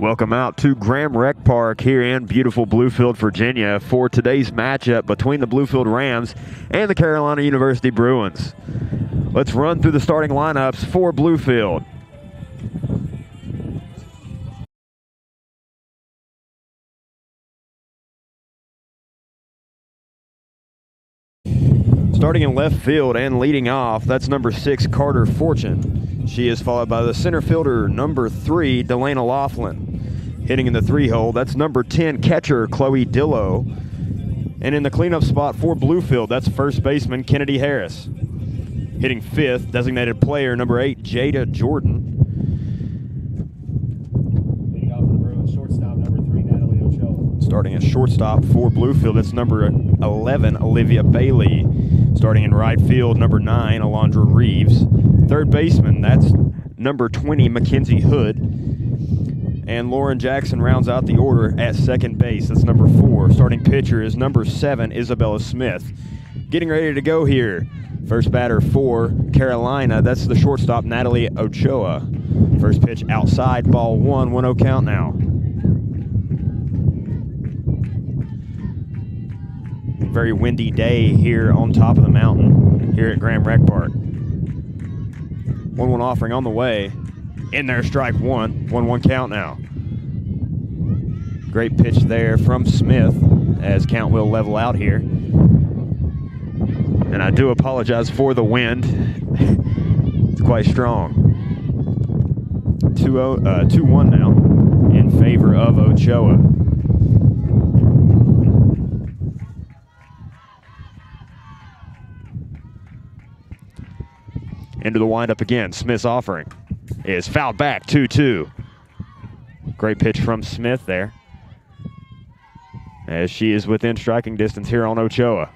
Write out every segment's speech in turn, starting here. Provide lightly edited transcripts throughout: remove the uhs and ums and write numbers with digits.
Welcome out to Graham Rec Park here in beautiful Bluefield, Virginia for today's matchup between the Bluefield Rams and the Carolina University Bruins. Let's run through the starting lineups for Bluefield. Starting in left field and leading off, that's number 6, Carter Fortune. She is followed by the center fielder, number 3, Delana Laughlin. Hitting in the 3-hole, that's number 10, catcher, Chloe Dillo. And in the cleanup spot for Bluefield, that's first baseman, Kennedy Harris. Hitting 5th, designated player, number 8, Jada Jordan. Leading off for the Bruins, shortstop, number 3, Natalie Ochoa. Starting at shortstop for Bluefield, that's number 11, Olivia Bailey. Starting in right field, number 9, Alondra Reeves. Third baseman, that's number 20, Mackenzie Hood. And Lauren Jackson rounds out the order at second base. That's number 4. Starting pitcher is number 7, Isabella Smith. Getting ready to go here. First batter for Carolina, that's the shortstop, Natalie Ochoa. First pitch outside, ball 1, 1-0 count now. Very windy day here on top of the mountain here at Graham Rec Park. 1-1 offering on the way. In there, strike 1, 1-1 count now. Great pitch there from Smith as count will level out here. And I do apologize for the wind. It's quite strong. 2-1 now in favor of Ochoa. Into the windup again. Smith's offering is fouled back, 2-2. Great pitch from Smith there, as she is within striking distance here on Ochoa.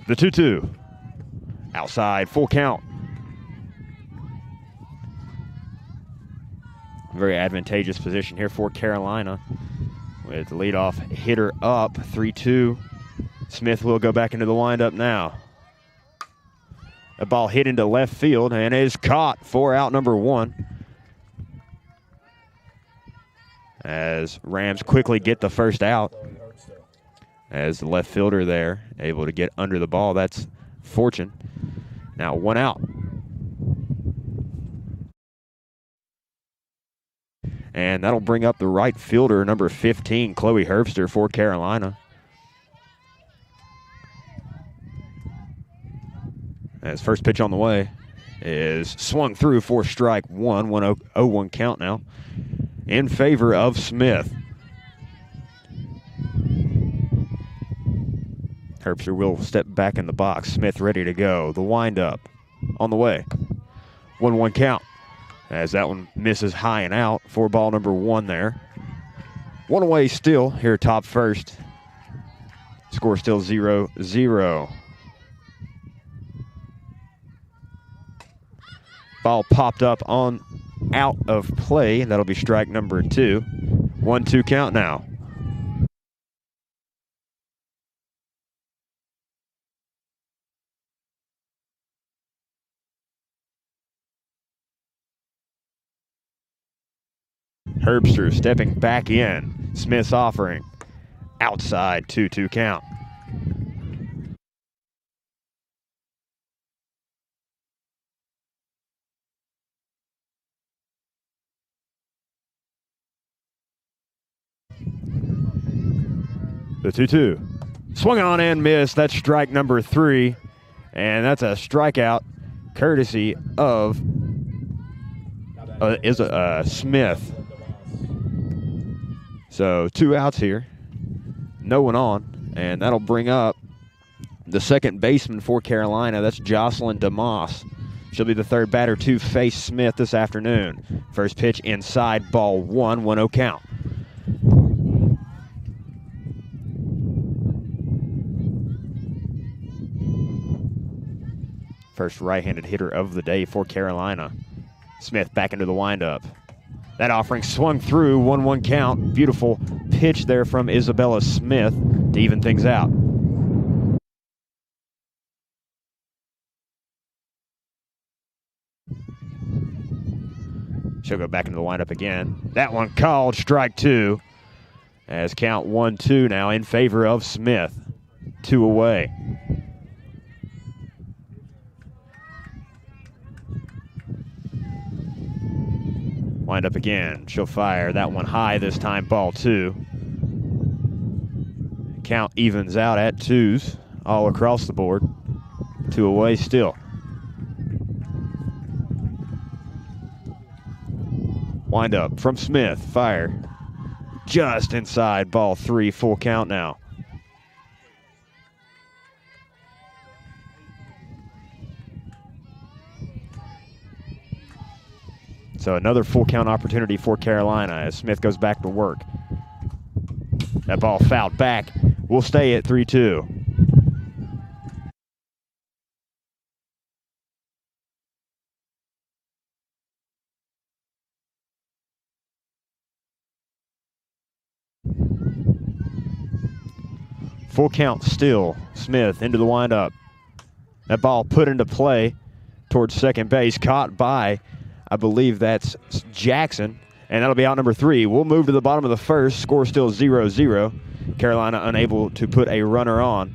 The 2-2. Outside, full count. Very advantageous position here for Carolina with the leadoff hitter up, 3-2. Smith will go back into the windup now. A ball hit into left field and is caught for out number 1. As Rams quickly get the first out. As the left fielder there able to get under the ball, that's Fortune. Now 1 out. And that'll bring up the right fielder, number 15, Chloe Herbster for Carolina. As first pitch on the way is swung through for strike 1, 1-0 count now in favor of Smith. Herbster will step back in the box. Smith ready to go. The windup on the way. 1-1 count. As that one misses high and out for ball number 1 there. 1 away still here top first. Score still 0-0. Ball popped up on out of play. That'll be strike number 2. 1-2 count now. Herbster stepping back in. Smith's offering. Outside, 2-2 count. The 2-2. Swung on and missed. That's strike number 3. And that's a strikeout courtesy of Smith. So 2 outs here, no one on, and that'll bring up the second baseman for Carolina. That's Jocelyn DeMoss. She'll be the third batter to face Smith this afternoon. First pitch inside, ball 1, 1-0 count. First right-handed hitter of the day for Carolina. Smith back into the windup. That offering swung through, 1-1 count. Beautiful pitch there from Isabella Smith to even things out. She'll go back into the lineup again. That one called strike 2. As count 1-2 now in favor of Smith. 2 away. Wind up again. She'll fire that one high this time, ball 2. Count evens out at 2s all across the board. 2 away still. Wind up from Smith. Fire. Just inside, ball 3, full count now. So another full count opportunity for Carolina as Smith goes back to work. That ball fouled back. We'll stay at 3-2. Full count still. Smith into the windup. That ball put into play towards second base. Caught by, I believe that's Jackson. And that'll be out number 3. We'll move to the bottom of the first. Score still 0-0. Carolina unable to put a runner on.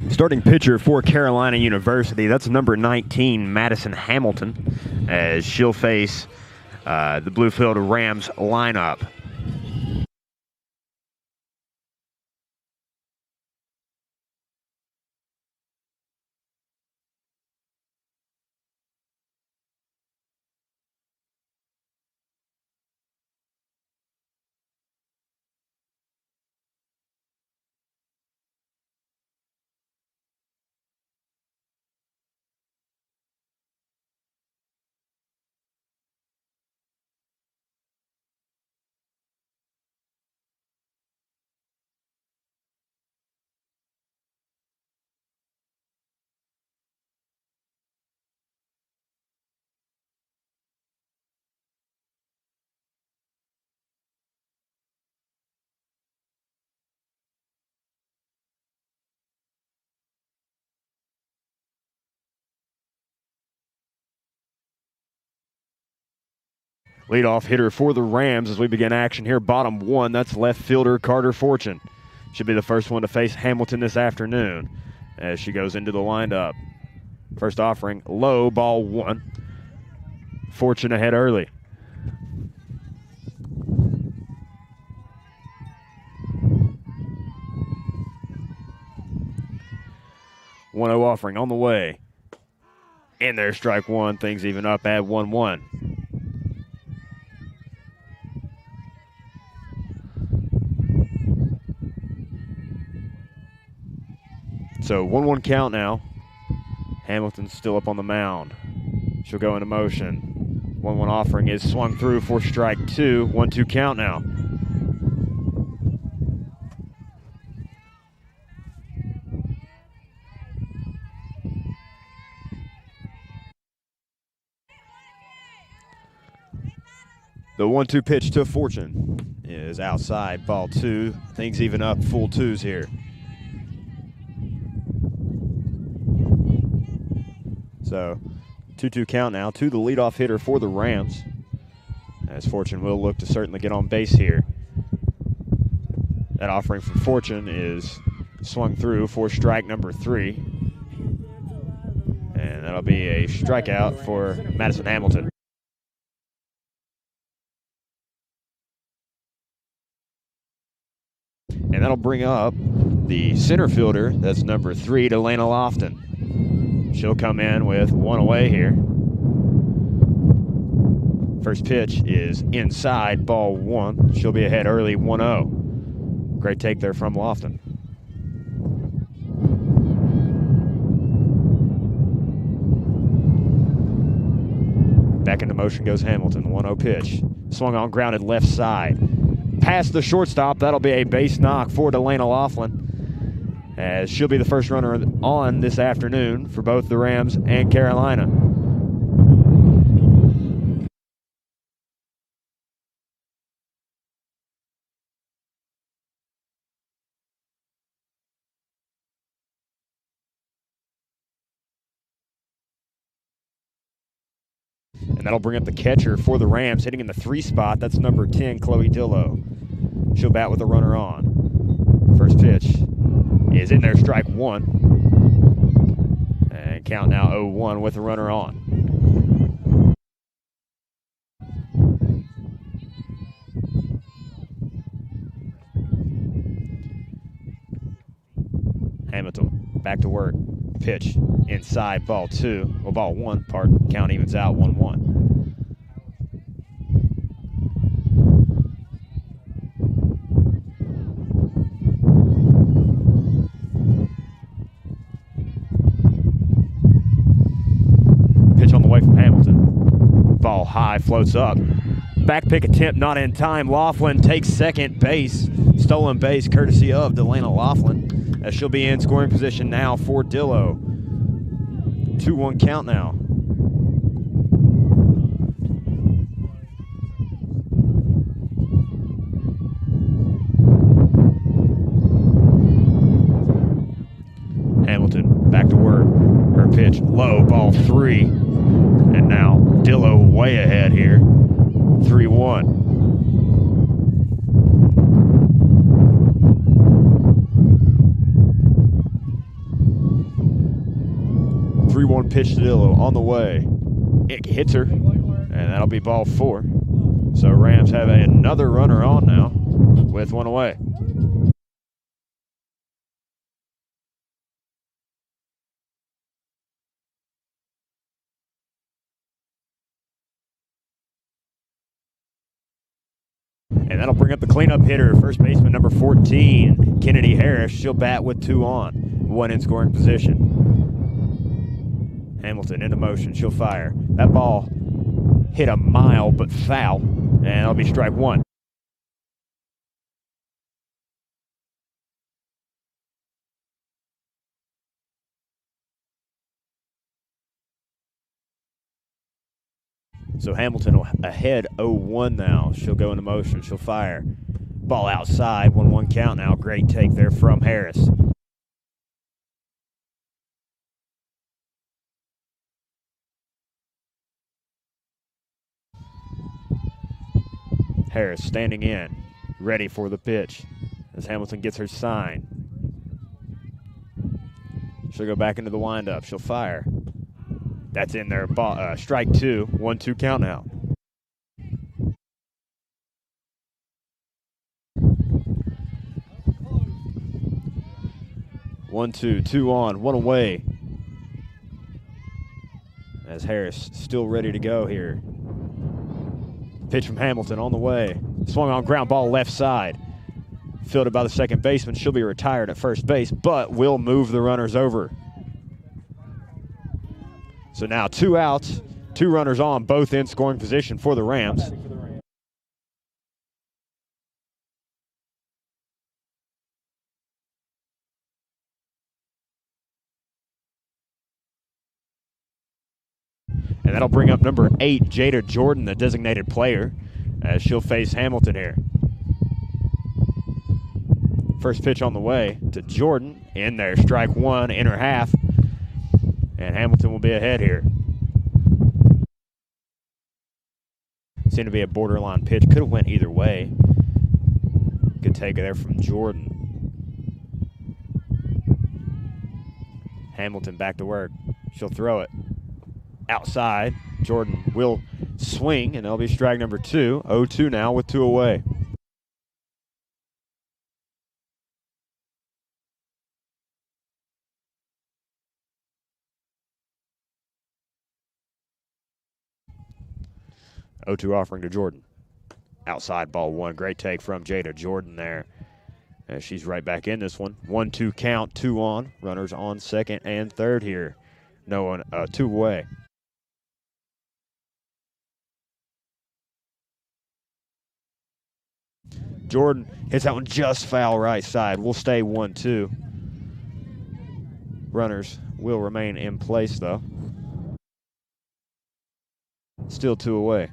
Starting pitcher for Carolina University, that's number 19, Madison Hamilton, as she'll face the Bluefield Rams lineup. Leadoff hitter for the Rams as we begin action here. Bottom 1, that's left fielder Carter Fortune. Should be the first one to face Hamilton this afternoon as she goes into the windup. First offering, low, ball 1. Fortune ahead early. One 0 offering on the way. In there, strike 1. Things even up at 1-1. So 1-1 count now. Hamilton's still up on the mound. She'll go into motion. 1-1 offering is swung through for strike 2. 1-2 count now. The 1-2 pitch to Fortune is outside, ball 2. Things even up, full 2s here. So 2-2 count now to the leadoff hitter for the Rams, as Fortune will look to certainly get on base here. That offering from Fortune is swung through for strike number 3. And that'll be a strikeout for Madison Hamilton. And that'll bring up the center fielder. That's number 3, Delana Lofton. She'll come in with 1 away here. First pitch is inside, ball 1. She'll be ahead early, 1-0. Great take there from Lofton. Back into motion goes Hamilton, 1-0 pitch. Swung on, grounded left side. Past the shortstop, that'll be a base knock for Delana Laughlin, as she'll be the first runner on this afternoon for both the Rams and Carolina. And that'll bring up the catcher for the Rams, hitting in the 3 spot. That's number 10, Chloe Dillo. She'll bat with a runner on. First pitch is in there, strike 1. And count now 0-1 with a runner on. Hamilton back to work. Pitch inside, ball 2. Well, ball 1, count evens out, 1-1. Pitch on the way from Hamilton. Ball high, floats up. Back pick attempt not in time. Laughlin takes second base. Stolen base courtesy of Delana Laughlin, as she'll be in scoring position now for Dillo. 2-1 count now. Hamilton back to work. Her pitch low, ball 3. And now Dillo way ahead here. 3-1. 3-1 pitch to Dillo on the way. It hits her, and that'll be ball 4. So Rams have another runner on now with 1 away. And that'll bring up the cleanup hitter, first baseman number 14, Kennedy Harris. She'll bat with 2 on, 1 in scoring position. Hamilton into motion, she'll fire. That ball hit a mile but foul, and it'll be strike 1. So Hamilton ahead 0-1 now. She'll go into motion, she'll fire. Ball outside, 1-1 count now. Great take there from Harris. Harris standing in, ready for the pitch as Hamilton gets her sign. She'll go back into the windup. She'll fire. That's in there. Strike 2. 1-2 count now. One, two on, 1 away. As Harris still ready to go here. Pitch from Hamilton on the way. Swung on, ground ball left side. Fielded by the second baseman. She'll be retired at first base, but will move the runners over. So now 2 outs, 2 runners on, both in scoring position for the Rams. And that'll bring up number 8, Jada Jordan, the designated player, as she'll face Hamilton here. First pitch on the way to Jordan. In there, strike 1, inner half. And Hamilton will be ahead here. Seemed to be a borderline pitch. Could have went either way. Good take there from Jordan. Hamilton back to work. She'll throw it outside. Jordan will swing, and that'll be strike number 2. 0-2 now with 2 away. 0-2 offering to Jordan. Outside ball one. Great take from Jada Jordan there. As she's right back in this one. 1-2 count, 2 on. Runners on second and third here. No one, 2 away. Jordan hits that one just foul right side. We'll stay 1-2. Runners will remain in place, though. Still 2 away.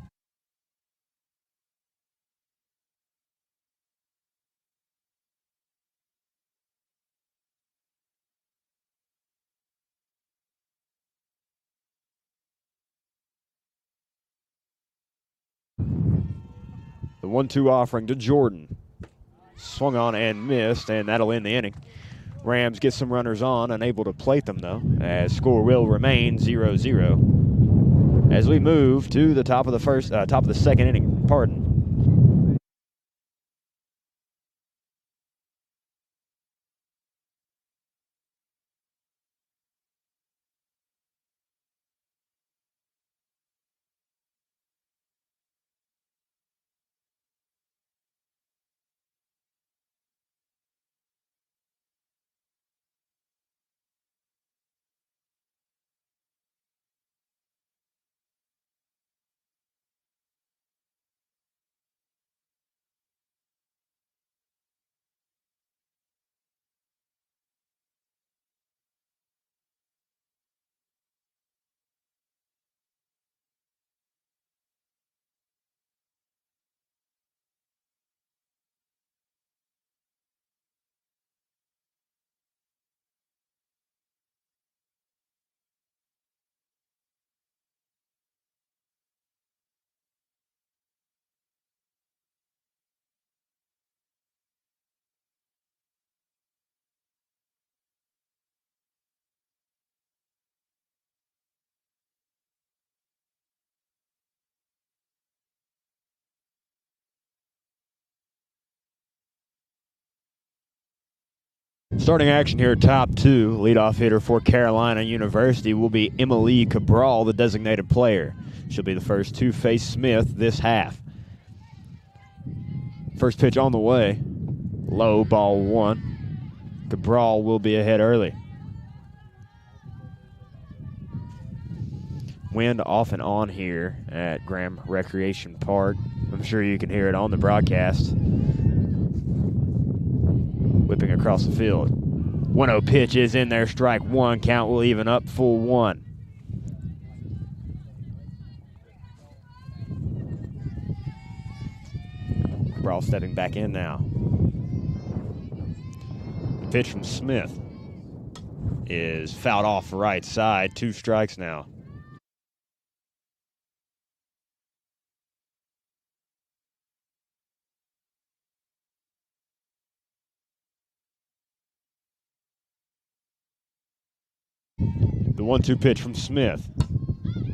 The 1-2 offering to Jordan. Swung on and missed, and that'll end the inning. Rams get some runners on, unable to plate them, though, as score will remain 0-0. As we move to the top of the second inning. Pardon. Starting action here, top 2. Leadoff hitter for Carolina University will be Emily Cabral, the designated player. She'll be the first to face Smith this half. First pitch on the way. Low, ball 1. Cabral will be ahead early. Wind off and on here at Graham Recreation Park. I'm sure you can hear it on the broadcast. Whipping across the field. 1-0 pitch is in there. Strike 1. Count will even up. Full 1. Cabral stepping back in now. The pitch from Smith is fouled off right side. 2 strikes now. The 1-2 pitch from Smith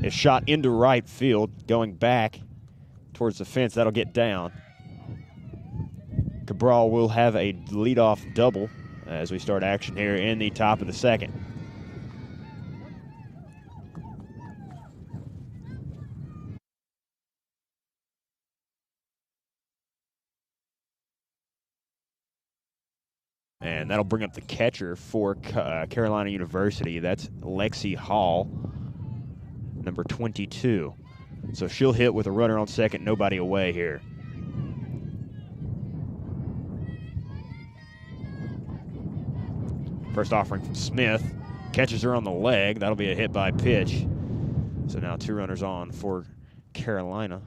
is shot into right field, going back towards the fence. That'll get down. Cabral will have a leadoff double as we start action here in the top of the second. And that'll bring up the catcher for Carolina University. That's Lexi Hall, number 22. So she'll hit with a runner on second, nobody away here. First offering from Smith. Catches her on the leg. That'll be a hit by pitch. So now 2 runners on for Carolina.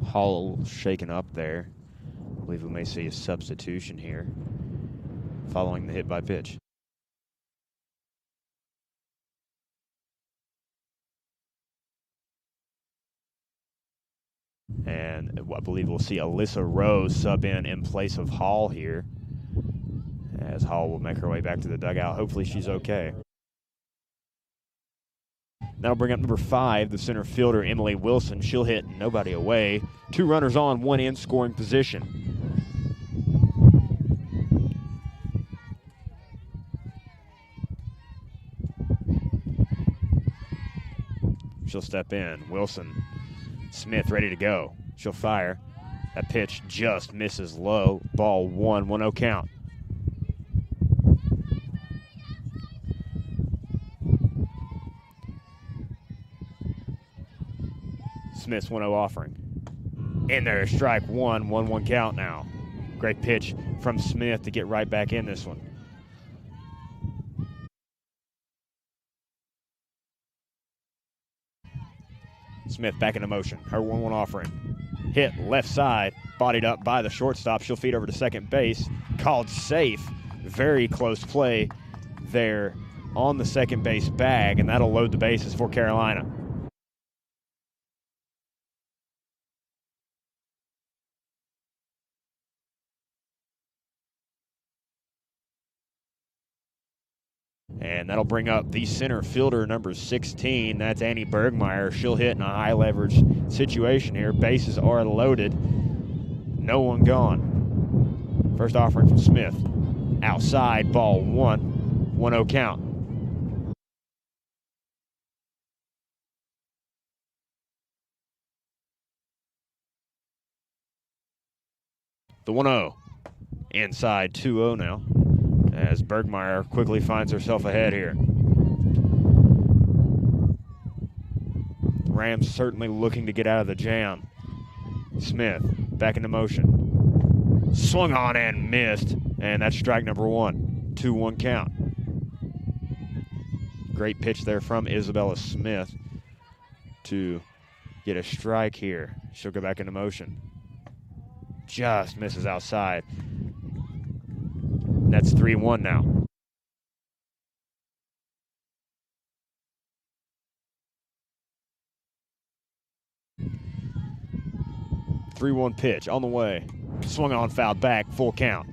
Hall shaken up there. I believe we may see a substitution here following the hit by pitch. And I believe we'll see Alyssa Rose sub in place of Hall here, as Hall will make her way back to the dugout. Hopefully she's okay. That'll bring up number 5, the center fielder, Emily Wilson. She'll hit nobody away. 2 runners on, 1 in scoring position. She'll step in. Wilson, Smith ready to go. She'll fire. That pitch just misses low. Ball 1, 1-0 count. Smith's 1-0 offering. In there, strike 1, 1-1 count now. Great pitch from Smith to get right back in this one. Smith back into motion. Her 1-1 offering. Hit left side, bodied up by the shortstop. She'll feed over to second base. Called safe. Very close play there on the second base bag, and that'll load the bases for Carolina. And that'll bring up the center fielder, number 16. That's Annie Bergmeyer. She'll hit in a high leverage situation here. Bases are loaded. No one gone. First offering from Smith. Outside, ball 1, 1-0 count. The 1-0. Inside, 2-0 now, as Bergmeyer quickly finds herself ahead here. Rams certainly looking to get out of the jam. Smith back into motion. Swung on and missed, and that's strike number 1. 2-1 count. Great pitch there from Isabella Smith to get a strike here. She'll go back into motion. Just misses outside. That's 3-1 now. Three-one pitch on the way. Swung on, fouled back, full count.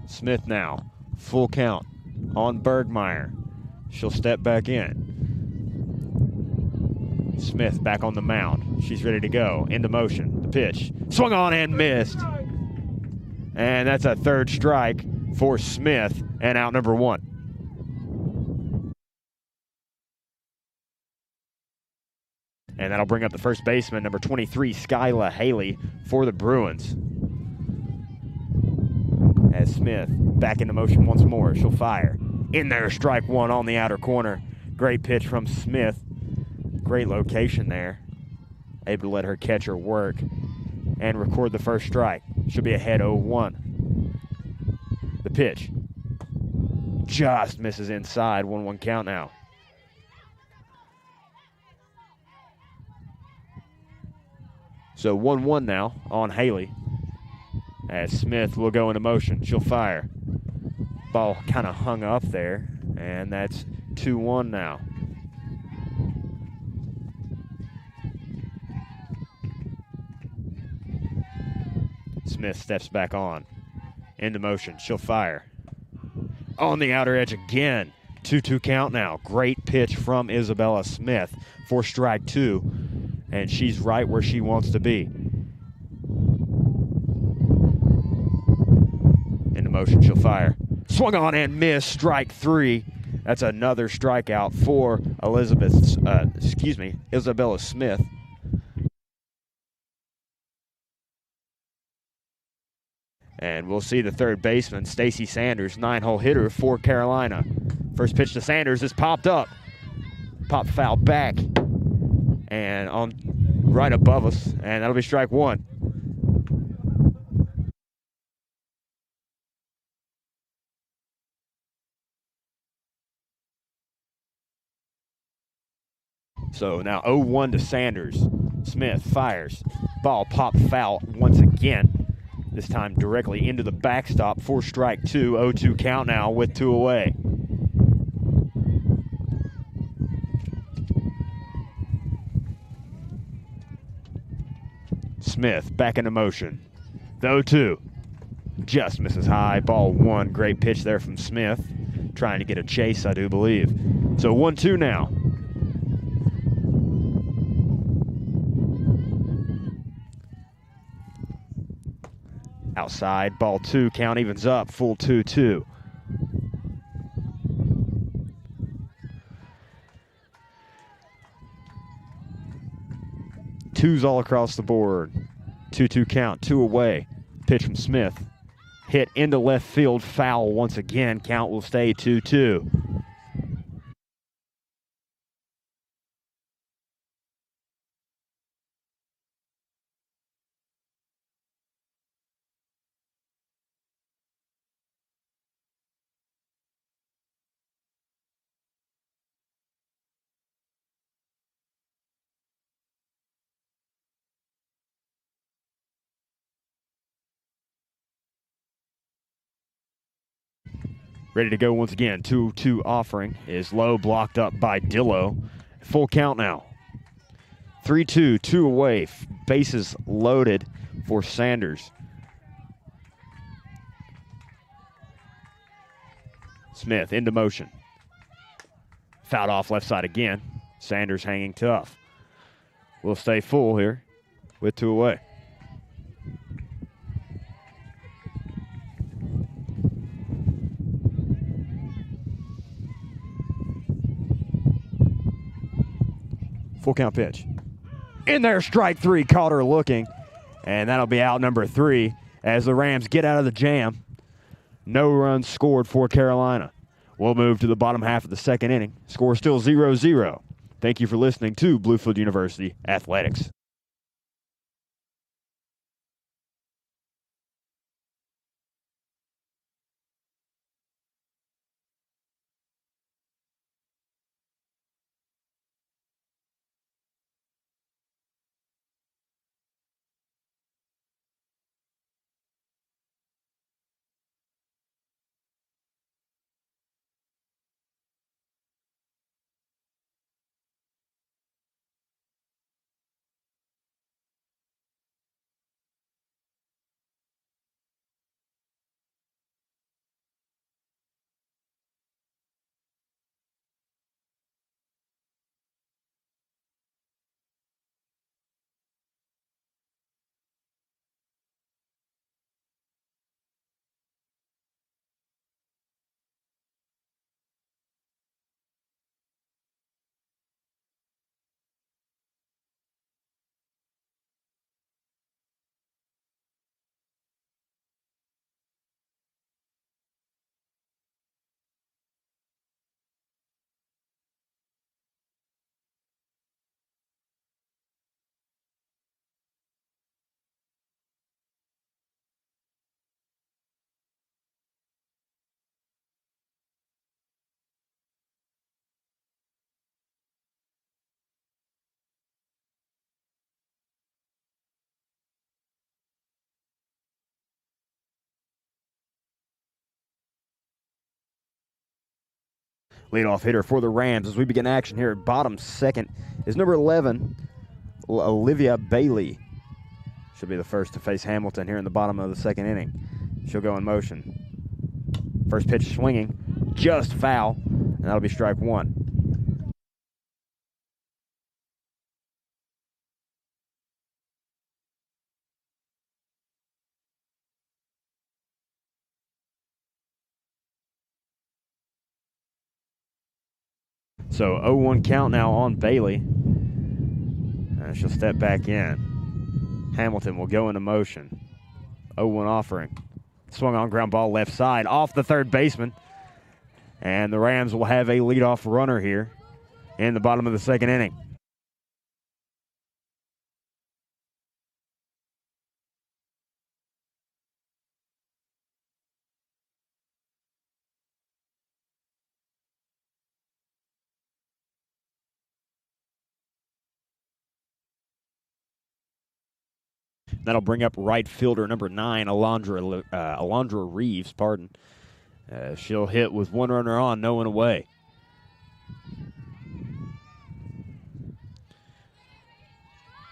Smith now, full count on Bergmeyer. She'll step back in. Smith back on the mound. She's ready to go. Into motion. The pitch. Swung on and missed. And that's a third strike for Smith, and out number 1. And that'll bring up the first baseman, number 23, Skyla Haley, for the Bruins. As Smith back into motion once more. She'll fire. In there, strike 1 on the outer corner. Great pitch from Smith. Great location there. Able to let her catcher work and record the first strike. She'll be ahead 0-1. The pitch just misses inside. 1-1 count now. So 1-1 now on Haley, as Smith will go into motion. She'll fire. Ball kind of hung up there, and that's 2-1 now. Smith steps back on. Into motion. She'll fire. On the outer edge again. 2-2 count now. Great pitch from Isabella Smith for strike 2. And she's right where she wants to be. Into motion. She'll fire. Swung on and missed. Strike 3. That's another strikeout for Isabella Smith. And we'll see the third baseman, Stacy Sanders, 9-hole hitter for Carolina. First pitch to Sanders is popped up. Pop foul back. And on right above us. And that'll be strike 1. So now 0-1 to Sanders. Smith fires. Ball popped foul once again. This time directly into the backstop for strike 2. 0-2 count now with 2 away. Smith back into motion. The 0-2. Just misses high. Ball 1. Great pitch there from Smith. Trying to get a chase, I do believe. So 1-2 now. Outside, ball 2. Count evens up. Full 2-2. Twos all across the board. 2-2 count. 2 away. Pitch from Smith. Hit into left field. Foul once again. Count will stay 2-2. Ready to go once again. 2-2 offering is low, blocked up by Dillo. Full count now. 3-2, 2 away. Bases loaded for Sanders. Smith into motion. Fouled off left side again. Sanders hanging tough. We'll stay full here with 2 away. Full count pitch. In there, strike 3. Caught her looking. And that'll be out number 3 as the Rams get out of the jam. No runs scored for Carolina. We'll move to the bottom half of the second inning. Score still 0-0. Thank you for listening to Bluefield University Athletics. Leadoff hitter for the Rams as we begin action here at bottom second is number 11, Olivia Bailey. She'll be the first to face Hamilton here in the bottom of the second inning. She'll go in motion. First pitch swinging, just foul, and that'll be strike 1. So 0-1 count now on Bailey. She'll step back in. Hamilton will go into motion. 0-1 offering. Swung on ground ball left side off the third baseman. And the Rams will have a leadoff runner here in the bottom of the second inning. That'll bring up right fielder number 9, Alondra Reeves. She'll hit with 1 runner on, no one away.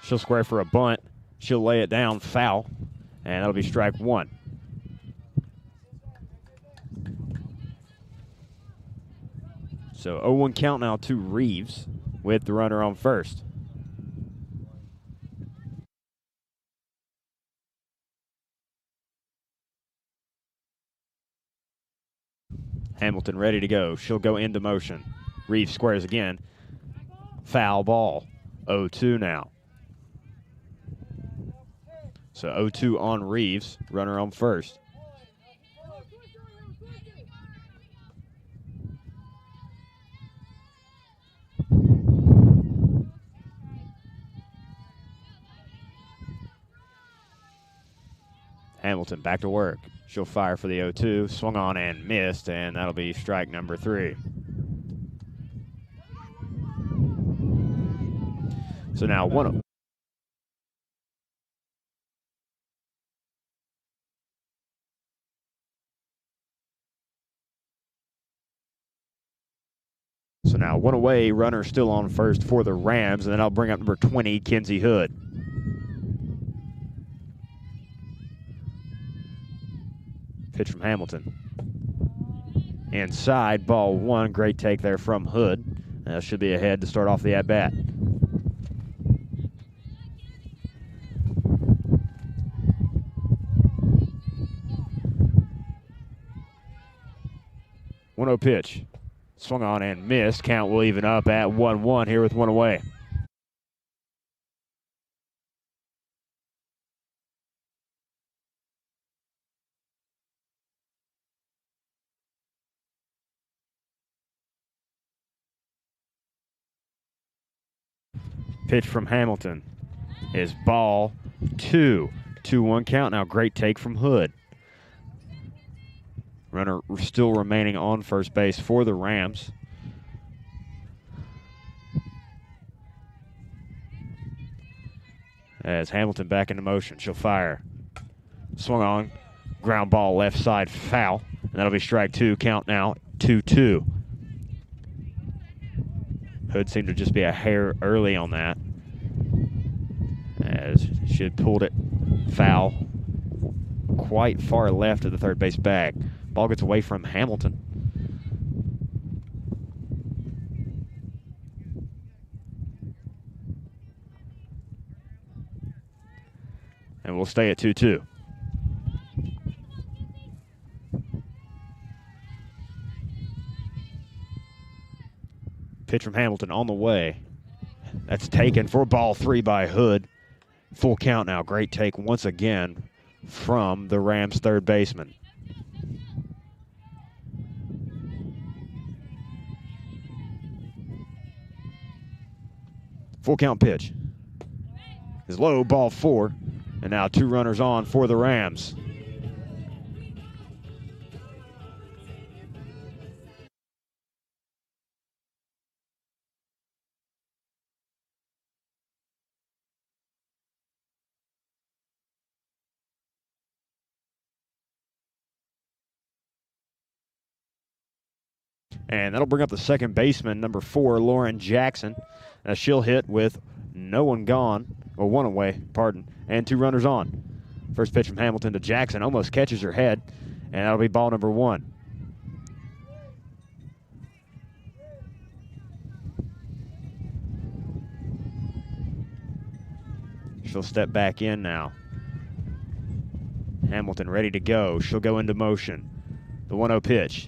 She'll square for a bunt. She'll lay it down, foul, and that'll be strike one. So 0-1 count now to Reeves with the runner on first. Hamilton ready to go. She'll go into motion. Reeves squares again. Foul ball. 0-2 now. So 0-2 on Reeves. Runner on first. Hamilton back to work. She'll fire for the 0-2. Swung on and missed, and that'll be strike number 3. So now 1-0. So now 1 away, runner still on first for the Rams, and then I'll bring up number 20, Kinsey Hood. Pitch from Hamilton. Inside, ball 1. Great take there from Hood. That should be ahead to start off the at-bat. One-0 pitch. Swung on and missed. Count will even up at 1-1 here with 1 away. Pitch from Hamilton is ball 2. 2-1 count now. Great take from Hood. Runner still remaining on first base for the Rams. As Hamilton back into motion, she'll fire. Swung on, ground ball left side, foul. And that'll be strike 2. Count now 2-2. Hood seemed to just be a hair early on that, as she had pulled it foul quite far left of the third base bag. Ball gets away from Hamilton. And we'll stay at 2-2. Pitch from Hamilton on the way. That's taken for ball 3 by Hood. Full count now. Great take once again from the Rams' third baseman. Full count pitch is low, ball 4. And now 2 runners on for the Rams. And that'll bring up the second baseman, number 4, Lauren Jackson. She'll hit with no one gone, or 1 away, pardon, and 2 runners on. First pitch from Hamilton to Jackson, almost catches her head, and that'll be ball number 1. She'll step back in now. Hamilton ready to go. She'll go into motion. The 1-0 pitch.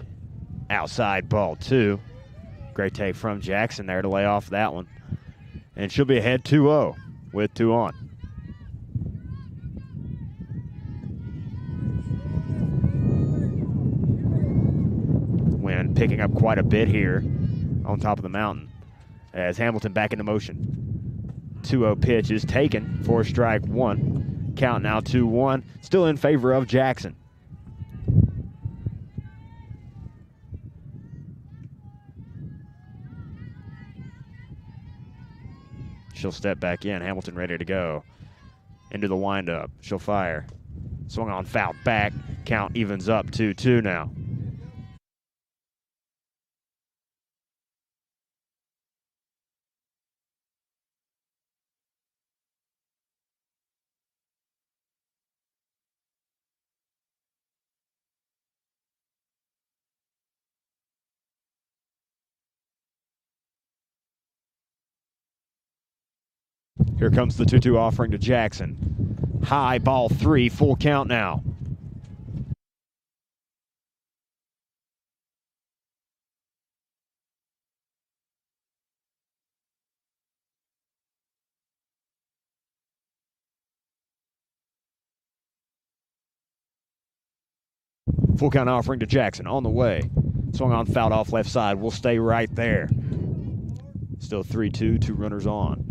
Outside, ball 2. Great take from Jackson there to lay off that one. And she'll be ahead 2-0 with 2 on. Wind picking up quite a bit here on top of the mountain as Hamilton back into motion. 2-0 pitch is taken for strike 1. Count now 2-1. Still in favor of Jackson. She'll step back in. Hamilton ready to go. Into the windup. She'll fire. Swung on, foul back. Count evens up 2-2 now. Here comes the 2-2 offering to Jackson. High, ball 3, full count now. Full count offering to Jackson on the way. Swung on, fouled off left side. We'll stay right there. Still 3-2, 2 runners on.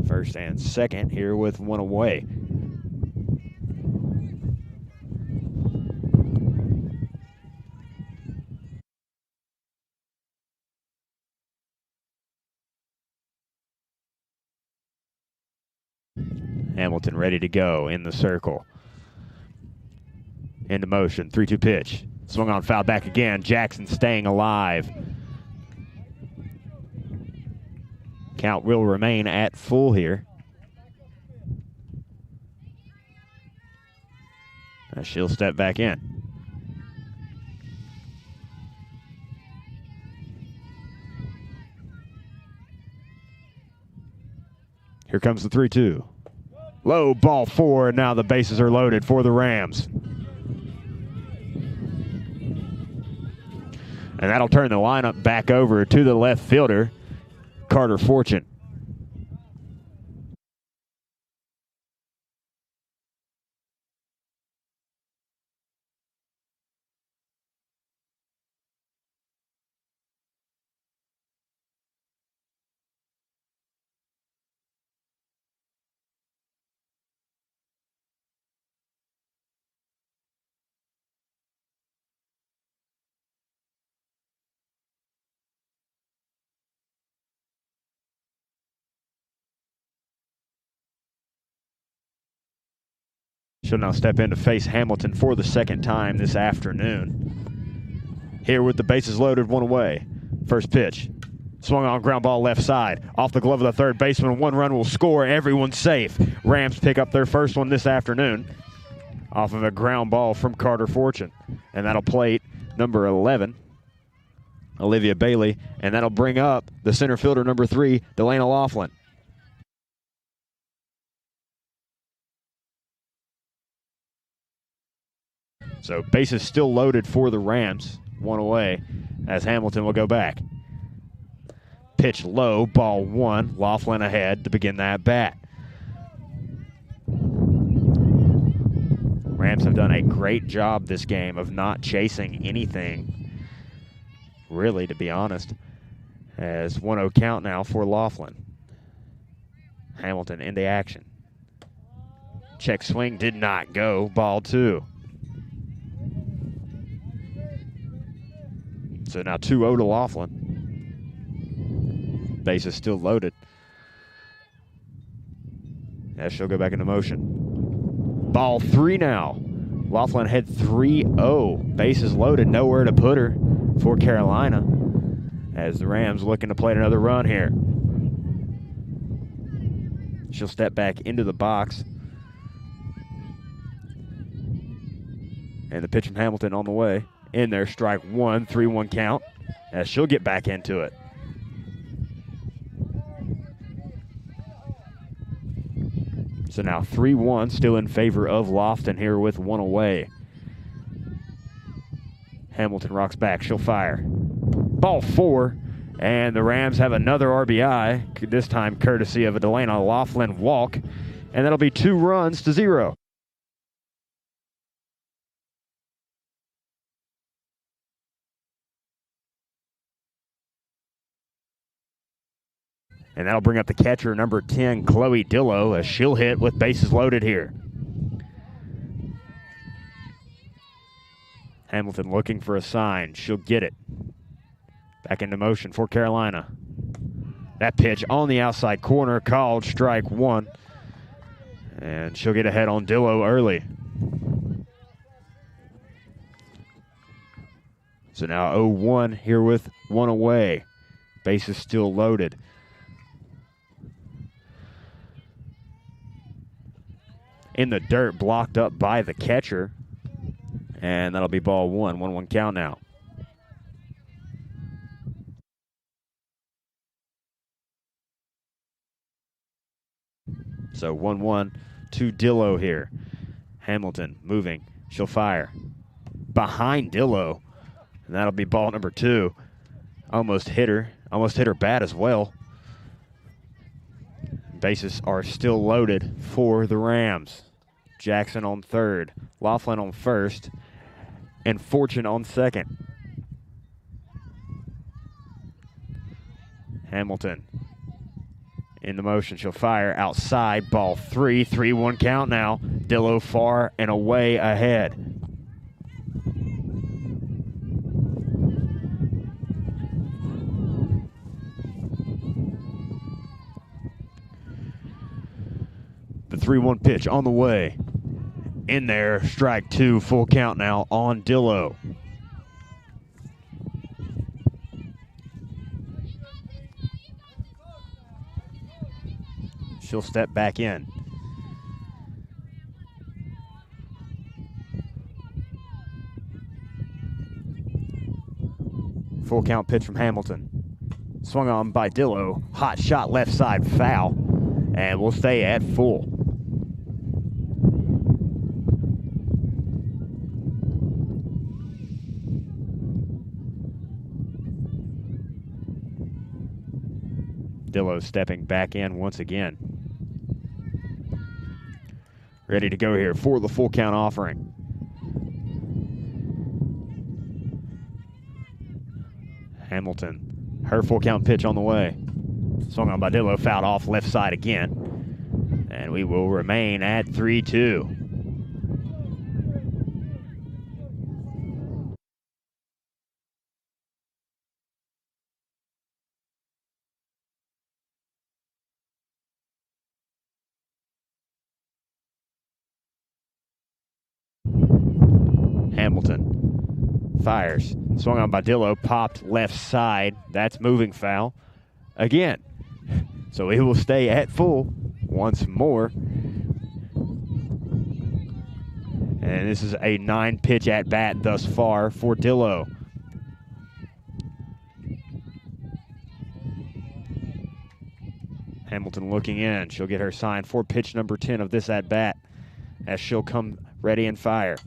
First and second here with one away. Hamilton ready to go in the circle. Into motion, 3-2 pitch. Swung on, foul back again. Jackson staying alive. Count will remain at full here. She'll step back in. Here comes the 3-2. Low, ball 4, and now the bases are loaded for the Rams. And that'll turn the lineup back over to the left fielder, Carter Fortune. She'll now step in to face Hamilton for the second time this afternoon. Here with the bases loaded, one away. First pitch. Swung on, ground ball left side. Off the glove of the third baseman. One run will score. Everyone's safe. Rams pick up their first one this afternoon off of a ground ball from Carter Fortune. And that'll plate number 11, Olivia Bailey. And that'll bring up the center fielder, number 3, Delana Laughlin. So bases still loaded for the Rams, one away, as Hamilton will go back. Pitch low, ball 1, Laughlin ahead to begin that bat. Rams have done a great job this game of not chasing anything, really, to be honest, as 1-0 count now for Laughlin. Hamilton into action. Check swing did not go, ball 2. So now 2-0 to Laughlin. Base is still loaded. As she'll go back into motion. Ball 3 now. Laughlin had 3-0. Base is loaded, nowhere to put her for Carolina. As the Rams looking to play another run here. She'll step back into the box. And the pitch from Hamilton on the way. In there, strike 1, 3-1 count, as she'll get back into it. So now 3-1, still in favor of Lofton here with 1 away. Hamilton rocks back, she'll fire. Ball 4, and the Rams have another RBI, this time courtesy of a Delana Laughlin walk, and that'll be 2 runs to 0. And that'll bring up the catcher, number 10, Chloe Dillo, as she'll hit with bases loaded here. Hamilton looking for a sign. She'll get it. Back into motion for Carolina. That pitch on the outside corner, called strike 1. And she'll get ahead on Dillo early. So now 0-1 here with 1 away. Bases still loaded. In the dirt, blocked up by the catcher. And that'll be ball 1, 1-1 count now. So 1-1 to Dillo here. Hamilton moving. She'll fire. Behind Dillo. And that'll be ball number 2. Almost hit her. Almost hit her bat as well. Bases are still loaded for the Rams. Jackson on third. Laughlin on first. And Fortune on second. Hamilton in the motion. She'll fire outside. Ball 3. 3-1 count now. Dillo far and away ahead. The 3-1 pitch on the way. In there, strike 2, full count now on Dillo. She'll step back in. Full count pitch from Hamilton. Swung on by Dillo. Hot shot left side, foul. And we'll stay at full. Dillo stepping back in once again. Ready to go here for the full count offering. Hamilton, her full count pitch on the way. Swung on by Dillo, fouled off left side again. And we will remain at 3-2. Hamilton fires. Swung on by Dillo, popped left side. That's moving foul again. So he will stay at full once more. And this is a 9-pitch at bat thus far for Dillo. Hamilton looking in. She'll get her sign for pitch number 10 of this at bat as she'll come ready and fire.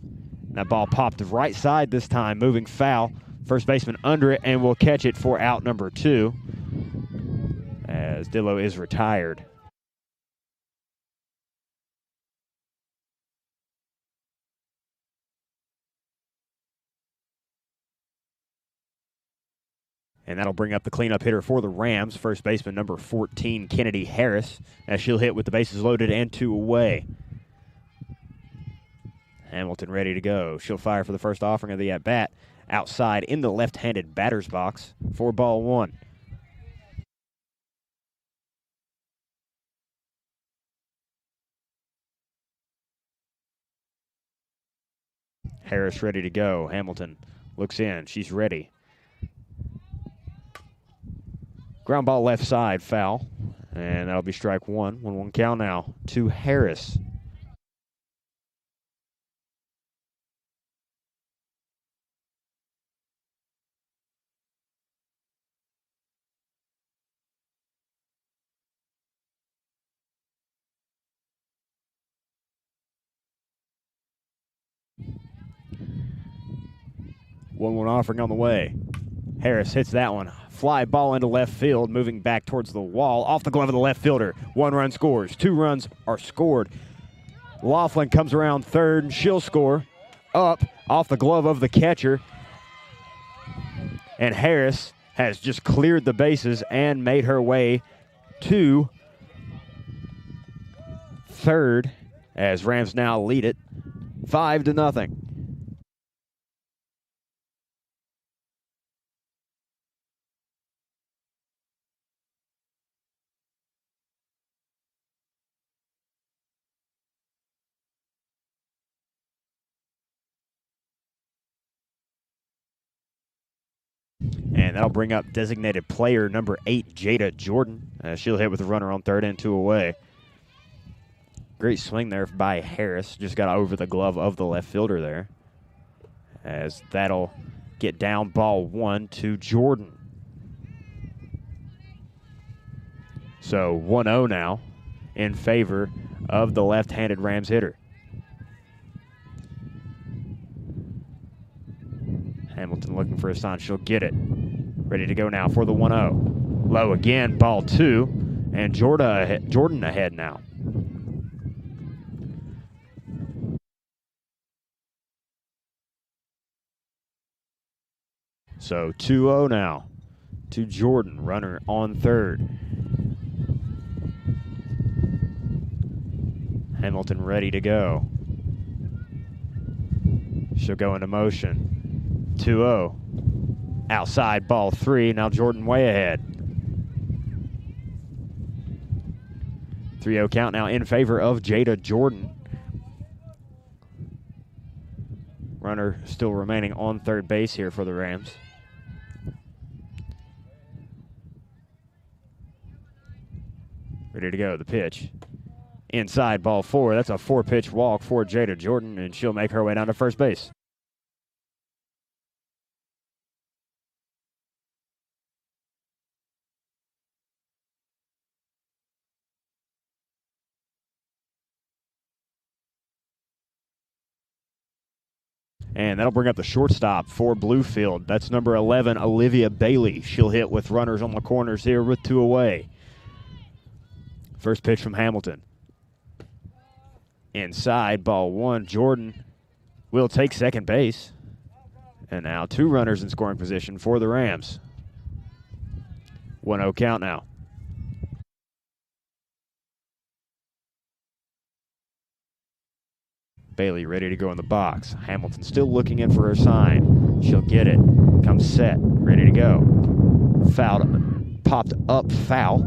That ball popped right side this time, moving foul. First baseman under it and will catch it for out number 2 as Dillo is retired. And that'll bring up the cleanup hitter for the Rams, first baseman number 14, Kennedy Harris, as she'll hit with the bases loaded and 2 away. Hamilton ready to go. She'll fire for the first offering of the at-bat. Outside in the left-handed batter's box for ball 1. Harris ready to go. Hamilton looks in. She's ready. Ground ball left side, foul. And that'll be strike 1. 1-1 count now to Harris. One offering on the way. Harris hits that one. Fly ball into left field, moving back towards the wall. Off the glove of the left fielder. 1 run scores. 2 runs are scored. Laughlin comes around third, and she'll score. Up off the glove of the catcher. And Harris has just cleared the bases and made her way to third as Rams now lead it 5-0. And that'll bring up designated player number 8, Jada Jordan. She'll hit with a runner on third and 2 away. Great swing there by Harris. Just got over the glove of the left fielder there. As that'll get down ball 1 to Jordan. So 1-0 now. in favor of the left-handed Rams hitter. Hamilton looking for a sign. She'll get it. Ready to go now for the 1-0. Low again, ball 2, and Jordan ahead now. So 2-0 now to Jordan, runner on third. Hamilton ready to go. She'll go into motion. 2-0. Outside, ball 3. Now Jordan way ahead. 3-0 count now in favor of Jada Jordan. Runner still remaining on third base here for the Rams. Ready to go, the pitch. Inside, ball 4. That's a 4-pitch walk for Jada Jordan, and she'll make her way down to first base. And that'll bring up the shortstop for Bluefield. That's number 11, Olivia Bailey. She'll hit with runners on the corners here with 2 away. First pitch from Hamilton. Inside, ball 1. Jordan will take second base. And now 2 runners in scoring position for the Rams. 1-0 count now. Bailey ready to go in the box. Hamilton still looking in for her sign. She'll get it. Comes set. Ready to go. Fouled. Popped up foul.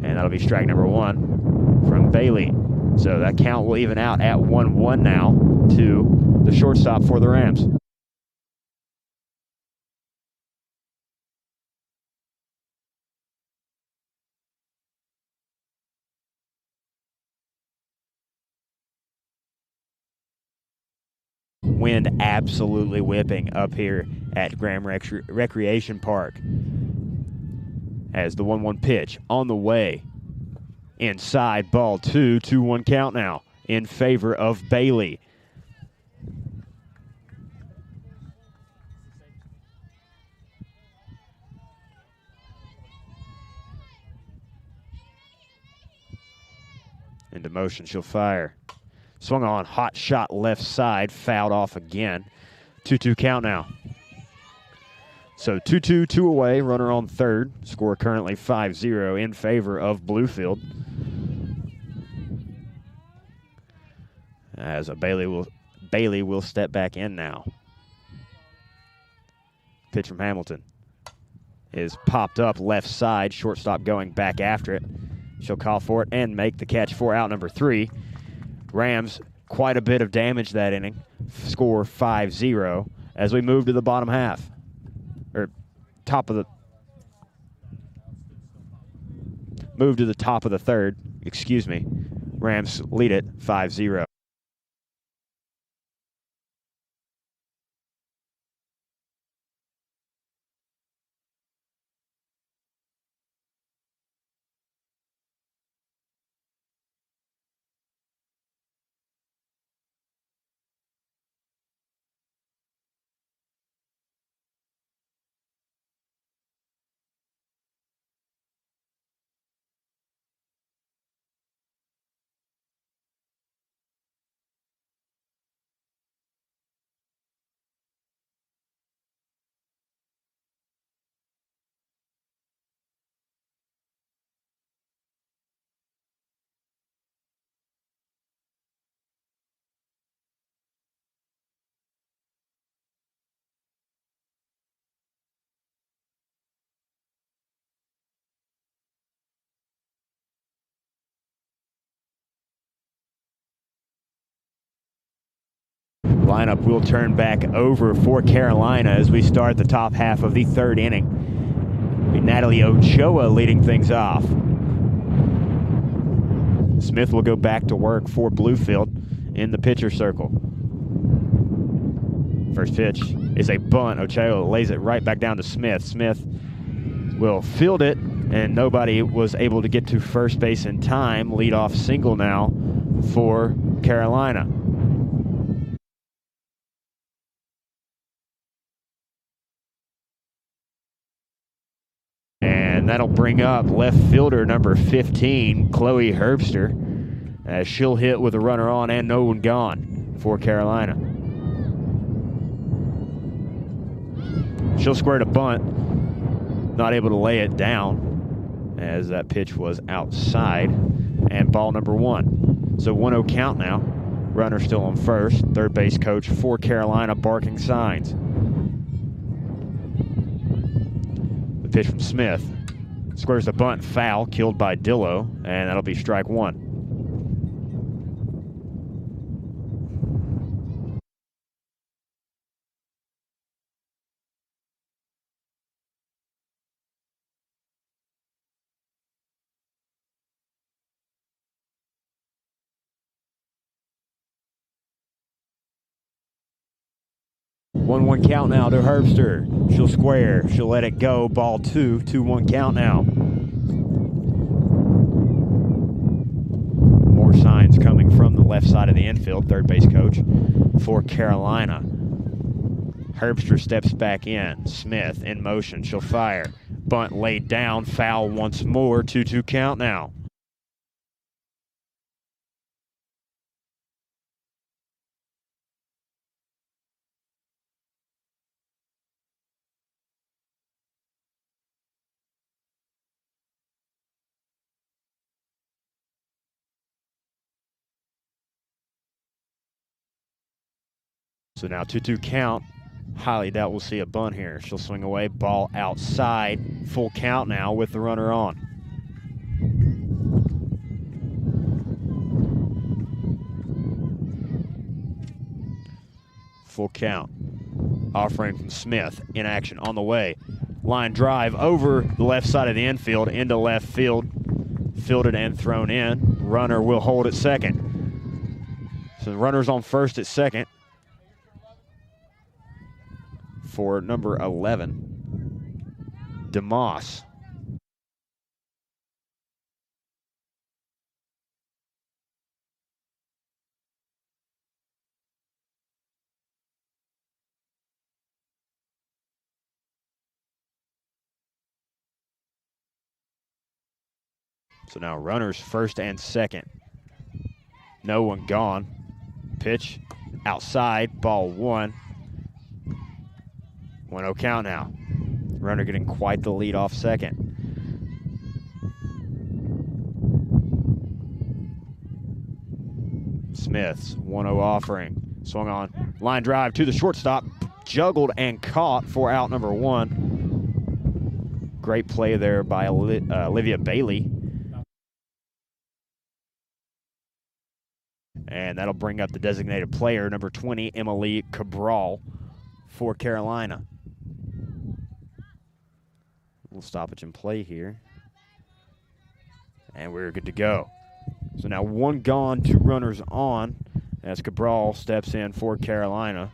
And that'll be strike number 1 from Bailey. So that count will even out at 1-1 now to the shortstop for the Rams. Wind absolutely whipping up here at Graham Recreation Park. As the 1-1 pitch on the way. Inside, ball 2, 2-1 count now in favor of Bailey. Into motion, she'll fire. Swung on, hot shot left side, fouled off again. 2-2 count now. So 2-2, 2 away, runner on third. Score currently 5-0 in favor of Bluefield. As Bailey will step back in now. Pitch from Hamilton is popped up left side. Shortstop going back after it. She'll call for it and make the catch for out number 3. Rams, quite a bit of damage that inning. Score 5-0 as we move to the bottom half. Move to the top of the third. Excuse me. Rams lead it 5-0. Lineup will turn back over for Carolina as we start the top half of the third inning. Natalie Ochoa leading things off. Smith will go back to work for Bluefield in the pitcher circle. First pitch is a bunt. Ochoa lays it right back down to Smith. Smith will field it and nobody was able to get to first base in time. Leadoff single now for Carolina. And that'll bring up left fielder number 15, Chloe Herbster, as she'll hit with a runner on and no one gone for Carolina. She'll square to bunt, not able to lay it down as that pitch was outside, and ball number 1. So 1-0 count now. Runner still on first. Third base coach for Carolina barking signs. The pitch from Smith. Squares the bunt, foul, killed by Dillo, and that'll be strike 1. One count now to Herbster. She'll square. She'll let it go. Ball 2. 2-1 count now. More signs coming from the left side of the infield. Third base coach for Carolina. Herbster steps back in. Smith in motion. She'll fire. Bunt laid down. Foul once more. 2-2 count now. So now 2-2 count. Highly doubt we'll see a bunt here. She'll swing away. Ball outside. Full count now with the runner on. Full count. Offering from Smith. In action on the way. Line drive over the left side of the infield into left field. Fielded and thrown in. Runner will hold at second. So the runner's on first at second for number 11, DeMoss. So now runners first and second. No one gone. Pitch outside, ball 1. 1-0 count now. Runner getting quite the lead off second. Smith's 1-0 offering. Swung on. Line drive to the shortstop. Juggled and caught for out number 1. Great play there by Olivia Bailey. And that'll bring up the designated player, number 20, Emily Cabral, for Carolina. Little stoppage in play here. And we're good to go. So now 1 gone, 2 runners on as Cabral steps in for Carolina.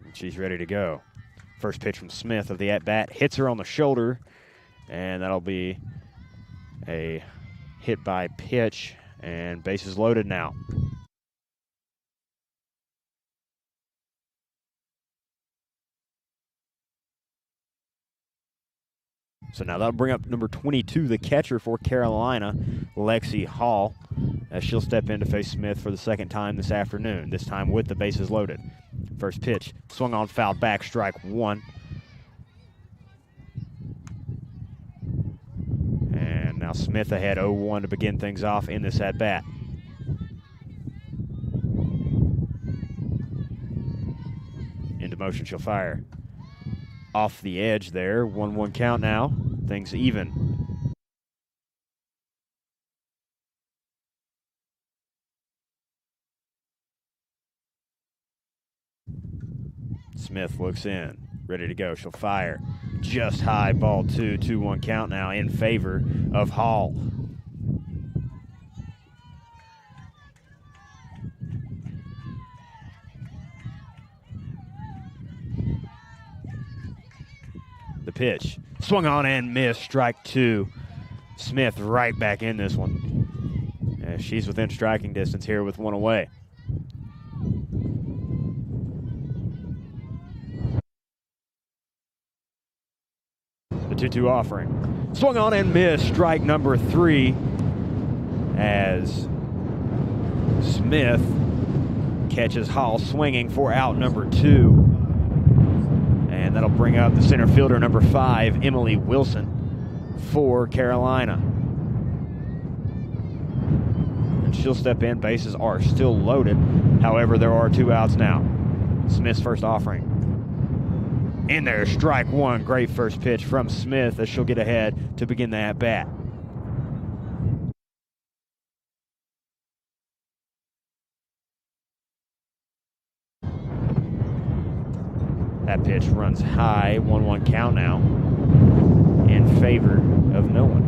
And she's ready to go. First pitch from Smith of the at-bat. Hits her on the shoulder. And that'll be a hit by pitch. And bases loaded now. So now that'll bring up number 22, the catcher for Carolina, Lexi Hall, as she'll step in to face Smith for the second time this afternoon, this time with the bases loaded. First pitch, swung on, fouled back, strike 1. And now Smith ahead 0-1 to begin things off in this at-bat. Into motion, she'll fire. Off the edge there, 1-1 count now. Things even. Smith looks in, ready to go. She'll fire. Just high, ball 2, 2-1 count now in favor of Hall. pitch. Swung on and missed. Strike 2. Smith right back in this one. As she's within striking distance here with one away. The 2-2 offering. Swung on and missed. Strike number 3 as Smith catches Hall swinging for out number 2. And that'll bring up the center fielder, number 5, Emily Wilson, for Carolina. And she'll step in. Bases are still loaded. However, there are 2 outs now. Smith's first offering. In there, strike 1. Great first pitch from Smith as she'll get ahead to begin the at-bat. That pitch runs high, 1-1 count now, in favor of no one.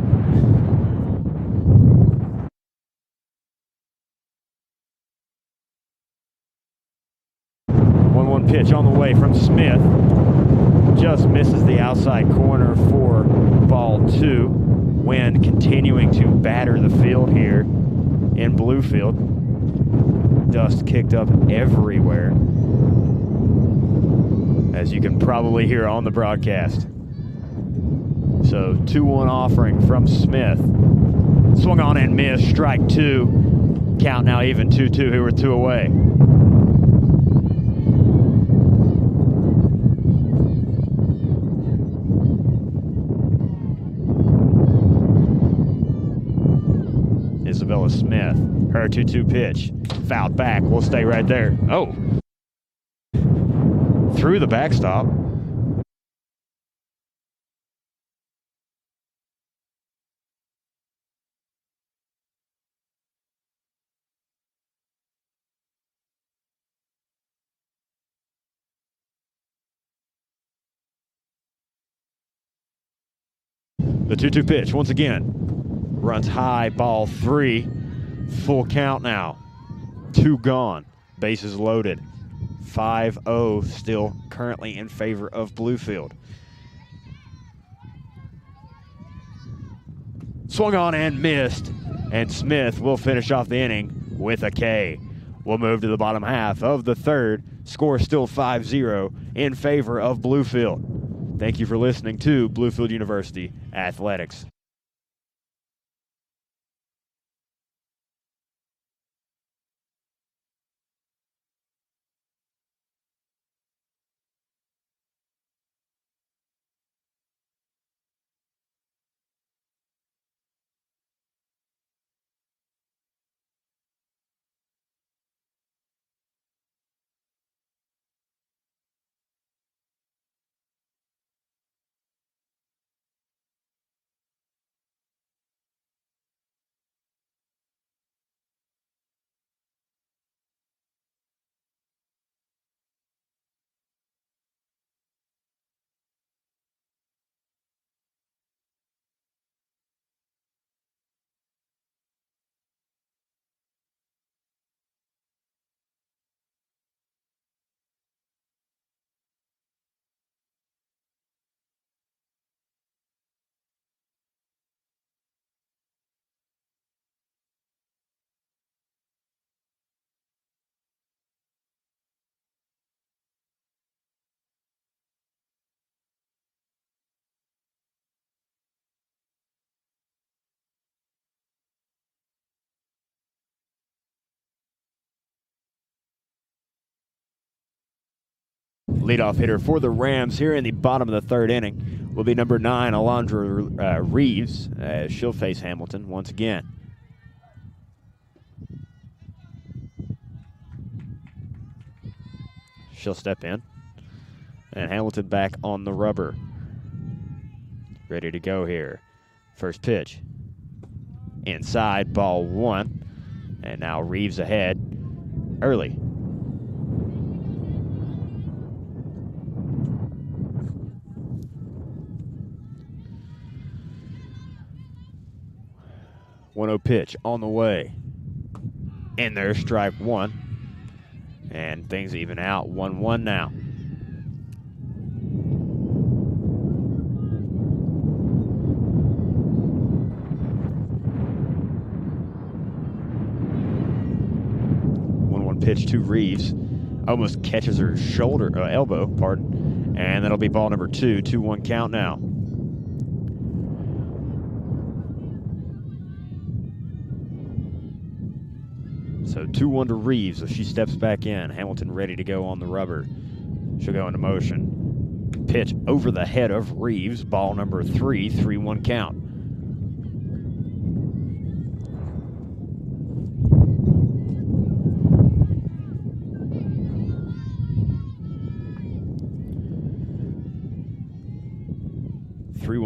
1-1 pitch on the way from Smith. Just misses the outside corner for ball 2. Wind continuing to batter the field here in Bluefield. Dust kicked up everywhere, as you can probably hear on the broadcast. So 2-1 offering from Smith. Swung on and missed. Strike 2. Count now even 2-2. Here we're 2 away. Isabella Smith. Her 2-2 pitch. Fouled back. We'll stay right there. Oh. Through the backstop. The 2-2 pitch once again. Runs high, ball 3. Full count now. 2 gone. Bases loaded. 5-0 still currently in favor of Bluefield. Swung on and missed, and Smith will finish off the inning with a K. We'll move to the bottom half of the third. Score still 5-0 in favor of Bluefield. Thank you for listening to Bluefield University Athletics. Leadoff hitter for the Rams here in the bottom of the third inning will be number 9, Alondra Reeves, as she'll face Hamilton once again. She'll step in, and Hamilton back on the rubber. Ready to go here. First pitch. Inside, ball 1. And now Reeves ahead early. One-zero pitch on the way. In there, strike 1. And things even out. 1-1 now. pitch to Reeves. Almost catches her shoulder, elbow, pardon. And that'll be ball number 2. 2-1 count now. So 2-1 to Reeves as she steps back in. Hamilton ready to go on the rubber. She'll go into motion. Pitch over the head of Reeves. Ball number 3. 3-1 count.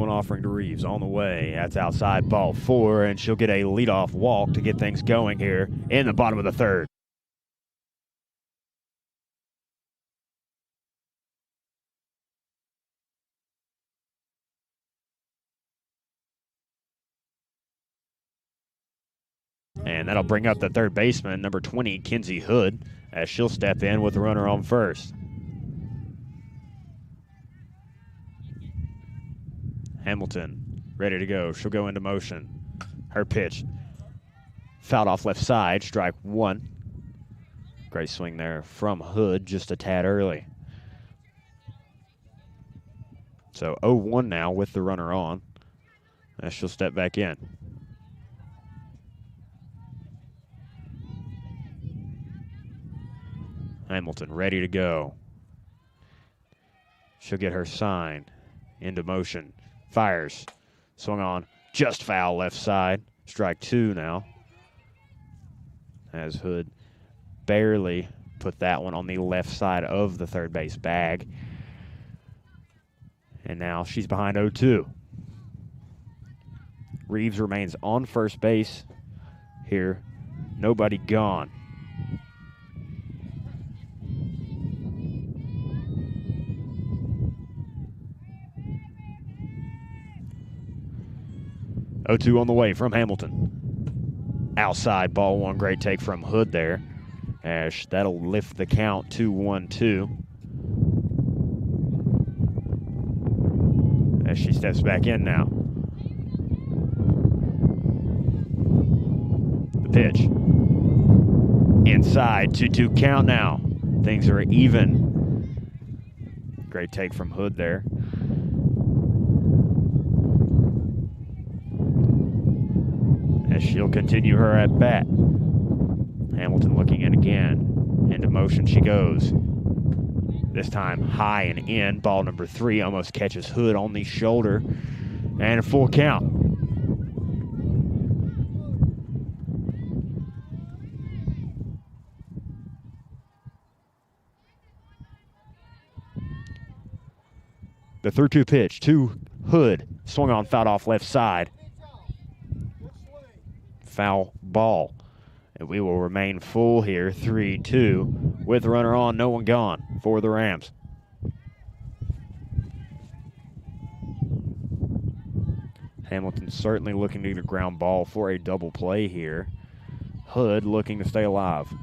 Offering to Reeves on the way. That's outside, ball 4, and she'll get a leadoff walk to get things going here in the bottom of the 3rd. And that'll bring up the 3rd baseman, number 20, Kinsey Hood, as she'll step in with the runner on first. Hamilton ready to go. She'll go into motion. Her pitch. Fouled off left side. Strike 1. Great swing there from Hood just a tad early. So 0-1 now with the runner on. As she'll step back in. Hamilton ready to go. She'll get her sign. Into motion. Fires. Swung on. Just foul left side. Strike 2 now. As Hood barely put that one on the left side of the 3rd base bag. And now she's behind 0-2. Reeves remains on first base here. Nobody gone. Oh-2 on the way from Hamilton. Outside, ball 1. Great take from Hood there. Ash, that'll lift the count to 1-2. As she steps back in now. The pitch. Inside, 2-2 count now. Things are even. Great take from Hood there. As she'll continue her at bat. Hamilton looking in again. Into motion she goes. This time high and in. Ball number 3 almost catches Hood on the shoulder. And a full count. The 3-2 pitch to Hood. Swung on, fouled off left side. Foul ball. And we will remain full here, 3-2. With the runner on, no one gone for the Rams. Hamilton certainly looking to get a ground ball for a double play here. Hood looking to stay alive.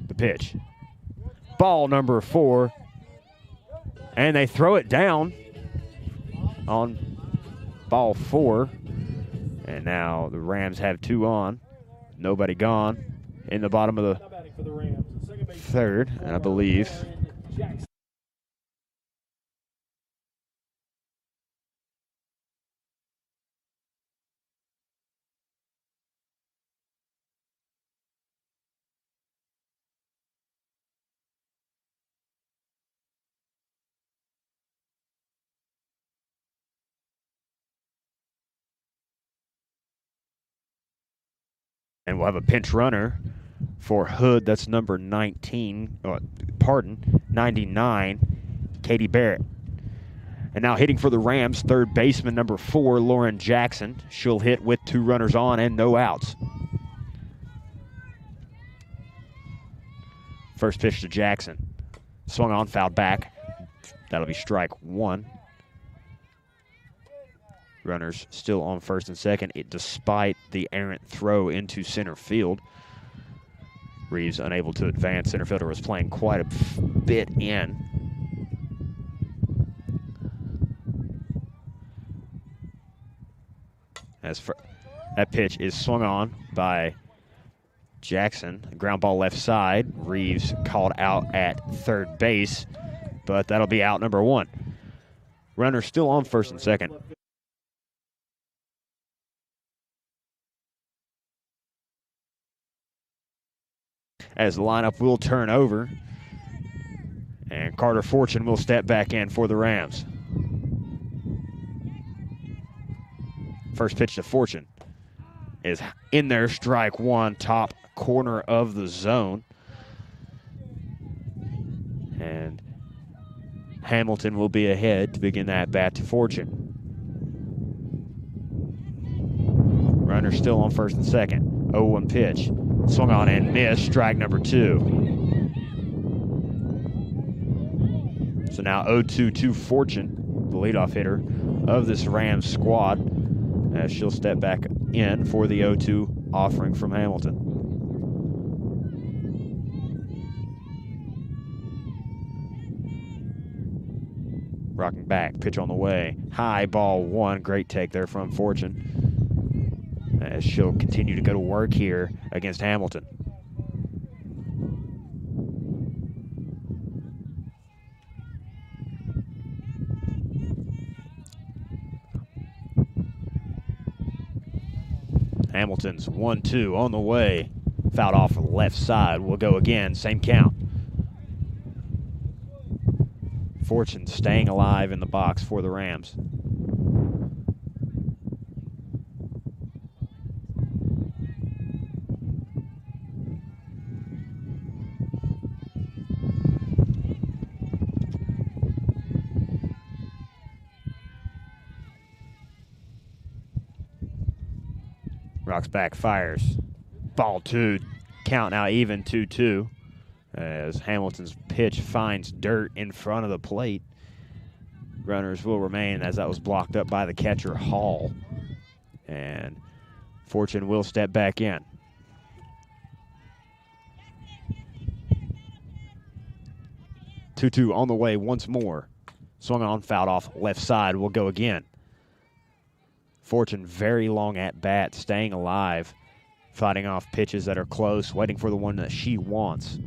The pitch. Ball number 4. And they throw it down on ball 4. And now the Rams have 2 on. Nobody gone in the bottom of the 3rd, and I believe. And we'll have a pinch runner for Hood. That's number 99, Katie Barrett. And now hitting for the Rams, 3rd baseman, number 4, Lauren Jackson. She'll hit with 2 runners on and no outs. First pitch to Jackson. Swung on, fouled back. That'll be strike 1. Runners still on first and second, despite the errant throw into center field. Reeves unable to advance. Center fielder was playing quite a bit in. That pitch is swung on by Jackson. Ground ball left side. Reeves called out at third base, but that'll be out number 1. Runner still on first and second. As the lineup will turn over, and Carter Fortune will step back in for the Rams. First pitch to Fortune is in there, strike 1, top corner of the zone. And Hamilton will be ahead to begin that bat to Fortune. Runner still on first and second. 0-1 pitch. Swung on and missed, strike number 2. So now 0-2 to Fortune, the leadoff hitter of this Rams squad, as she'll step back in for the 0-2 offering from Hamilton. Rocking back, pitch on the way. High ball 1, great take there from Fortune, as she'll continue to go to work here against Hamilton. Hamilton's 1-2 on the way. Fouled off left side. Will go again. Same count. Fortune staying alive in the box for the Rams. Rocks back, fires. Ball 2. Count now even 2-2. As Hamilton's pitch finds dirt in front of the plate. Runners will remain, as that was blocked up by the catcher, Hall. And Fortune will step back in. Two on the way once more. Swung on, fouled off left side. Will go again. Fortune very long at bat, staying alive, fighting off pitches that are close, waiting for the one that she wants.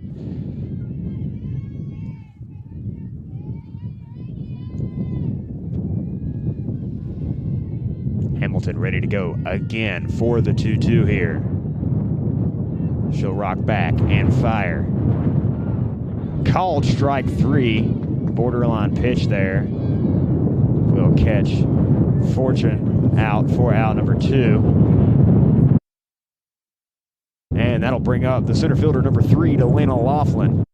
Hamilton ready to go again for the 2-2 here. She'll rock back and fire. Called strike 3. Borderline pitch there. Will catch Fortune out for out number 2. And that'll bring up the center fielder number 3 to Lena Laughlin.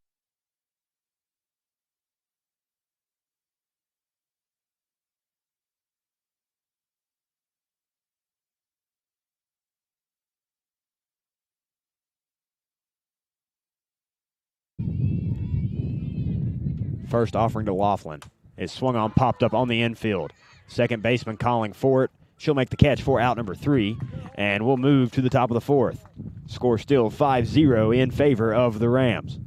First offering to Laughlin. Is swung on, popped up on the infield. Second baseman calling for it. She'll make the catch for out number 3, and we'll move to the top of the 4th. Score still 5-0 in favor of the Rams.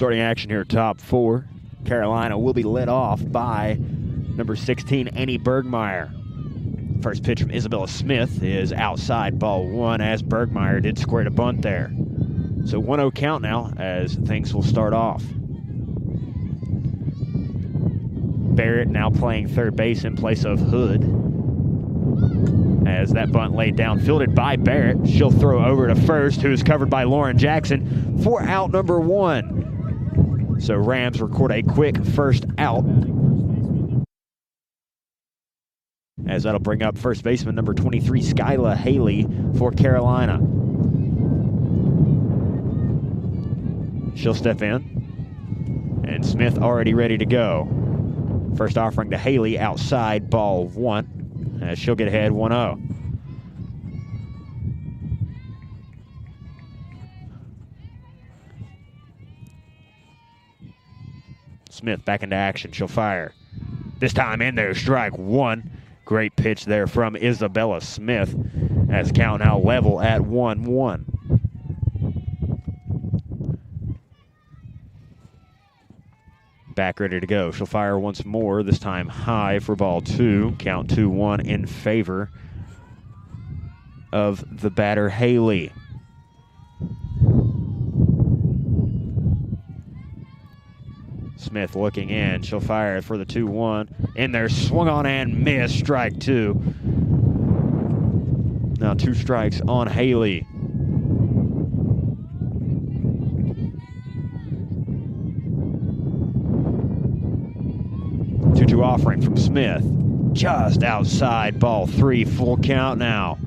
Starting action here, top four. Carolina will be led off by number 16, Annie Bergmeyer. First pitch from Isabella Smith is outside, ball one, as Bergmeyer did square to bunt there. So 1-0 count now as things will start off. Barrett now playing third base in place of Hood. As that bunt laid down, fielded by Barrett. She'll throw over to first, who's covered by Lauren Jackson for out number one. So Rams record a quick first out, as that'll bring up first baseman number 23, Skyla Haley for Carolina. She'll step in, and Smith already ready to go. First offering to Haley outside, ball one, as she'll get ahead 1-0. Smith back into action. She'll fire. This time in there, strike one. Great pitch there from Isabella Smith, as count now level at 1-1. Back ready to go. She'll fire once more, this time high for ball two. Count 2-1 in favor of the batter, Haley. Smith looking in. She'll fire for the 2-1. In there, swung on and missed. Strike two. Now 2 strikes on Haley. Two offering from Smith. Just outside, ball three. Full count now.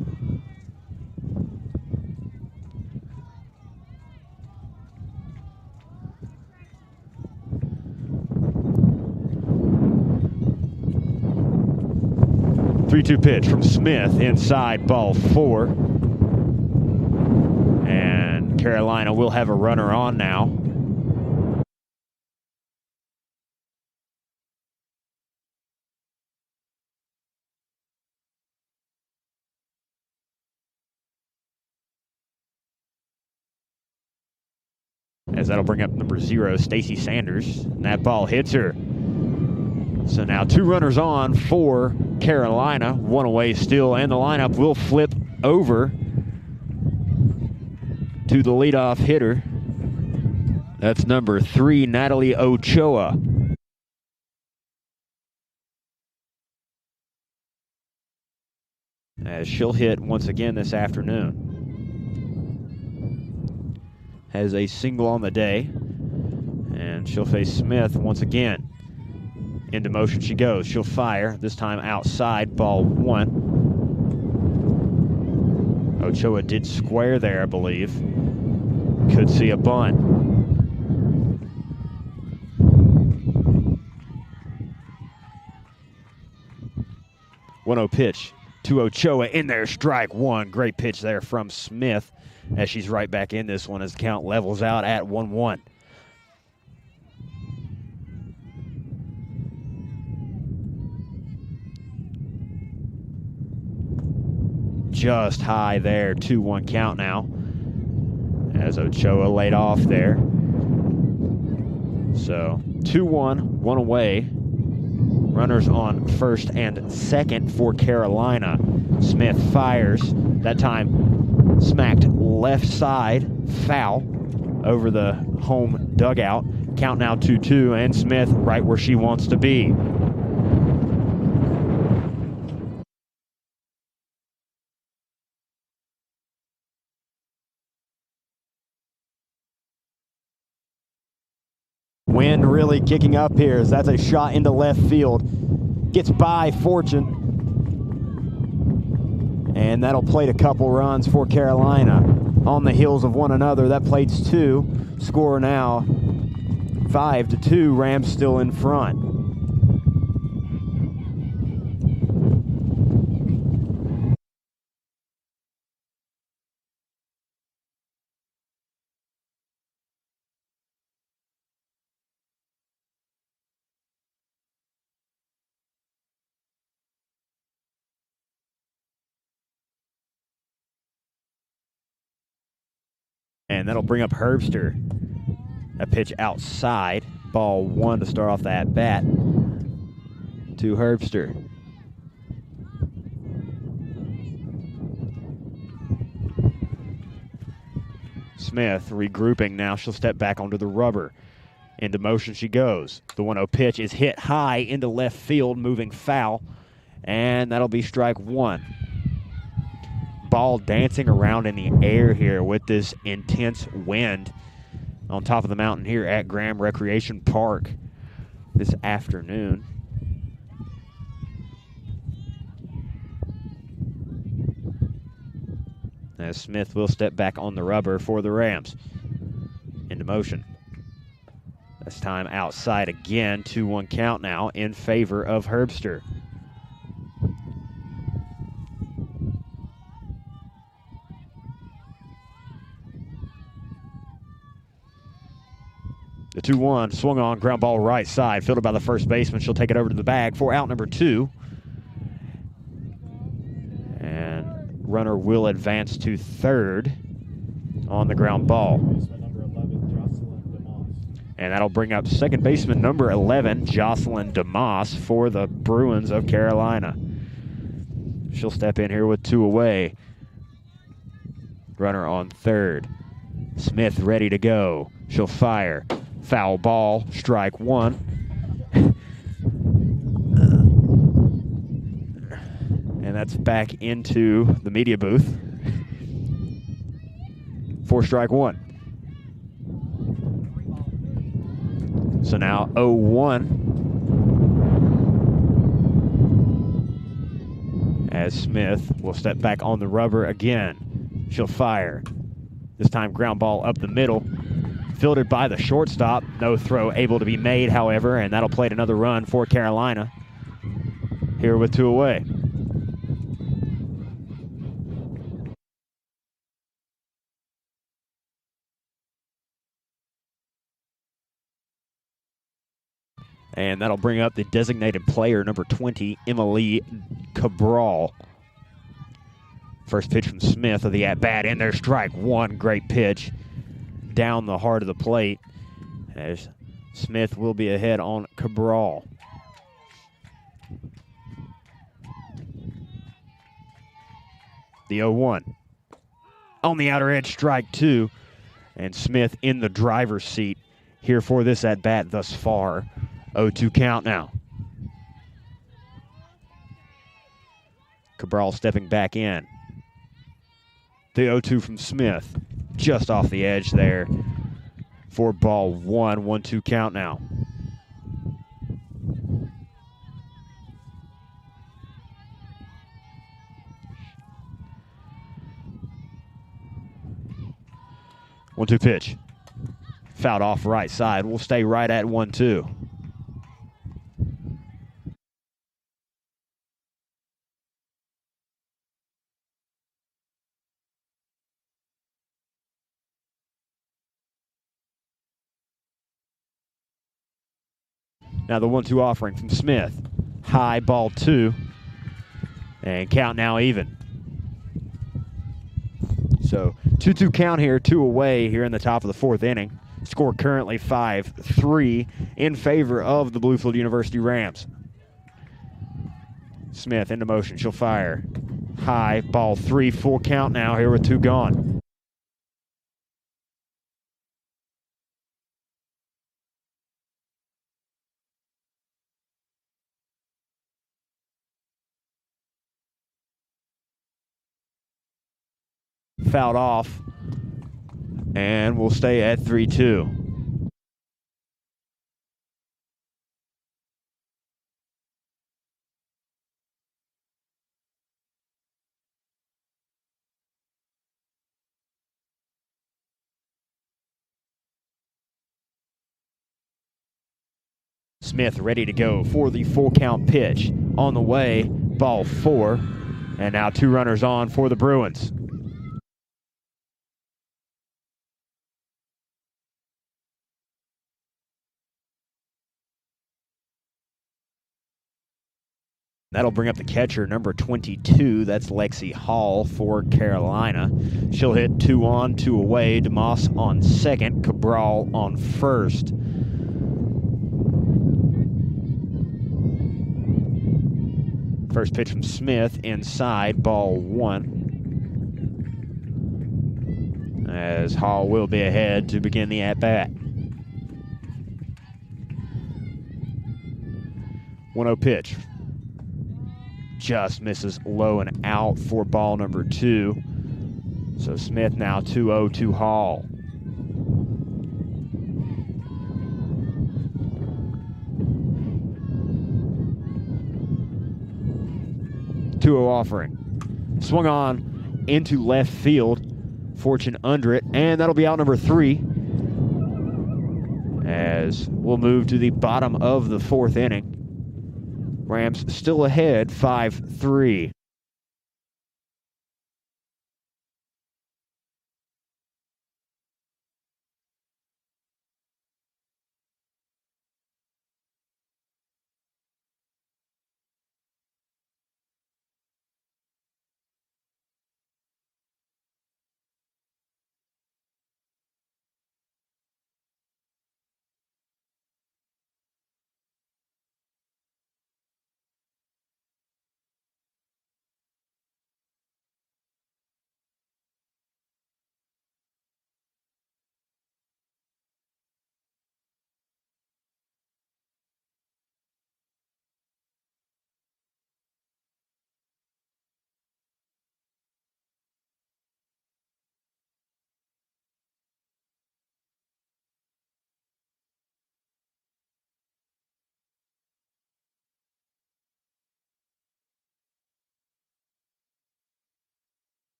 Three-two pitch from Smith inside, ball four. And Carolina will have a runner on now. As that'll bring up number 0, Stacy Sanders. And that ball hits her. So now 2 runners on for Carolina. 1 away still, and the lineup will flip over to the leadoff hitter. That's number 3, Natalie Ochoa. As she'll hit once again this afternoon. Has a single on the day, and she'll face Smith once again. Into motion she goes. She'll fire, this time outside, ball one. Ochoa did square there, I believe. Could see a bunt. One-0 pitch to Ochoa. In there, strike one. Great pitch there from Smith, as she's right back in this one as the count levels out at 1-1. Just high there, 2-1 count now, as Ochoa laid off there. So 2-1, 1 away. Runners on first and second for Carolina. Smith fires, that time smacked left side, foul over the home dugout. Count now 2-2, and Smith right where she wants to be. Wind really kicking up here, as that's a shot into left field. Gets by Fortune. And that'll plate a couple runs for Carolina. On the heels of one another, that plates 2. Score now 5-2. Rams still in front. And that'll bring up Herbster. A pitch outside. Ball 1 to start off the at-bat to Herbster. Smith regrouping now. She'll step back onto the rubber. Into motion she goes. The 1-0 pitch is hit high into left field, moving foul, and that'll be strike 1. Ball dancing around in the air here with this intense wind on top of the mountain here at Graham Recreation Park this afternoon. As Smith will step back on the rubber for the Rams. Into motion. This time outside again, 2-1 count now in favor of Herbster. The 2-1 swung on, ground ball right side, fielded by the first baseman. She'll take it over to the bag for out number 2. And runner will advance to third on the ground ball. And that'll bring up second baseman number 11, Jocelyn DeMoss, for the Bruins of Carolina. She'll step in here with 2 away. Runner on third. Smith ready to go. She'll fire. Foul ball, strike 1. And that's back into the media booth for strike 1. So now 0-1 as Smith will step back on the rubber again. She'll fire. This time ground ball up the middle. Fielded by the shortstop. No throw able to be made, however, and that'll plate another run for Carolina here with 2 away. And that'll bring up the designated player, number 20, Emily Cabral. First pitch from Smith of the at-bat in there, strike 1. Great pitch down the heart of the plate as Smith will be ahead on Cabral. The 0-1. On the outer edge, strike 2. And Smith in the driver's seat here for this at-bat thus far. 0-2 count now. Cabral stepping back in. The 0-2 from Smith. Just off the edge there for ball 1. 1-2 count now. One-two pitch. Fouled off right side. We'll stay right at 1-2. Now the 1-2 offering from Smith. High, ball 2. And count now even. So 2-2 count here, 2 away here in the top of the 4th inning. Score currently 5-3 in favor of the Bluefield University Rams. Smith into motion. She'll fire. High, ball 3. Full count now here with 2 gone. Fouled off, and we'll stay at 3-2. Smith ready to go for the full count pitch. On the way, ball 4, and now 2 runners on for the Bruins. That'll bring up the catcher, number 22. That's Lexi Hall for Carolina. She'll hit 2 on, 2 away. DeMoss on second, Cabral on first. First pitch from Smith, inside, ball 1. As Hall will be ahead to begin the at-bat. 1-0 pitch. Just misses low and out for ball number 2. So Smith now 2-0 to Hall. Offering. Swung on into left field. Fortune under it, and that'll be out number 3. As we'll move to the bottom of the 4th inning. Rams still ahead, 5-3.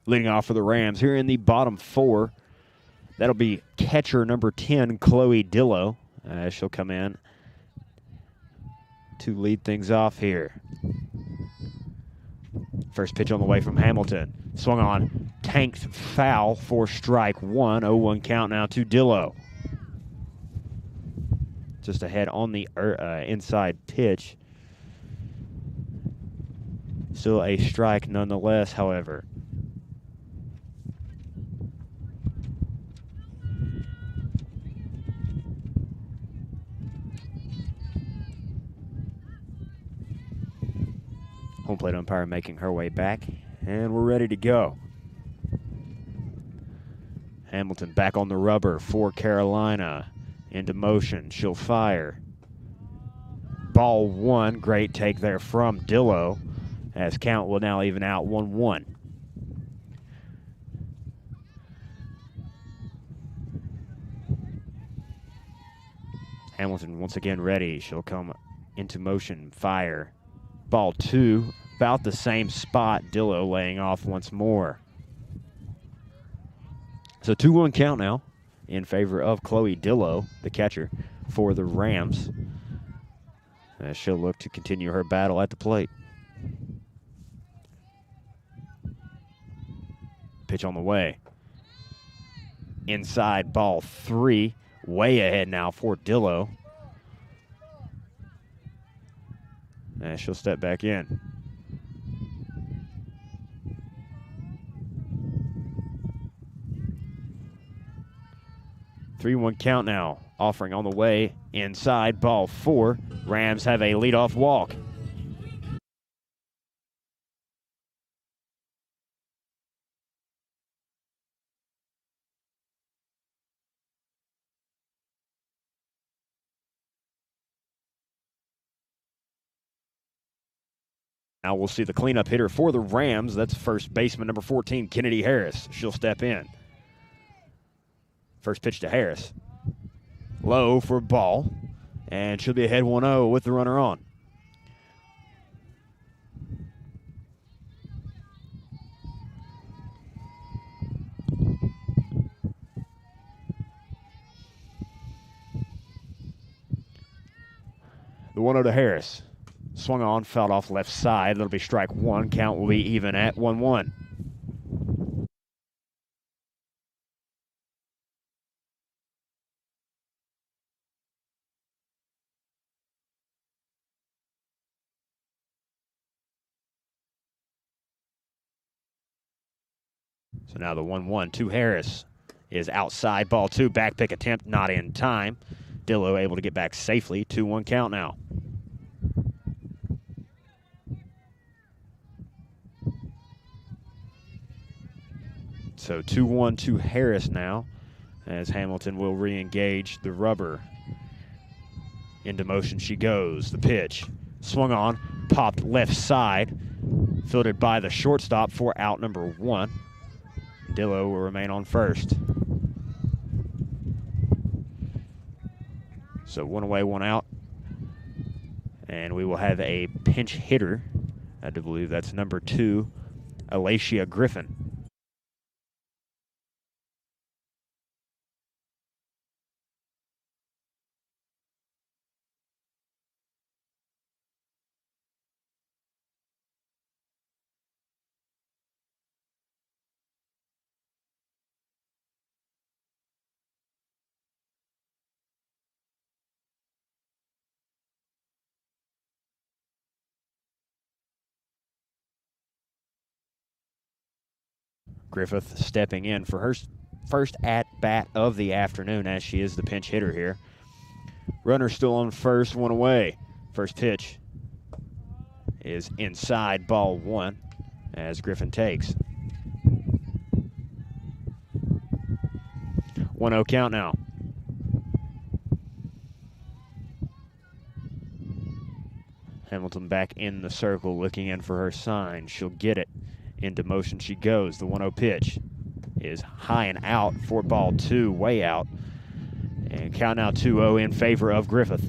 Leading off for the Rams here in the bottom 4. That'll be catcher number 10, Chloe Dillo. She'll come in to lead things off here. First pitch on the way from Hamilton. Swung on, tanked foul for strike 1. 0-1 count now to Dillo. Just ahead on the inside pitch. Still a strike nonetheless, however. Home plate umpire making her way back, and we're ready to go. Hamilton back on the rubber for Carolina. Into motion, she'll fire. Ball 1, great take there from Dillo, as count will now even out 1-1. Hamilton once again ready. She'll come into motion, fire. Ball 2, about the same spot. Dillo laying off once more. So 2-1 count now in favor of Chloe Dillo, the catcher for the Rams. As she'll look to continue her battle at the plate. Pitch on the way. Inside, ball 3. Way ahead now for Dillo. And she'll step back in. Three-one count now. Offering on the way. Inside, ball 4. Rams have a leadoff walk. Now we'll see the cleanup hitter for the Rams. That's first baseman number 14, Kennedy Harris. She'll step in. First pitch to Harris. Low for a ball. And she'll be ahead 1-0 with the runner on. The 1-0 to Harris. Swung on, fouled off left side. That'll be strike one. Count will be even at 1-1. So now the 1-1 to Harris is outside. Ball two. Back pick attempt not in time. Dillo able to get back safely. 2-1 count now. So 2-1 to Harris now as Hamilton will re-engage the rubber. Into motion she goes. The pitch. Swung on. Popped left side. Fielded by the shortstop for out number 1. Dillo will remain on first. So 1 away, 1 out. And we will have a pinch hitter. I do believe that's number 2, Alacia Griffin. Griffith stepping in for her first at-bat of the afternoon as she is the pinch hitter here. Runner still on first, 1 away. First pitch is inside, ball 1 as Griffin takes. 1-0 count now. Hamilton back in the circle looking in for her sign. She'll get it. Into motion she goes. The 1-0 pitch is high and out for ball 2, way out. And count now 2-0 in favor of Griffith.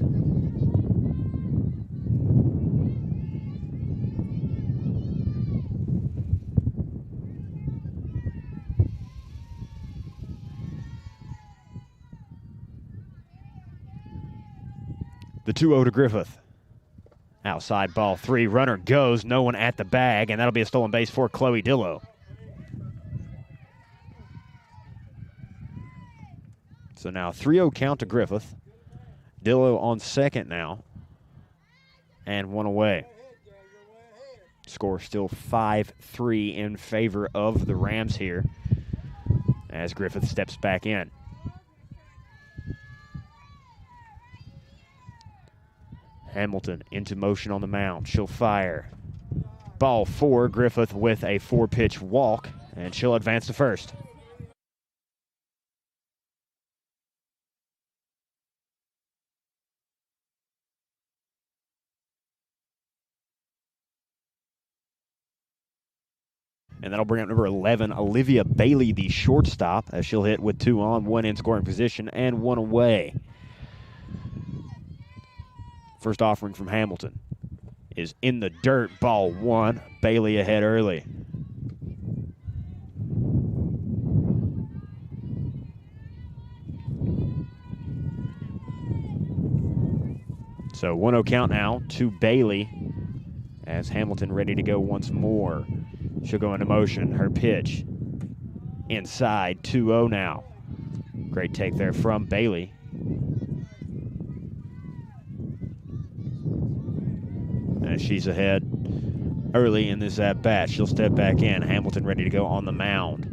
The 2-0 to Griffith. Outside ball 3, runner goes, no one at the bag, and that'll be a stolen base for Chloe Dillo. So now 3-0 count to Griffith. Dillo on second now, and 1 away. Score still 5-3 in favor of the Rams here as Griffith steps back in. Hamilton into motion on the mound. She'll fire. Ball 4, Griffith with a 4-pitch walk, and she'll advance to first. And that'll bring up number 11, Olivia Bailey, the shortstop, as she'll hit with 2 on, 1 in scoring position, and 1 away. First offering from Hamilton is in the dirt, ball 1. Bailey ahead early. So 1-0 count now to Bailey as Hamilton ready to go once more. She'll go into motion. Her pitch inside, 2-0 now. Great take there from Bailey. As she's ahead early in this at-bat. She'll step back in. Hamilton ready to go on the mound.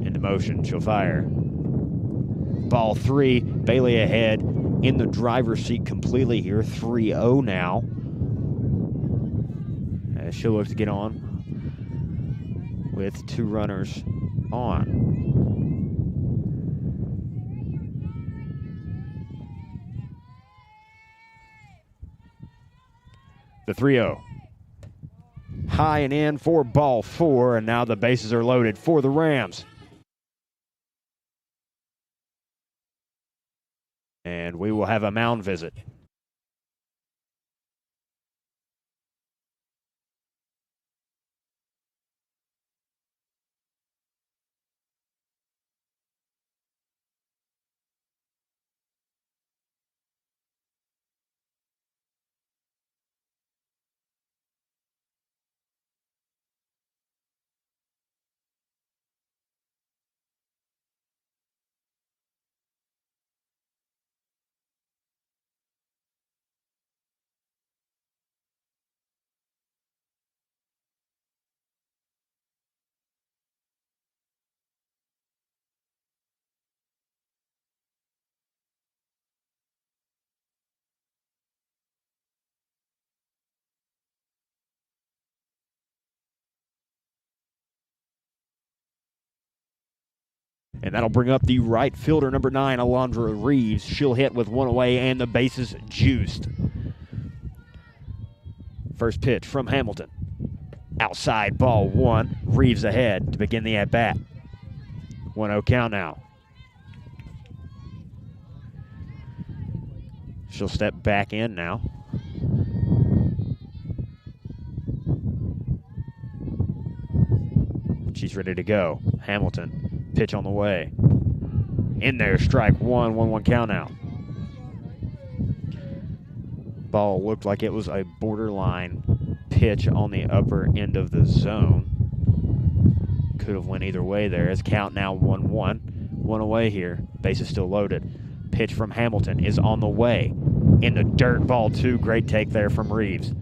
Into motion. She'll fire. Ball 3. Bailey ahead in the driver's seat completely here. 3-0 now. As she'll look to get on with 2 runners on. The 3-0. High and in for ball 4, and now the bases are loaded for the Rams. And we will have a mound visit. And that'll bring up the right fielder, number 9, Alondra Reeves. She'll hit with one away, and the bases juiced. First pitch from Hamilton. Outside, ball 1. Reeves ahead to begin the at-bat. 1-0 count now. She'll step back in now. She's ready to go. Hamilton, pitch on the way. In there, strike 1, 1-1 count now. Ball looked like it was a borderline pitch on the upper end of the zone. Could have went either way there. As count now 1-1. One away here. Base is still loaded. Pitch from Hamilton is on the way. In the dirt, ball 2. Great take there from Reeves.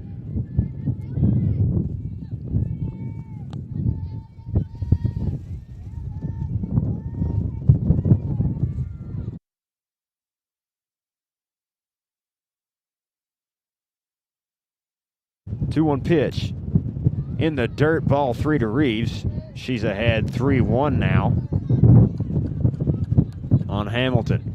Two-one pitch. In the dirt, ball 3 to Reeves. She's ahead 3-1 now on Hamilton.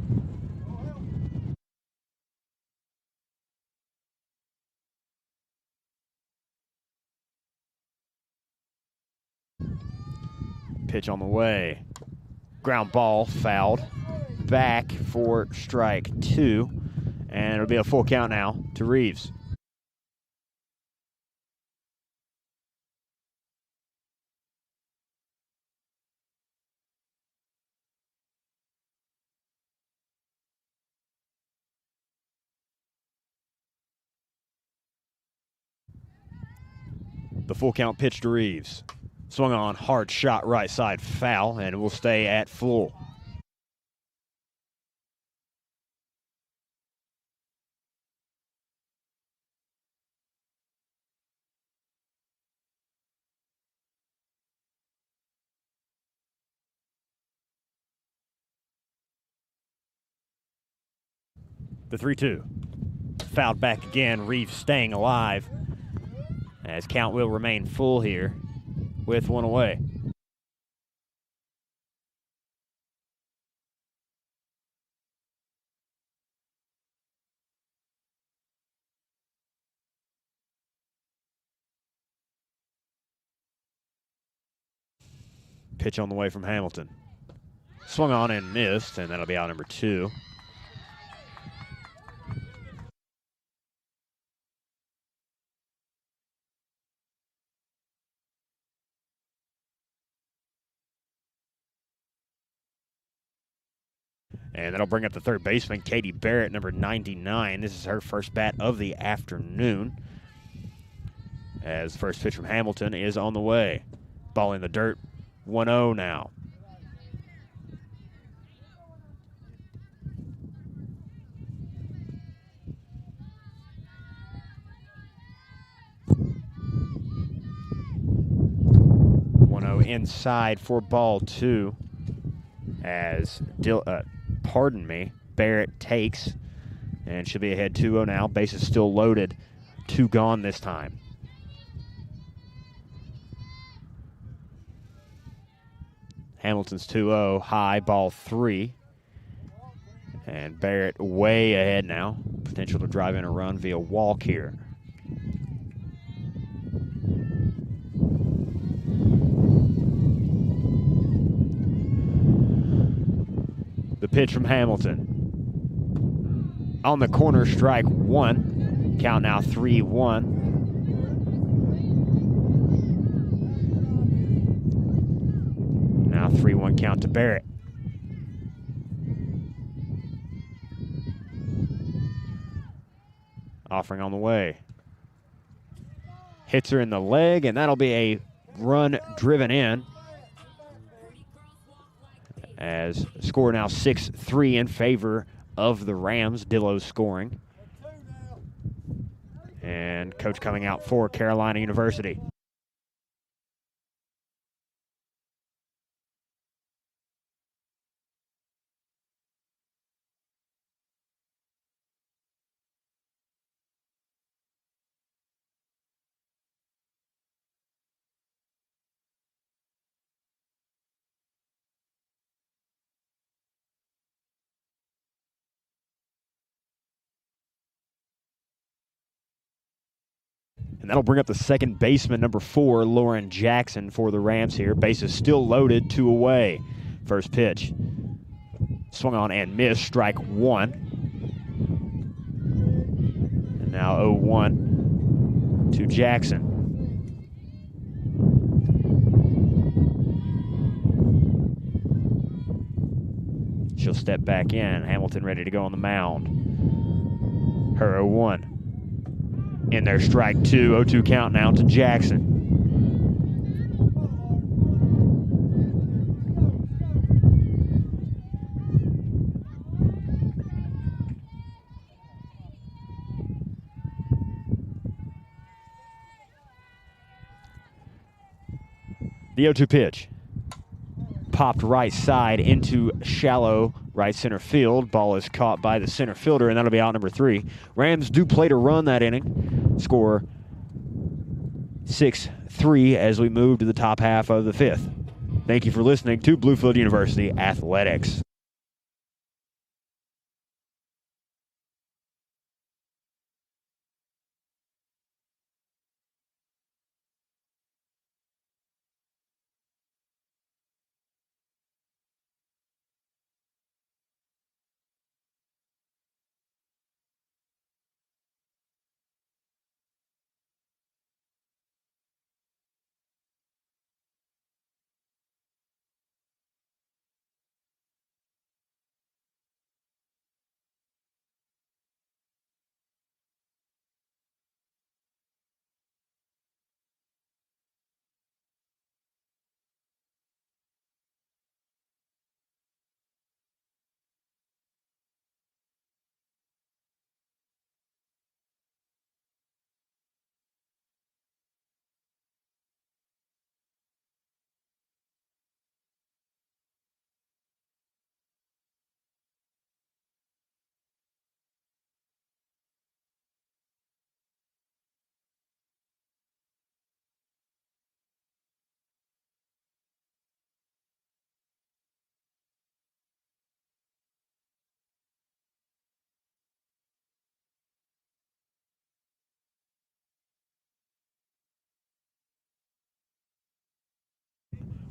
Pitch on the way. Ground ball fouled. Back for strike 2. And it'll be a full count now to Reeves. The full count pitch to Reeves. Swung on, hard shot, right side, foul, and it will stay at full. The 3-2. Fouled back again, Reeves staying alive. As count will remain full here with one away. Pitch on the way from Hamilton. Swung on and missed, and that'll be out number 2. And that'll bring up the third baseman, Katie Barrett, number 99. This is her first bat of the afternoon. As the first pitch from Hamilton is on the way. Ball in the dirt, 1-0 now. Inside for ball 2 as Barrett takes, and she'll be ahead 2-0 now. Base is still loaded. 2 gone this time. Hamilton's 2-0, high, ball 3. And Barrett way ahead now. Potential to drive in a run via walk here. pitch from Hamilton. On the corner, strike one. Count now 3-1. Now 3-1 count to Barrett. Offering on the way. Hits her in the leg, and that'll be a run driven in. As score now 6-3 in favor of the Rams. Dillow scoring. And coach coming out for Carolina University. And that'll bring up the second baseman, number 4, Lauren Jackson, for the Rams here. Bases still loaded, 2 away. First pitch. Swung on and missed, strike one. And now 0-1 to Jackson. She'll step back in. Hamilton ready to go on the mound. Her 0-1. In there, strike two. 0-2 count now to Jackson. The 0-2 pitch. Popped right side into shallow right center field. Ball is caught by the center fielder, and that'll be out number 3. Rams do play to run that inning. Score 6-3 as we move to the top half of the 5th. Thank you for listening to Bluefield University Athletics.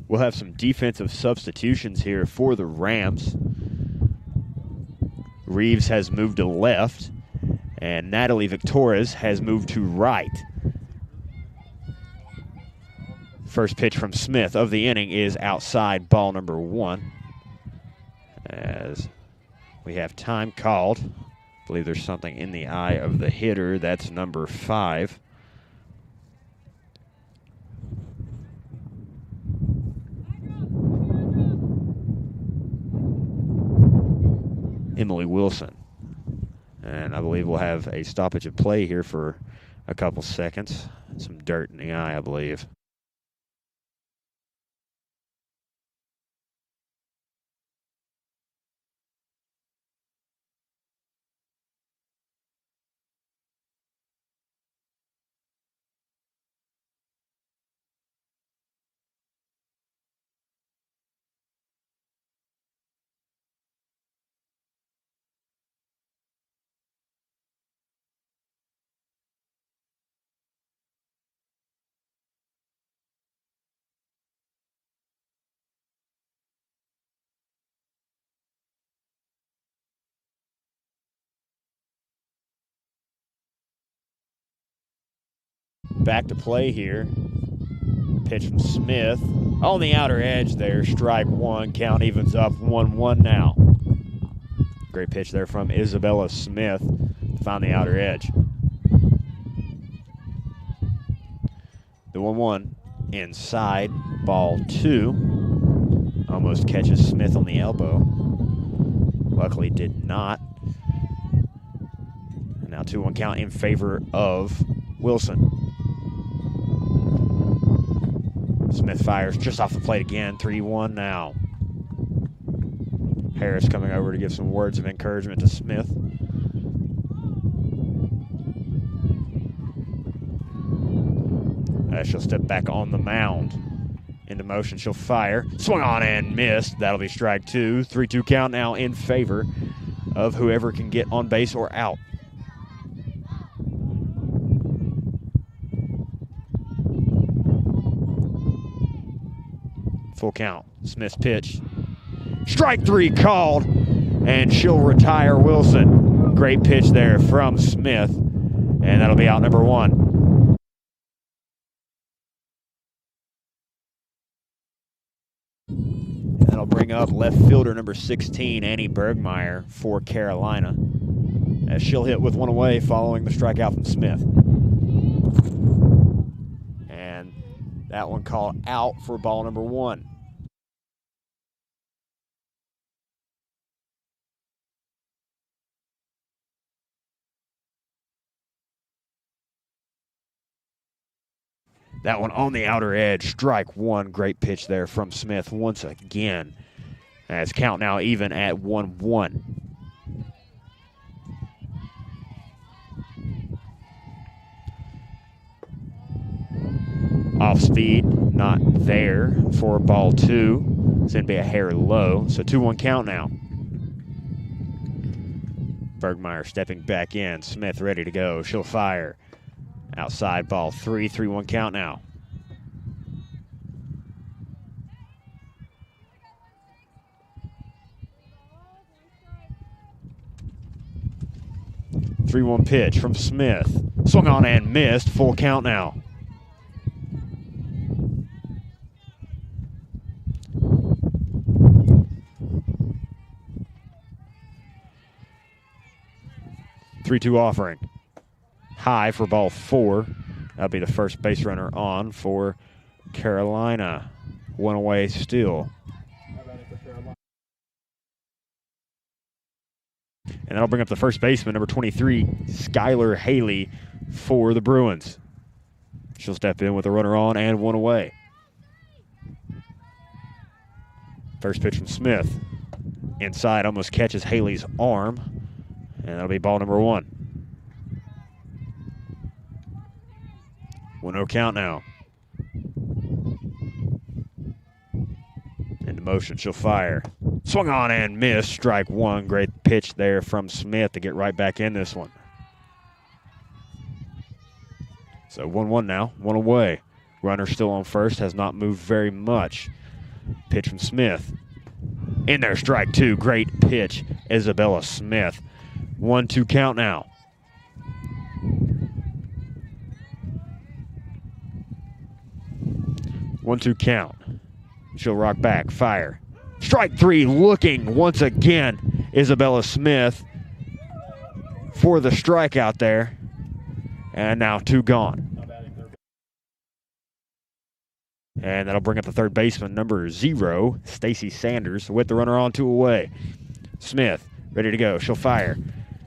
We'll have some defensive substitutions here for the Rams. Reeves has moved to left, and Natalie Victorias has moved to right. First pitch from Smith of the inning is outside, ball number 1. As we have time called. I believe there's something in the eye of the hitter. That's number 5. Emily Wilson. And I believe we'll have a stoppage of play here for a couple seconds. Some dirt in the eye, I believe. back to play here. Pitch from Smith. On the outer edge there, strike one. Count evens up 1-1 now. Great pitch there from Isabella Smith to find the outer edge. The 1-1 inside, ball 2. Almost catches Smith on the elbow. Luckily did not. And now 2-1 count in favor of Wilson. Smith fires just off the plate again, 3-1 now. Harris coming over to give some words of encouragement to Smith. She'll step back on the mound. Into motion, she'll fire. Swung on and missed. That'll be strike 2. 3-2 count now in favor of whoever can get on base or out. Full count. Smith's pitch. Strike 3 called, and she'll retire Wilson. Great pitch there from Smith, and that'll be out number 1. That'll bring up left fielder number 16, Annie Bergmeyer, for Carolina, as she'll hit with one away following the strikeout from Smith. And that one called out for ball number 1. That one on the outer edge, strike 1. Great pitch there from Smith once again. As count now even at 1-1. Off speed, not there for ball 2. It's going to be a hair low, so 2-1 count now. Bergmeyer stepping back in. Smith ready to go. She'll fire. Outside ball 3, 3-1 count now. Three 3-1 pitch from Smith. Swung on and missed. Full count now. Three-two offering. High for ball 4. That'll be the first base runner on for Carolina. One away still. And that'll bring up the first baseman, number 23, Skylar Haley, for the Bruins. She'll step in with a runner on and one away. First pitch from Smith. Inside, almost catches Haley's arm. And that'll be ball number 1. 1-0 count now. Into motion, she'll fire. Swung on and missed. Strike 1. Great pitch there from Smith to get right back in this one. So 1-1 now, one away. Runner still on first, has not moved very much. Pitch from Smith. In there, strike 2. Great pitch, Isabella Smith. 1-2 count now. 1-2 count. She'll rock back, fire. Strike 3, looking once again, Isabella Smith for the strikeout there. And now 2 gone. And that'll bring up the third baseman, number 0, Stacy Sanders, with the runner on 2 away. Smith, ready to go. She'll fire.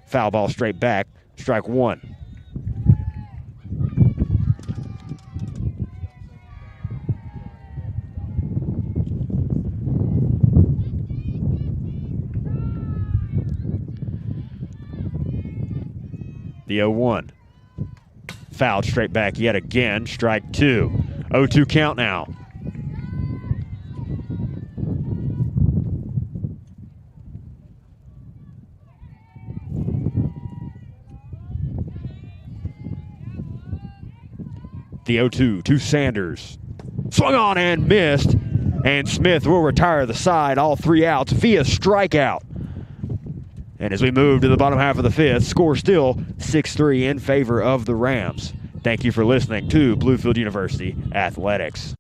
Foul ball straight back. Strike 1. The 0-1. Fouled straight back yet again. Strike 2. 0-2 count now. The 0-2 to Sanders. Swung on and missed. And Smith will retire the side. All 3 outs via strikeout. And as we move to the bottom half of the 5th, score still 6-3 in favor of the Rams. Thank you for listening to Bluefield University Athletics.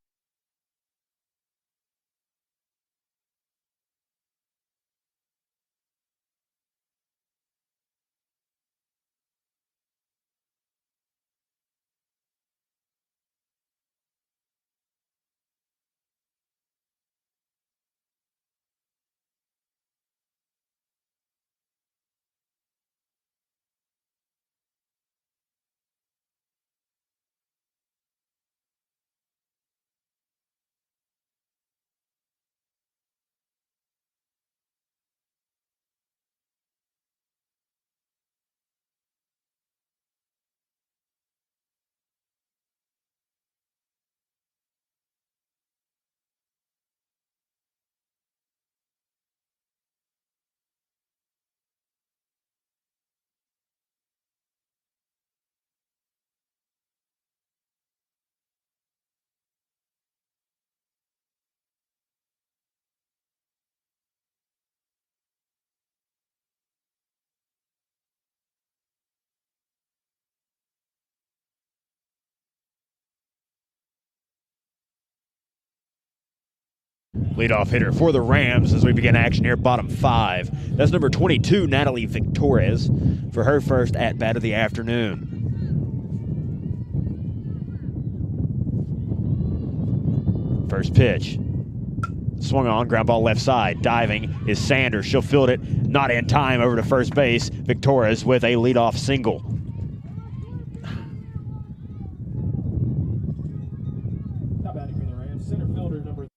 Leadoff hitter for the Rams as we begin action here, bottom 5. That's number 22, Natalie Victorez, for her first at-bat of the afternoon. First pitch. Swung on, ground ball left side. Diving is Sanders. She'll field it, not in time, over to first base. Victorez with a leadoff single. Not batting for the Rams. Center fielder number.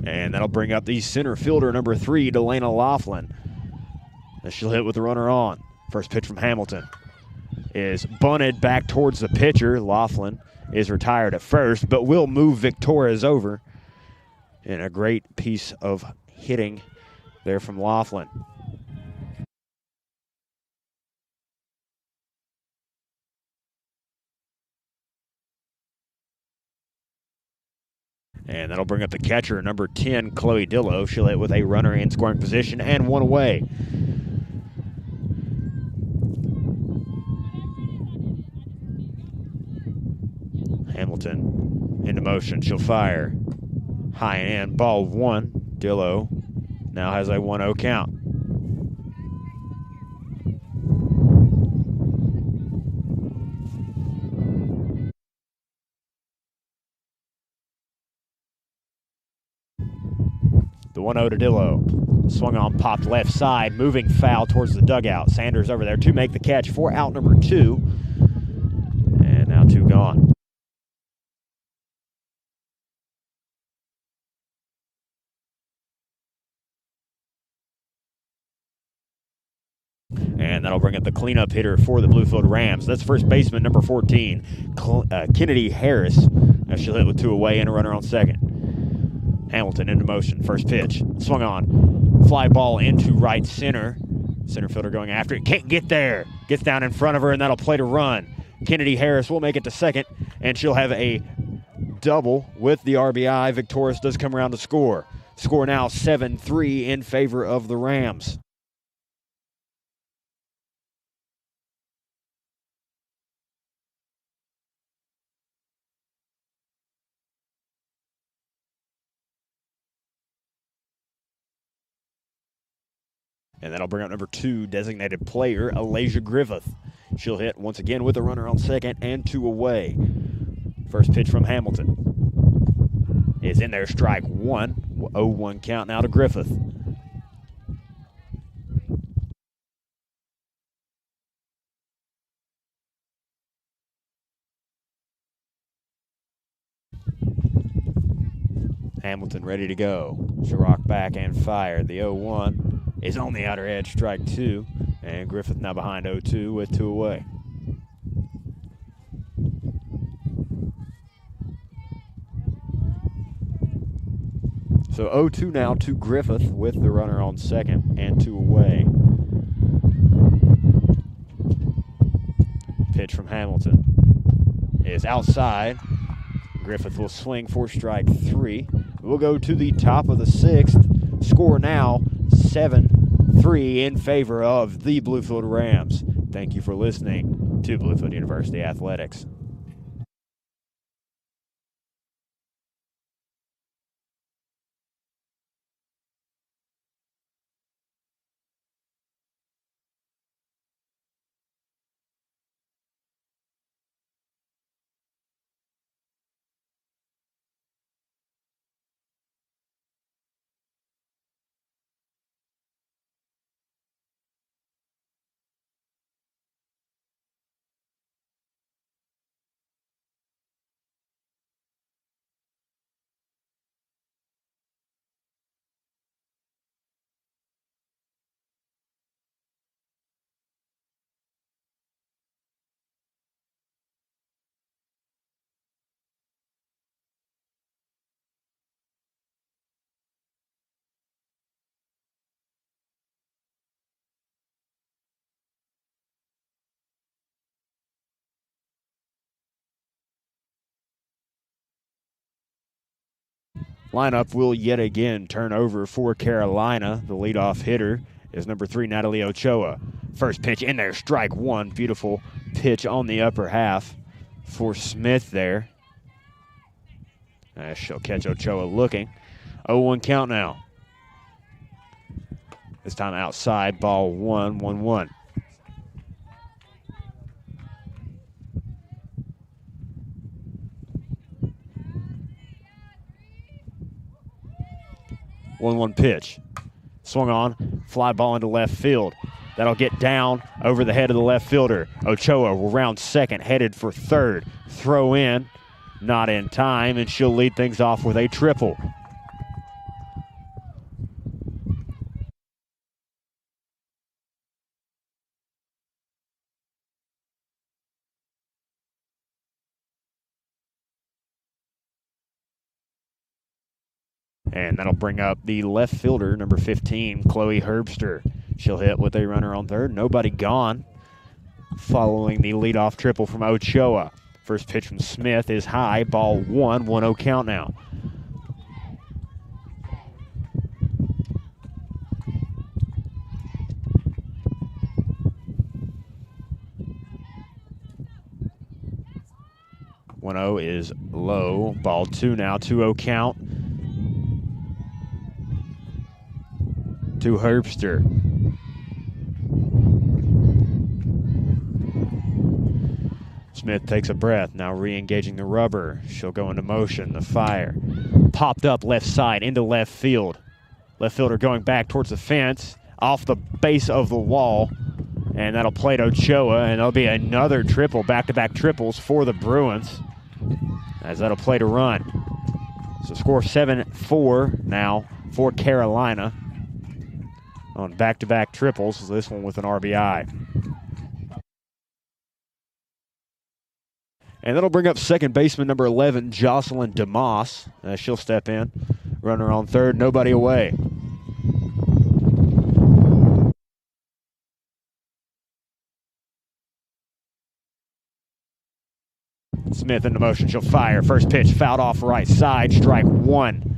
And that'll bring up the center fielder, number 3, Delana Laughlin. As she'll hit with the runner on. First pitch from Hamilton is bunted back towards the pitcher. Laughlin is retired at first, but will move Victorez over. And a great piece of hitting there from Laughlin. And that'll bring up the catcher, number 10, Chloe Dillo. She'll hit with a runner in scoring position and one away. Hamilton into motion. She'll fire. High and in. Ball 1. Dillo now has a 1-0 count. The 1-0 to Dillo. Swung on, popped left side, moving foul towards the dugout. Sanders over there to make the catch for out number 2. And now 2 gone. And that'll bring up the cleanup hitter for the Bluefield Rams. That's first baseman, number 14, Kennedy Harris. Now she'll hit with 2 away and a runner on second. Hamilton into motion. First pitch. Swung on. Fly ball into right center. Center fielder going after it. Can't get there. Gets down in front of her, and that'll play to run. Kennedy Harris will make it to second, and she'll have a double with the RBI. Victorious does come around to score. Score now 7-3 in favor of the Rams. And that'll bring up number 2, designated player, Alasia Griffith. She'll hit once again with a runner on second and 2 away. First pitch from Hamilton is in there, strike 1. 0-1 count now to Griffith. Hamilton ready to go. She'll rock back and fire. The 0-1 is on the outer edge, strike 2. And Griffith now behind 0-2 with 2 away. So 0-2 now to Griffith with the runner on second and 2 away. Pitch from Hamilton is outside. Griffith will swing for strike 3. We'll go to the top of the 6th. Score now 7-3 in favor of the Bluefield Rams. Thank you for listening to Bluefield University Athletics. Lineup will yet again turn over for Carolina. The leadoff hitter is number 3, Natalie Ochoa. First pitch in there, strike 1. Beautiful pitch on the upper half for Smith there. She'll catch Ochoa looking. 0-1 count now. This time outside, ball 1, 1-1. One pitch. Swung on, fly ball into left field. That'll get down over the head of the left fielder. Ochoa will round second, headed for third. Throw in, not in time, and she'll lead things off with a triple. And that'll bring up the left fielder, number 15, Chloe Herbster. She'll hit with a runner on third. Nobody gone following the leadoff triple from Ochoa. First pitch from Smith is high. Ball 1, 1-0 count now. One-0 is low. Ball 2 now. 2-0 count to Herbster. Smith takes a breath, now re-engaging the rubber. She'll go into motion, the fire. Popped up left side into left field. Left fielder going back towards the fence, off the base of the wall, and that'll play to Ochoa, and there'll be another triple, back-to-back triples for the Bruins, as that'll play to run. So score 7-4 now for Carolina on back-to-back triples, this one with an RBI. And that'll bring up second baseman number 11, Jocelyn DeMoss. She'll step in. Runner on third, nobody away. Smith into motion, she'll fire. First pitch, fouled off right side, strike 1.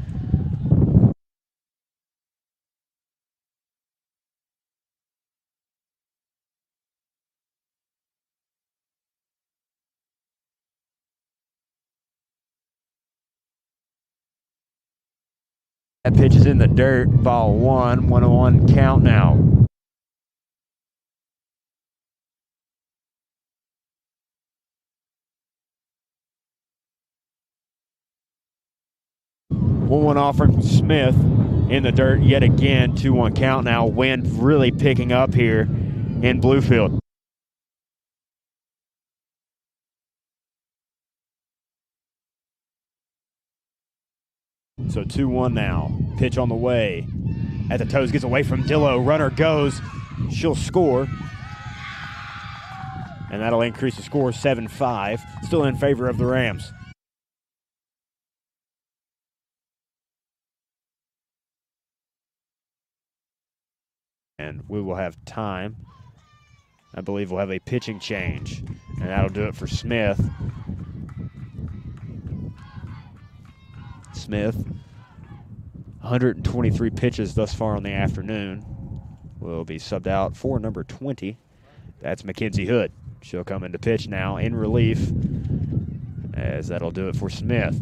That pitch is in the dirt. Ball 1, 1-1 count now. One offering from Smith in the dirt yet again. 2-1 count now. Wind really picking up here in Bluefield. So 2-1 now. Pitch on the way. At the toes, gets away from Dillo. Runner goes. She'll score. And that'll increase the score 7-5. Still in favor of the Rams. And we will have time. I believe we'll have a pitching change. And that'll do it for Smith. Smith. 123 pitches thus far on the afternoon. Will be subbed out for number 20. That's Mackenzie Hood. She'll come into pitch now in relief, as that'll do it for Smith.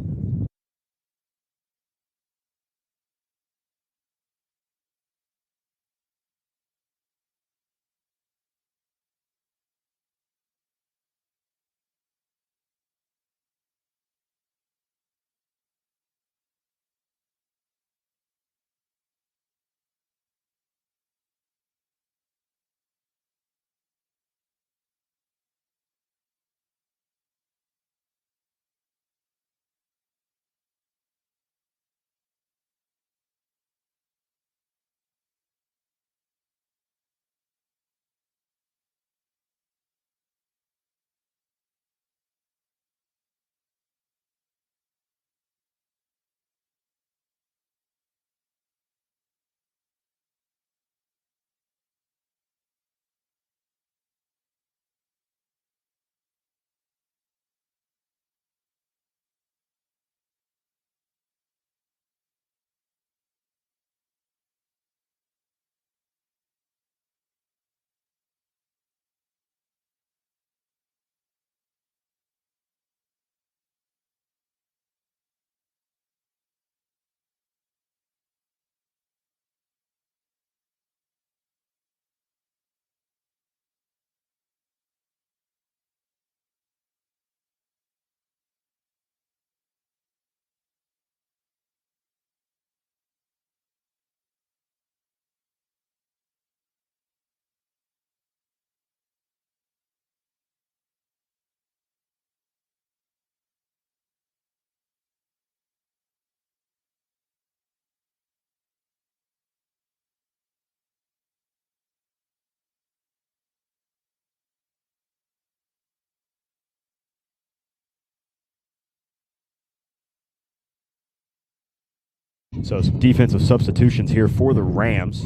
So some defensive substitutions here for the Rams.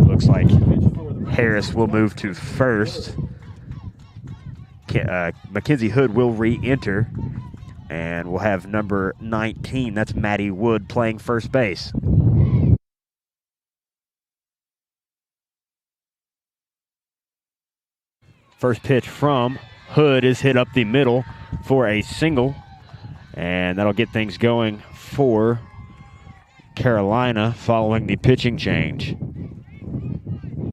Looks like Harris will move to first. Mackenzie Hood will re-enter. And we'll have number 19, that's Maddie Wood, playing first base. First pitch from Hood is hit up the middle for a single. And that'll get things going for Carolina following the pitching change. And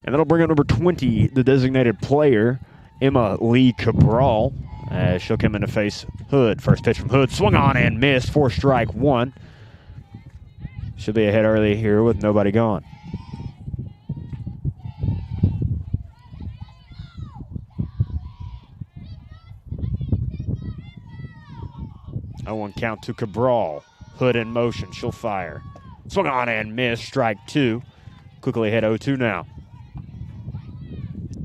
that'll bring up number 20, the designated player, Emma Lee Cabral, as she'll come in to face Hood. First pitch from Hood, swung on and missed for strike one. She'll be ahead early here with nobody gone. 0-1 count to Cabral. Hood in motion. She'll fire. Swung on and missed. Strike two. Quickly ahead 0-2 now.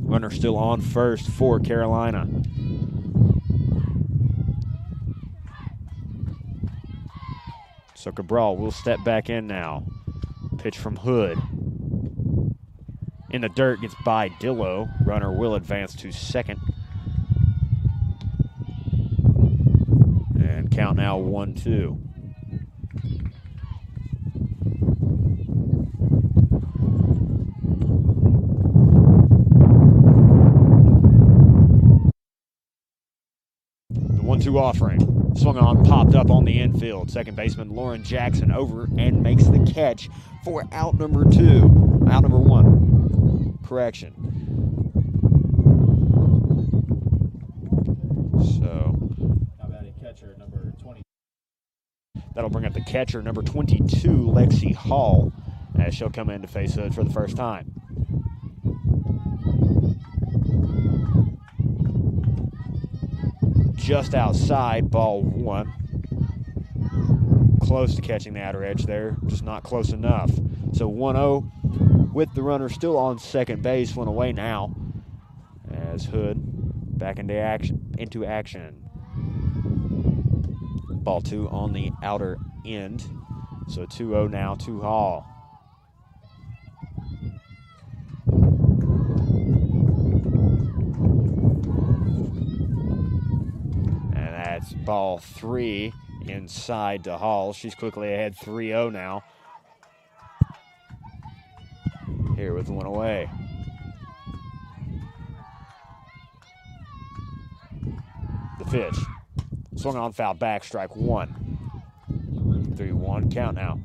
Runner still on first for Carolina. So Cabral will step back in now. Pitch from Hood. In the dirt, gets by Dillo. Runner will advance to second. And count now 1-2. The 1-2 offering. Swung on, popped up on the infield. Second baseman Lauren Jackson over and makes the catch for out number two. Out number one. Correction. So How about a catcher number 20? That'll bring up the catcher number 22, Lexi Hall, as she'll come in to face Hood for the first time. Just outside, ball one. Close to catching the outer edge there, just not close enough. So 1-0 with the runner still on second base, one away now as Hood back into action. Ball two on the outer end. So 2-0 now to Hall. ball 3 inside to Hall. She's quickly ahead 3-0 now. Here with one away. The pitch. Swung on, foul back, strike 1. 3-1 count now.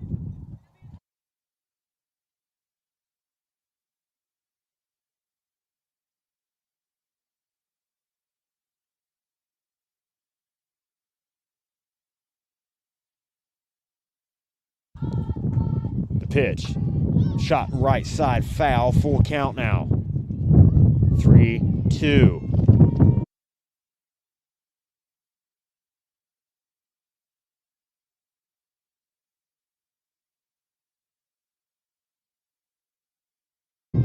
The pitch. Shot right side, foul, full count now. 3-2.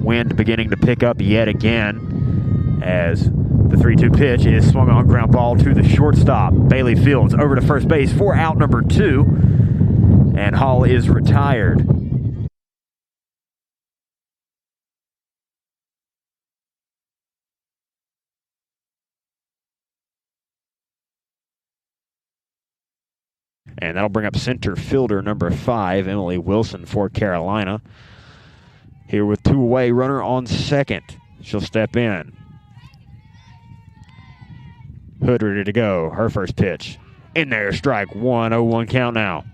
Wind beginning to pick up yet again as the 3-2 pitch is swung on, ground ball to the shortstop. Bailey Fields over to first base for out number 2, and Hall is retired. And that'll bring up center fielder number 5, Emily Wilson for Carolina. Here with 2 away, runner on second. She'll step in. Hood ready to go. Her first pitch. In there, strike 1, 0-1 count now.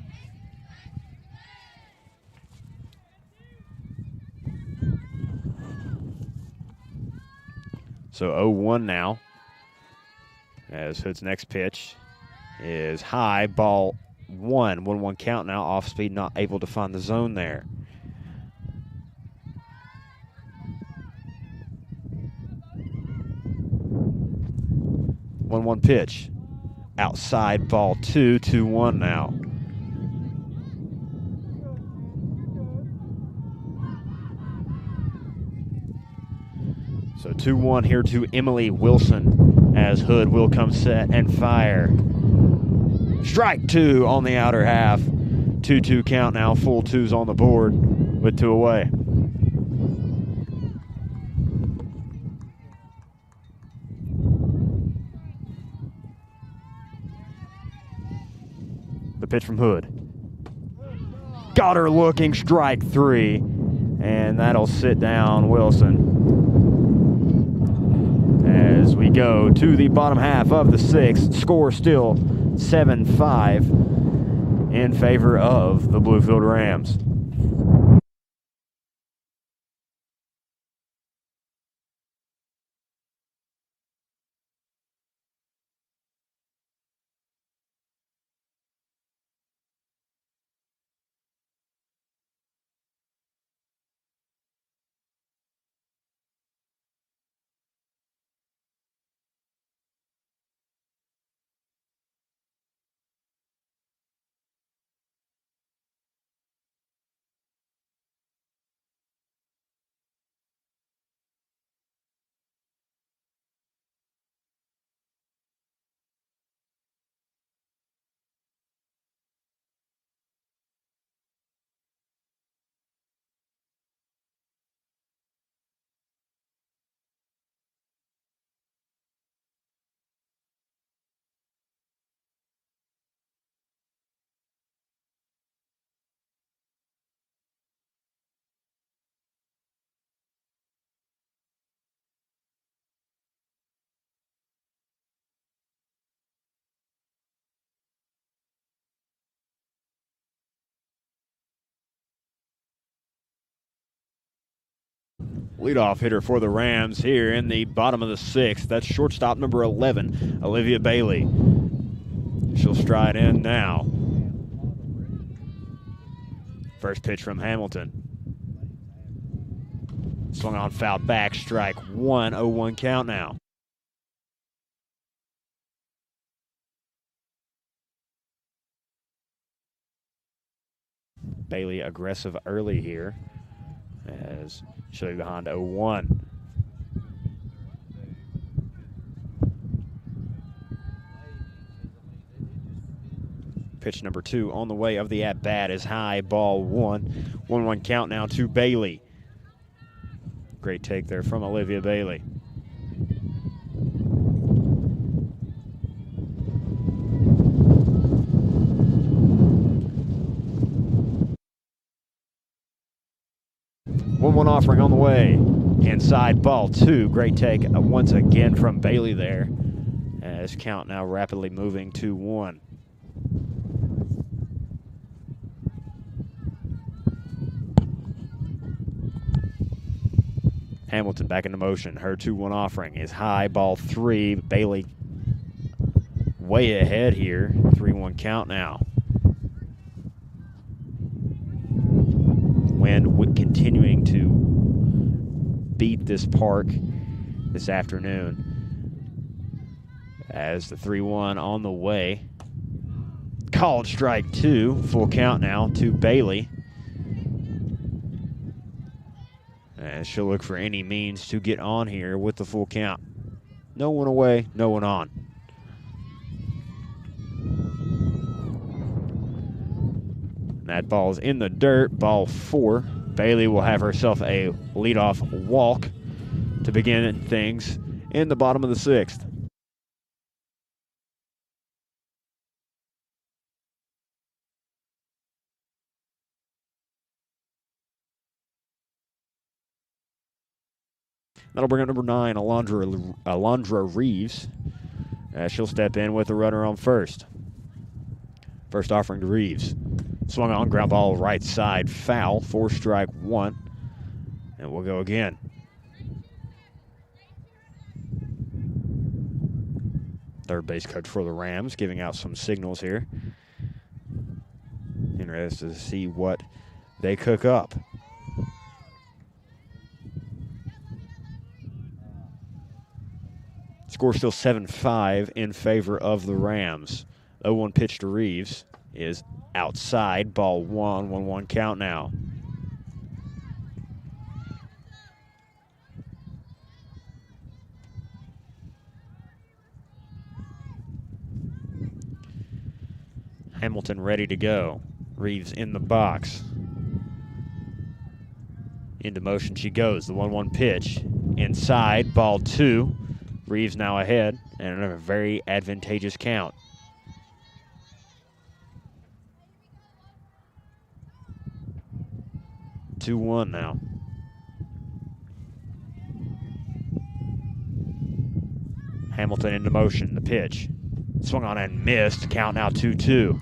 So 0-1 now. As Hood's next pitch is high, ball 1, 1-1 count now. Off speed, not able to find the zone there. 1-1 pitch. Outside, ball 2, 2-1 now. So 2-1 here to Emily Wilson as Hood will come set and fire. Strike 2 on the outer half. 2-2 count now, full 2s on the board with 2 away. The pitch from Hood. Got her looking, strike 3. And that'll sit down Wilson. As we go to the bottom half of the 6th, score still 7-5 in favor of the Bluefield Rams. Leadoff hitter for the Rams here in the bottom of the 6th. That's shortstop number 11, Olivia Bailey. She'll stride in now. First pitch from Hamilton. Swung on, foul back, strike 1, 0-1 count now. Bailey aggressive early here as she'll be behind 0-1. Pitch number 2 on the way of the at-bat is high, ball 1. 1-1 count now to Bailey. Great take there from Olivia Bailey. 1-1 offering on the way. Inside ball 2. Great take once again from Bailey there. As count now rapidly moving 2-1. Hamilton back into motion. Her 2-1 offering is high, ball 3. Bailey way ahead here. 3-1 count now. Wind continuing to beat this park this afternoon. As the 3-1 on the way. Called strike 2. Full count now to Bailey. As she'll look for any means to get on here with the full count. No one away, no one on. That ball's in the dirt, ball 4. Bailey will have herself a leadoff walk to begin things in the bottom of the 6th. That'll bring up number 9, Alondra Reeves. She'll step in with the runner on first. First offering to Reeves. Swung on, ground ball right side, foul, 4 strike 1. And we'll go again. Third base coach for the Rams giving out some signals here. Interested to see what they cook up. Score still 7-5 in favor of the Rams. 0-1 pitch to Reeves is outside. Ball 1, 1-1 count now. Hamilton ready to go. Reeves in the box. Into motion she goes. The 1-1 pitch. Inside, ball 2. Reeves now ahead, and a very advantageous count. Two 2-1 now. Hamilton into motion. The pitch. Swung on and missed. Count now 2-2.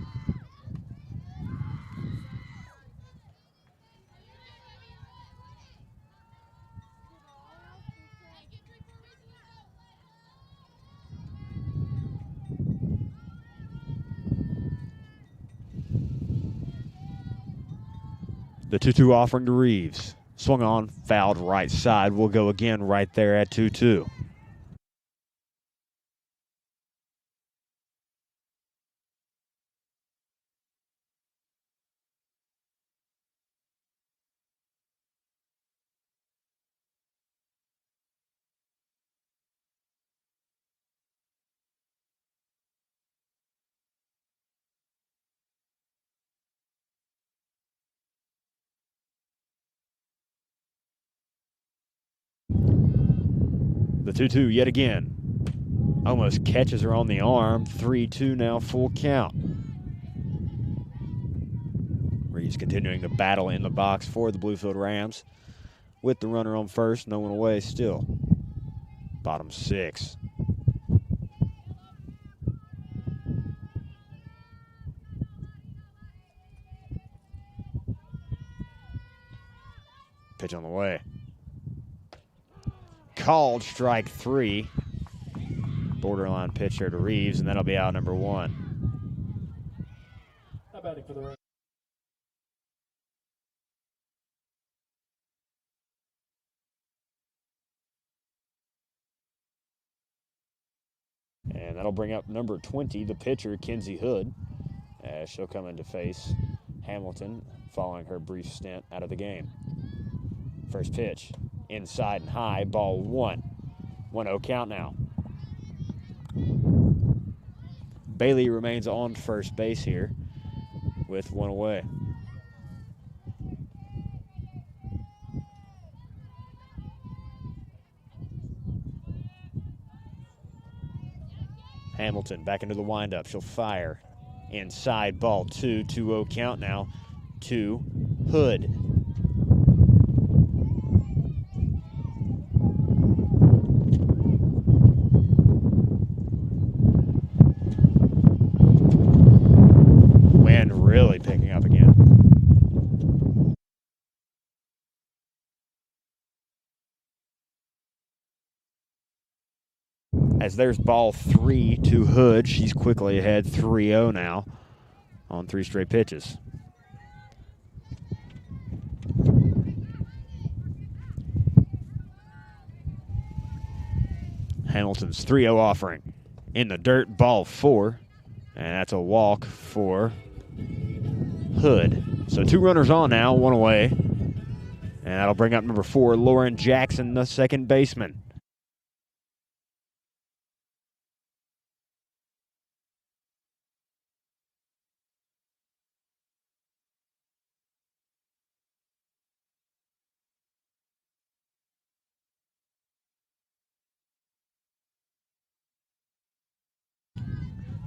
The 2-2 offering to Reeves. Swung on, fouled right side. We'll go again right there at 2-2. The 2-2 yet again. Almost catches her on the arm. 3-2 now, full count. Reeves continuing to battle in the box for the Bluefield Rams. With the runner on first, no one away still. Bottom 6. Pitch on the way. Called strike 3. Borderline pitch there to Reeves, and that'll be out number 1. Not batting for the Rams. And that'll bring up number 20, the pitcher, Kenzie Hood, as she'll come in to face Hamilton following her brief stint out of the game. First pitch, inside and high, ball 1. 1-0 count now. Bailey remains on first base here with 1 away. Hamilton back into the windup. She'll fire. Inside, ball 2. 2-0 count now to Hood. as there's ball 3 to Hood. She's quickly ahead 3-0 now on 3 straight pitches. Hamilton's 3-0 offering. In the dirt, ball 4. And that's a walk for Hood. So 2 runners on now, 1 away. And that'll bring up number 4, Lauren Jackson, the second baseman.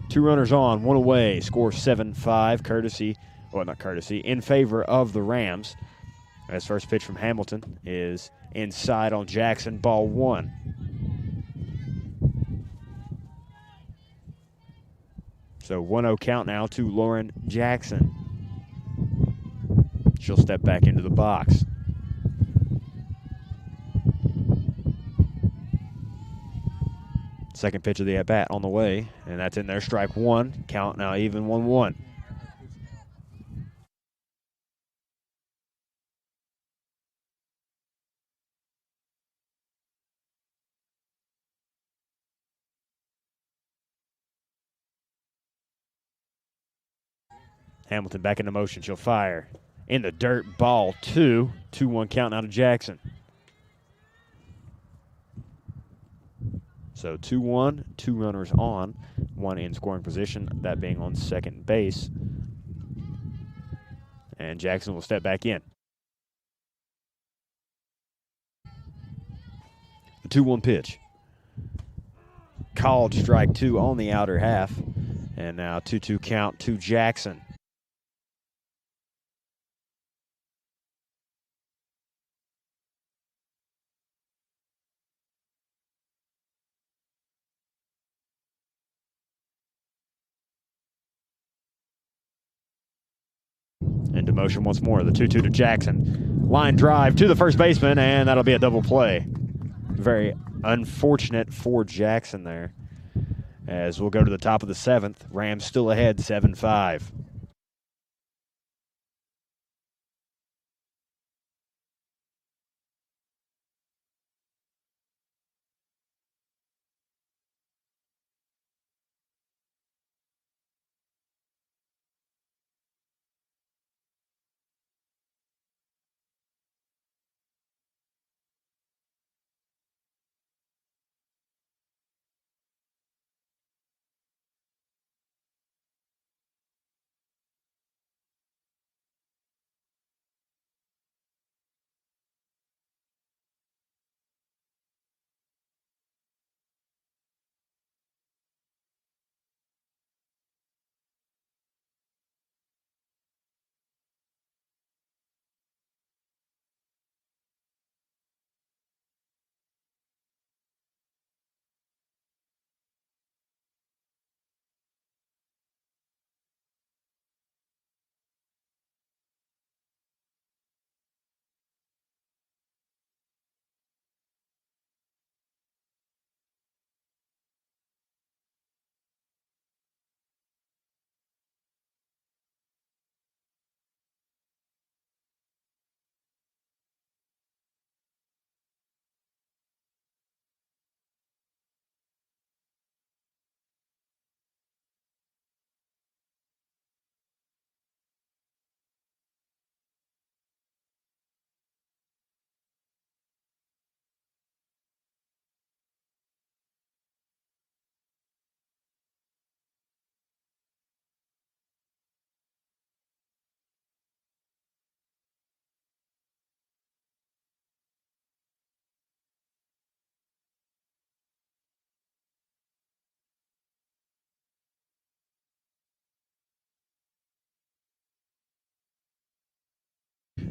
Two runners on, 1 away. Score 7-5, in favor of the Rams. As first pitch from Hamilton is inside on Jackson, ball 1. So 1-0 count now to Lauren Jackson. She'll step back into the box. Second pitch of the at-bat on the way, and that's in there, strike 1. Count now even, 1-1. Hamilton back into motion. She'll fire. In the dirt, ball 2. 2-1 count now to Jackson. So 2-1, 2 runners on, 1 in scoring position, that being on second base. And Jackson will step back in. The 2-1 pitch. Called strike 2 on the outer half. And now 2-2 count to Jackson. Into motion once more. The 2-2 to Jackson. Line drive to the first baseman, and that'll be a double play. Very unfortunate for Jackson there. As we'll go to the top of the 7th. Rams still ahead 7-5.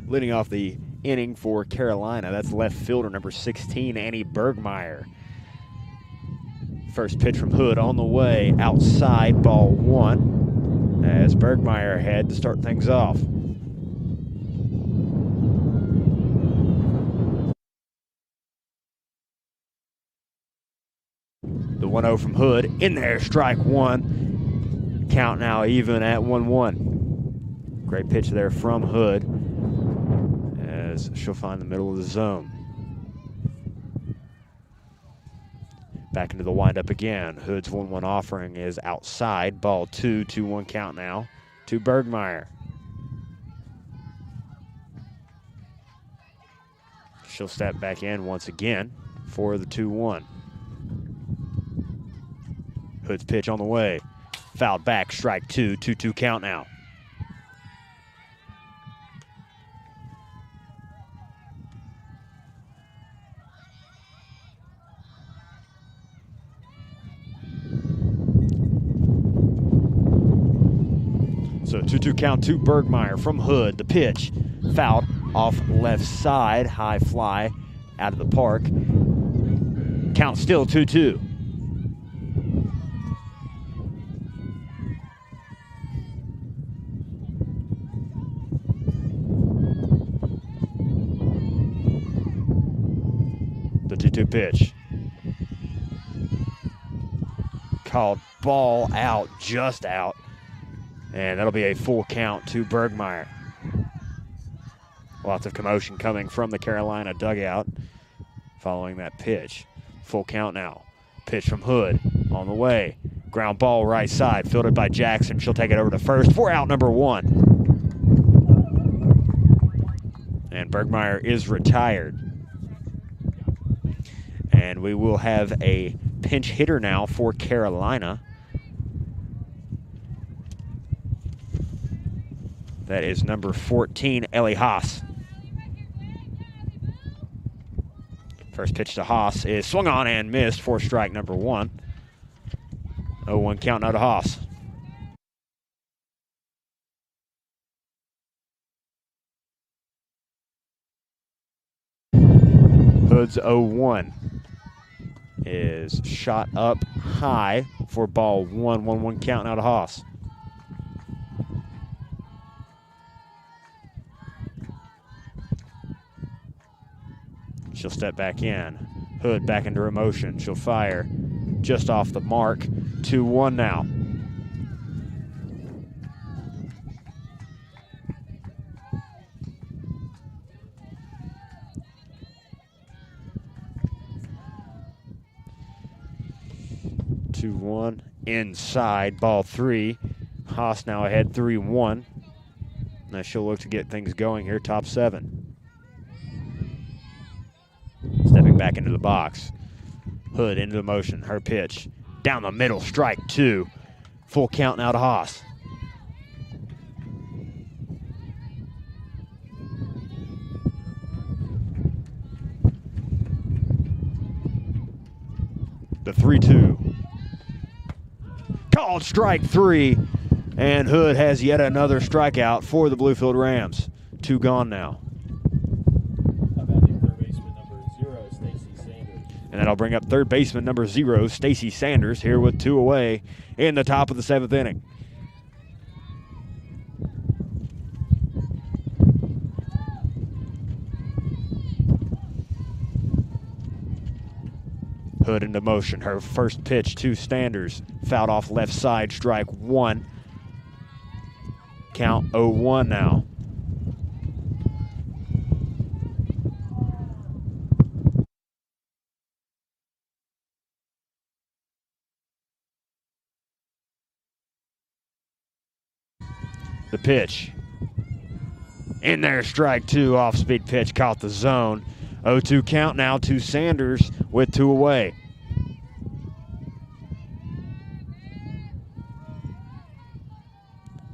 Leading off the inning for Carolina, that's left fielder number 16, Annie Bergmeyer. First pitch from Hood on the way, outside, ball 1, as Bergmeyer had to start things off. The 1-0 from Hood. In there, strike one. Count now even at 1-1. Great pitch there from Hood as she'll find the middle of the zone. Back into the windup again. Hood's 1-1 offering is outside. Ball 2, 2-1 count now to Bergmeyer. She'll step back in once again for the 2-1. Hood's pitch on the way. Fouled back, strike 2, 2-2 count now. So 2-2 count to Bergmeyer from Hood. The pitch fouled off left side. High fly out of the park. Count still 2-2. The 2-2 pitch. Called ball out, just out. And that'll be a full count to Bergmeyer. Lots of commotion coming from the Carolina dugout following that pitch. Full count now. Pitch from Hood on the way. Ground ball right side, fielded by Jackson. She'll take it over to first for out number 1. And Bergmeyer is retired. And we will have a pinch hitter now for Carolina. That is number 14, Ellie Haas. First pitch to Haas is swung on and missed for strike number 1. 0-1 count now to Haas. Hood's 0-1 is shot up high for ball 1. 1-1 count now to Haas. She'll step back in. Hood back into her motion. She'll fire just off the mark. 2-1 now. Inside, ball 3. Haas now ahead 3-1. Now she'll look to get things going here, top 7. Stepping back into the box. Hood into the motion. Her pitch. Down the middle. Strike 2. Full count now to Haas. The 3-2. Called strike 3. And Hood has yet another strikeout for the Bluefield Rams. 2 gone now. And that'll bring up third baseman number 0, Stacy Sanders, here with 2 away in the top of the 7th inning. Hood into motion. Her first pitch to Sanders. Fouled off left side, strike 1. Count 0-1 now. The pitch. In there, strike 2, off-speed pitch, caught the zone. 0-2 count now to Sanders with 2 away.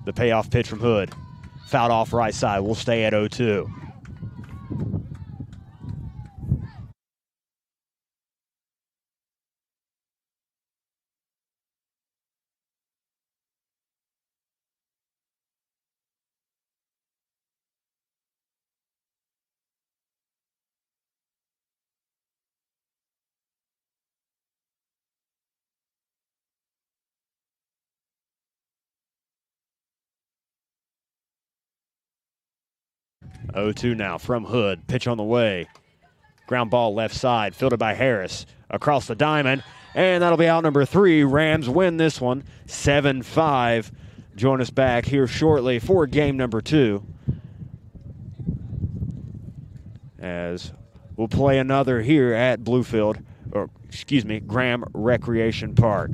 The payoff pitch from Hood. Fouled off right side, will stay at 0-2. Oh, 2 now from Hood. Pitch on the way. Ground ball left side, fielded by Harris. Across the diamond. And that'll be out number 3. Rams win this one 7-5. Join us back here shortly for game number 2, as we'll play another here at Bluefield, or excuse me, Graham Recreation Park.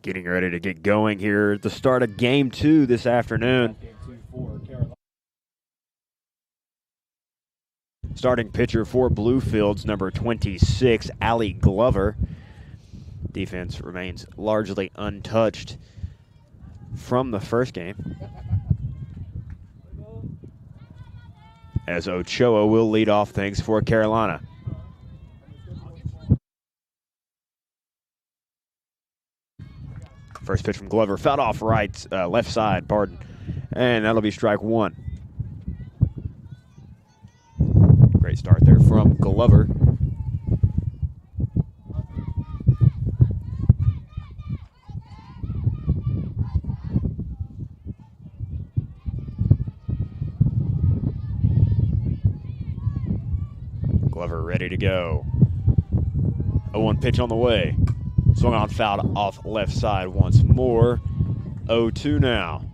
Getting ready to get going here at the start of Game 2 this afternoon. Game 2 for Carolina. Starting pitcher for Bluefield's number 26, Allie Glover. Defense remains largely untouched from the first game, as Ochoa will lead off things for Carolina. First pitch from Glover, fouled off left side, pardon, and that'll be strike one. Great start there from Glover. Glover ready to go. 0-1 pitch on the way. Swung on, fouled off left side once more. 0-2 now.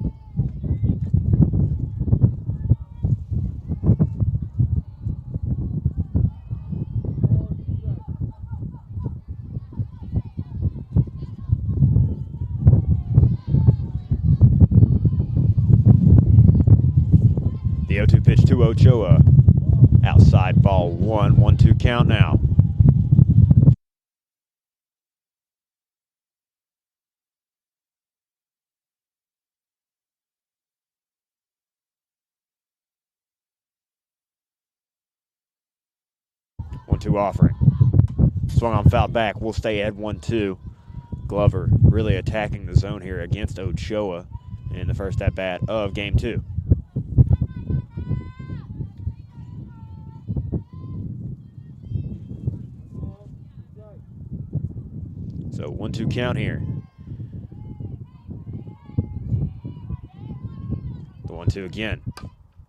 The 0-2 pitch to Ochoa. Outside ball one. 1-2 count now. One-two offering. Swung on, fouled back. We'll stay at 1-2. Glover really attacking the zone here against Ochoa in the first at-bat of Game 2. So 1-2 count here. The 1-2 again.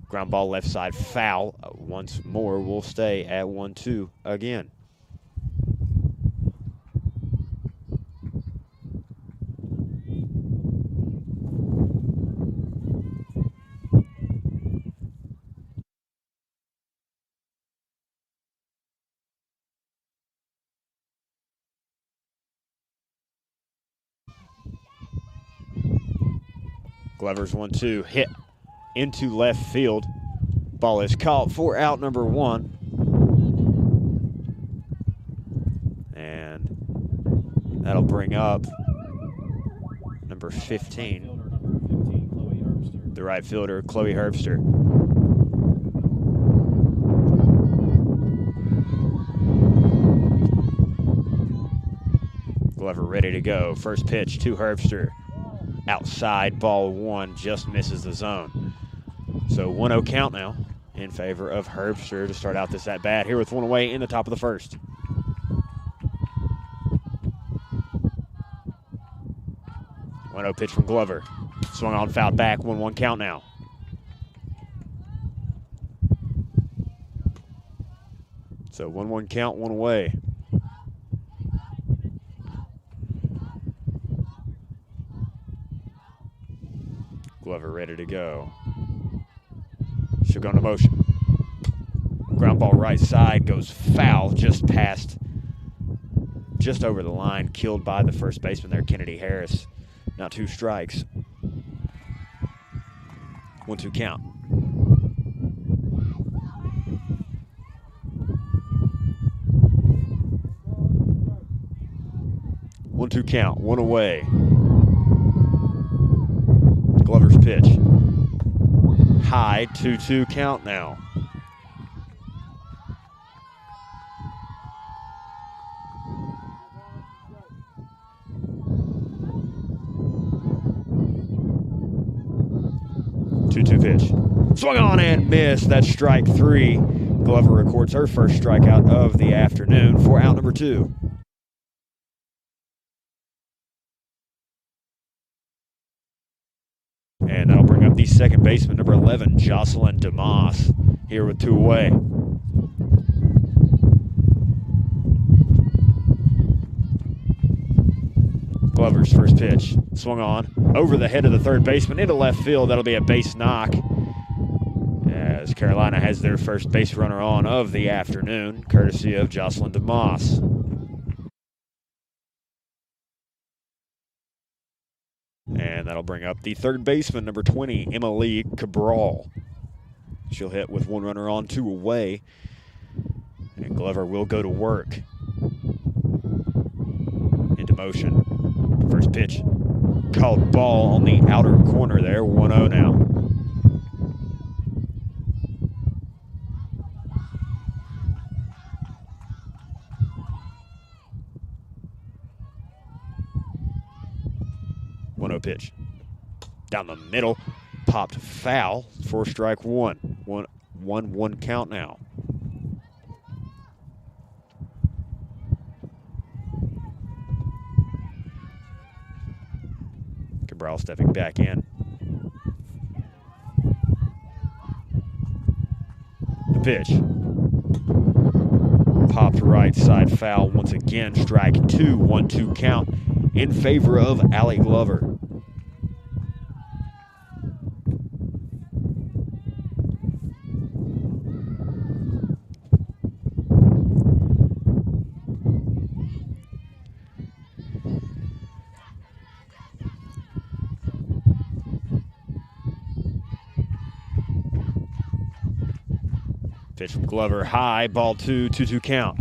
Ground ball left side, foul. Once more, we'll stay at 1-2 again. Glover's 1-2 hit into left field. Ball is caught for out number one. And that'll bring up number 15, the right fielder, Chloe Herbster. Glover ready to go. First pitch to Herbster. Outside, ball one, just misses the zone. So 1-0 count now in favor of Herbster to start out this at-bat here with one away in the top of the first. One 0 pitch from Glover. Swung on, fouled back, 1-1 count now. So 1-1 count, one away. Glover ready to go. She'll go into motion. Ground ball right side goes foul, just over the line, killed by the first baseman there, Kennedy Harris. Now 2 strikes. 1-2 count. One-two count, one away. Glover's pitch. High, 2-2 count now. Pitch. Swung on and missed. That's strike 3. Glover records her first strikeout of the afternoon for out number 2. And that'll bring up the second baseman, number 11, Jocelyn DeMoss, here with 2 away. Glover's first pitch. Swung on over the head of the third baseman into left field. That'll be a base knock, as Carolina has their first base runner on of the afternoon, courtesy of Jocelyn DeMoss. And that'll bring up the third baseman, number 20, Emily Cabral. She'll hit with one runner on, two away. And Glover will go to work. Into motion. First pitch. Called ball on the outer corner there. 1-0 now. Pitch. Down the middle. Popped foul for strike one. 1-1 count now. Cabral stepping back in. The pitch. Popped right side foul once again. Strike two. 1-2 count in favor of Allie Glover. Pitch from Glover, high, ball two, 2-2 count.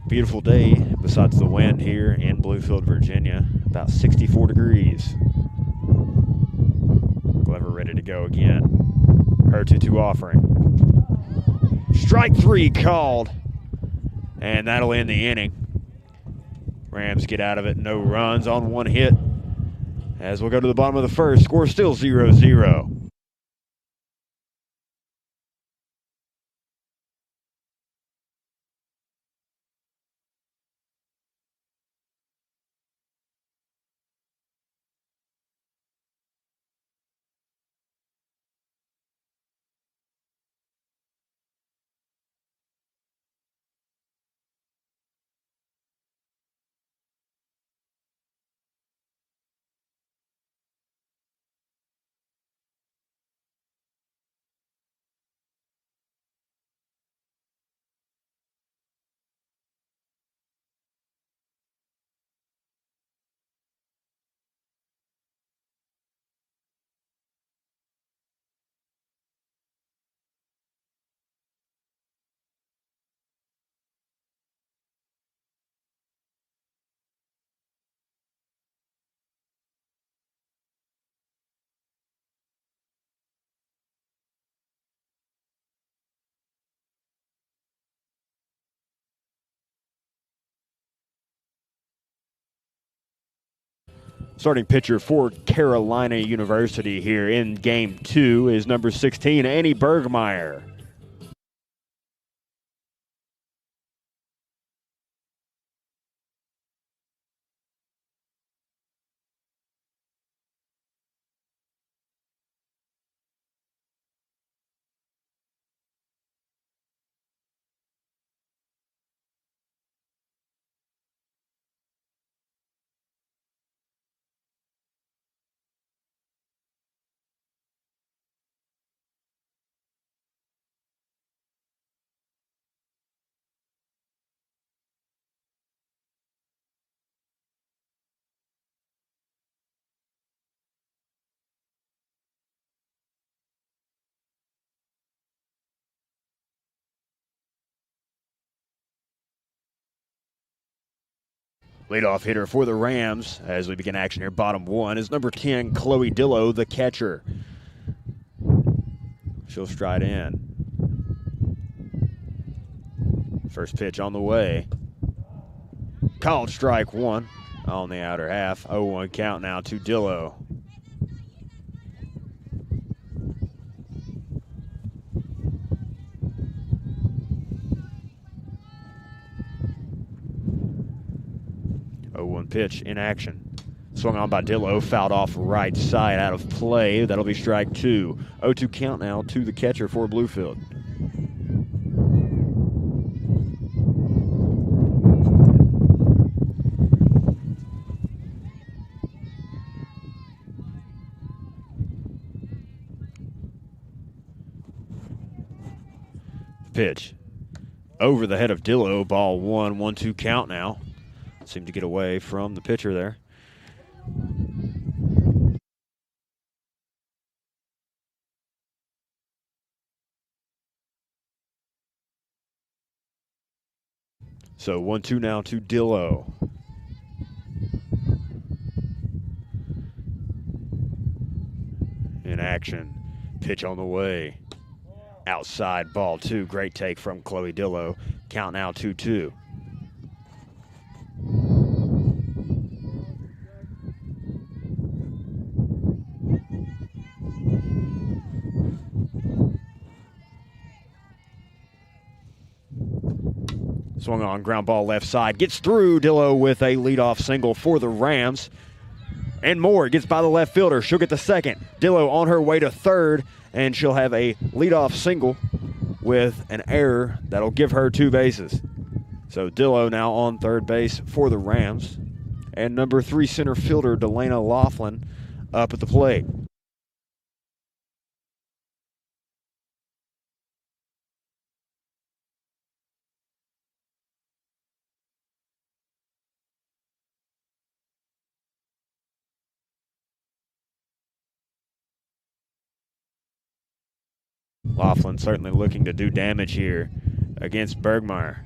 Beautiful day besides the wind here in Bluefield, Virginia. About 64 degrees. Glover ready to go again. Her 2-2 offering. Strike three called. And that'll end the inning. Rams get out of it, no runs on one hit. As we'll go to the bottom of the first, score still 0-0. Starting pitcher for Carolina University here in game two is number 16, Annie Bergmeyer. Leadoff hitter for the Rams as we begin action here. Bottom one is number 10, Chloe Dillow, the catcher. She'll stride in. First pitch on the way. Called strike one on the outer half. 0-1 count now to Dillow. Pitch in action. Swung on by Dillow, fouled off right side out of play. That'll be strike two. 0-2 count now to the catcher for Bluefield. Pitch. over the head of Dillo. Ball 1, 1-2 count now. Seemed to get away from the pitcher there. So 1-2 now to Dillo. In action. Pitch on the way. Outside, ball 2. Great take from Chloe Dillo. Count now 2-2. Swung on, ground ball left side. Gets through. Dillo with a leadoff single for the Rams. And more. Gets by the left fielder. She'll get the second. Dillo on her way to third. And she'll have a leadoff single with an error that'll give her 2 bases. So Dillo now on third base for the Rams. And number 3 center fielder Delana Laughlin up at the plate. Laughlin certainly looking to do damage here against Bergmeyer.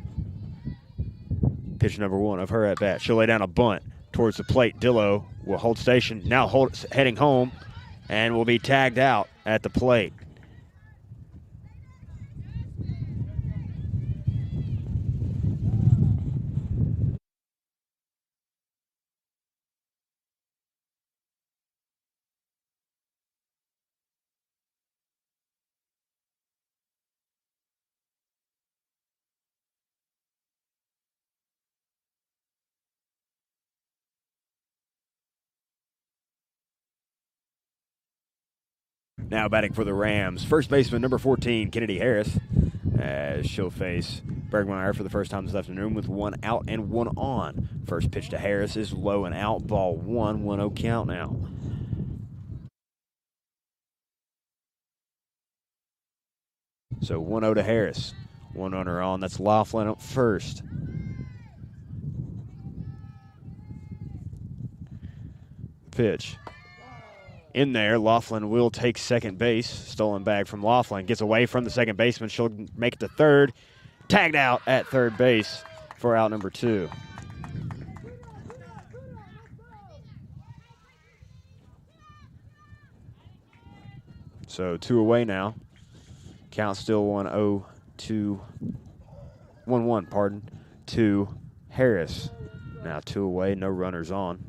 Pitch number 1 of her at bat. She'll lay down a bunt towards the plate. Dillo will hold station. Now heading home and will be tagged out at the plate. Now batting for the Rams, first baseman number 14, Kennedy Harris, as she'll face Bergmeyer for the first time this afternoon with 1 out and 1 on. First pitch to Harris is low and out, ball 1, 1-0 count now. So 1-0 to Harris. 1 runner on, that's Laughlin up first. Pitch. In there, Laughlin will take second base. Stolen bag from Laughlin. Gets away from the second baseman. She'll make it to third. Tagged out at third base for out number 2. So 2 away now. Count still 1-0 to 1-1, pardon, to Harris. Now 2 away, no runners on.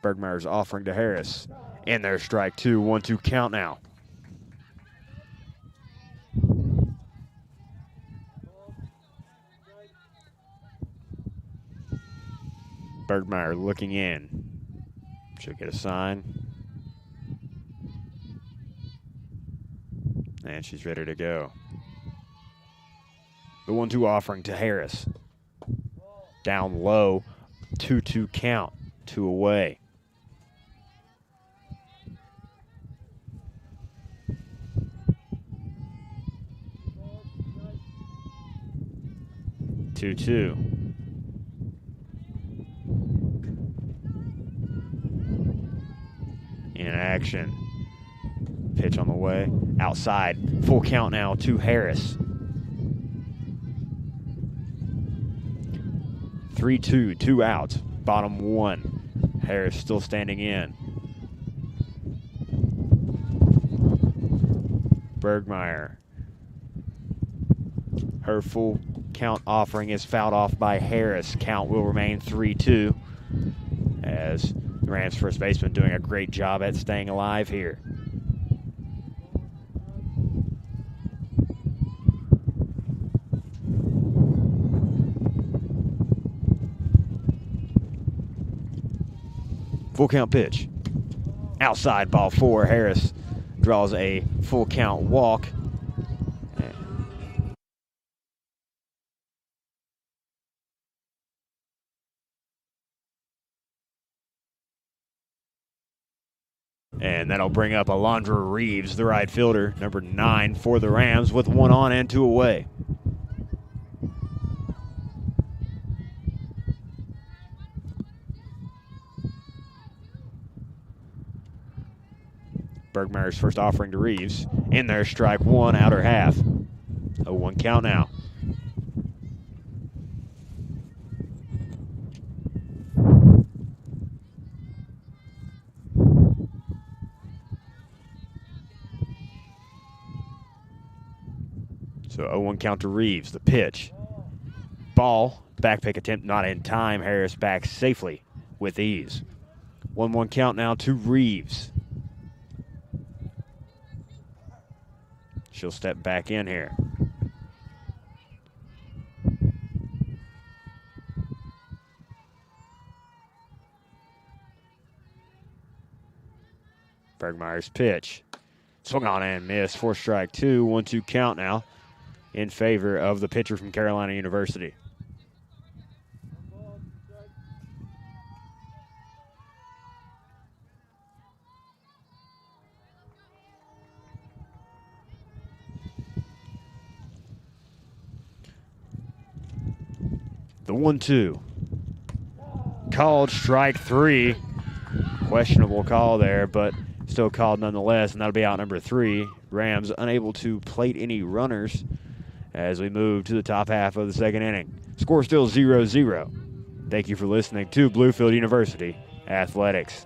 Bergmeyer's offering to Harris. In there, strike 2, 1-2 count now. Bergmeyer looking in. She'll get a sign. And she's ready to go. The 1-2 offering to Harris. Down low, 2-2 count, 2 away. Two. In action. Pitch on the way. Outside. Full count now to Harris. 3-2. 2 outs. Bottom 1. Harris still standing in. Bergmeyer. Her full count offering is fouled off by Harris. Count will remain 3-2 as the Rams first baseman doing a great job at staying alive here. Full count pitch. Outside, ball 4. Harris draws a full count walk. And that'll bring up Alondra Reeves, the right fielder, number 9 for the Rams, with 1 on and 2 away. Bergmeyer's first offering to Reeves. In there, strike 1, outer half. 0-1 count now. So 0-1 count to Reeves. The pitch. Ball. Back pick attempt not in time. Harris back safely with ease. 1-1 count now to Reeves. She'll step back in here. Bergmeyer's pitch. Swung on and missed for strike 2. 1-2 count now in favor of the pitcher from Carolina University. The 1-2. Called strike 3. Questionable call there, but still called nonetheless, and that'll be out number 3. Rams unable to plate any runners as we move to the top half of the second inning. Score still 0-0. Thank you for listening to Bluefield University Athletics.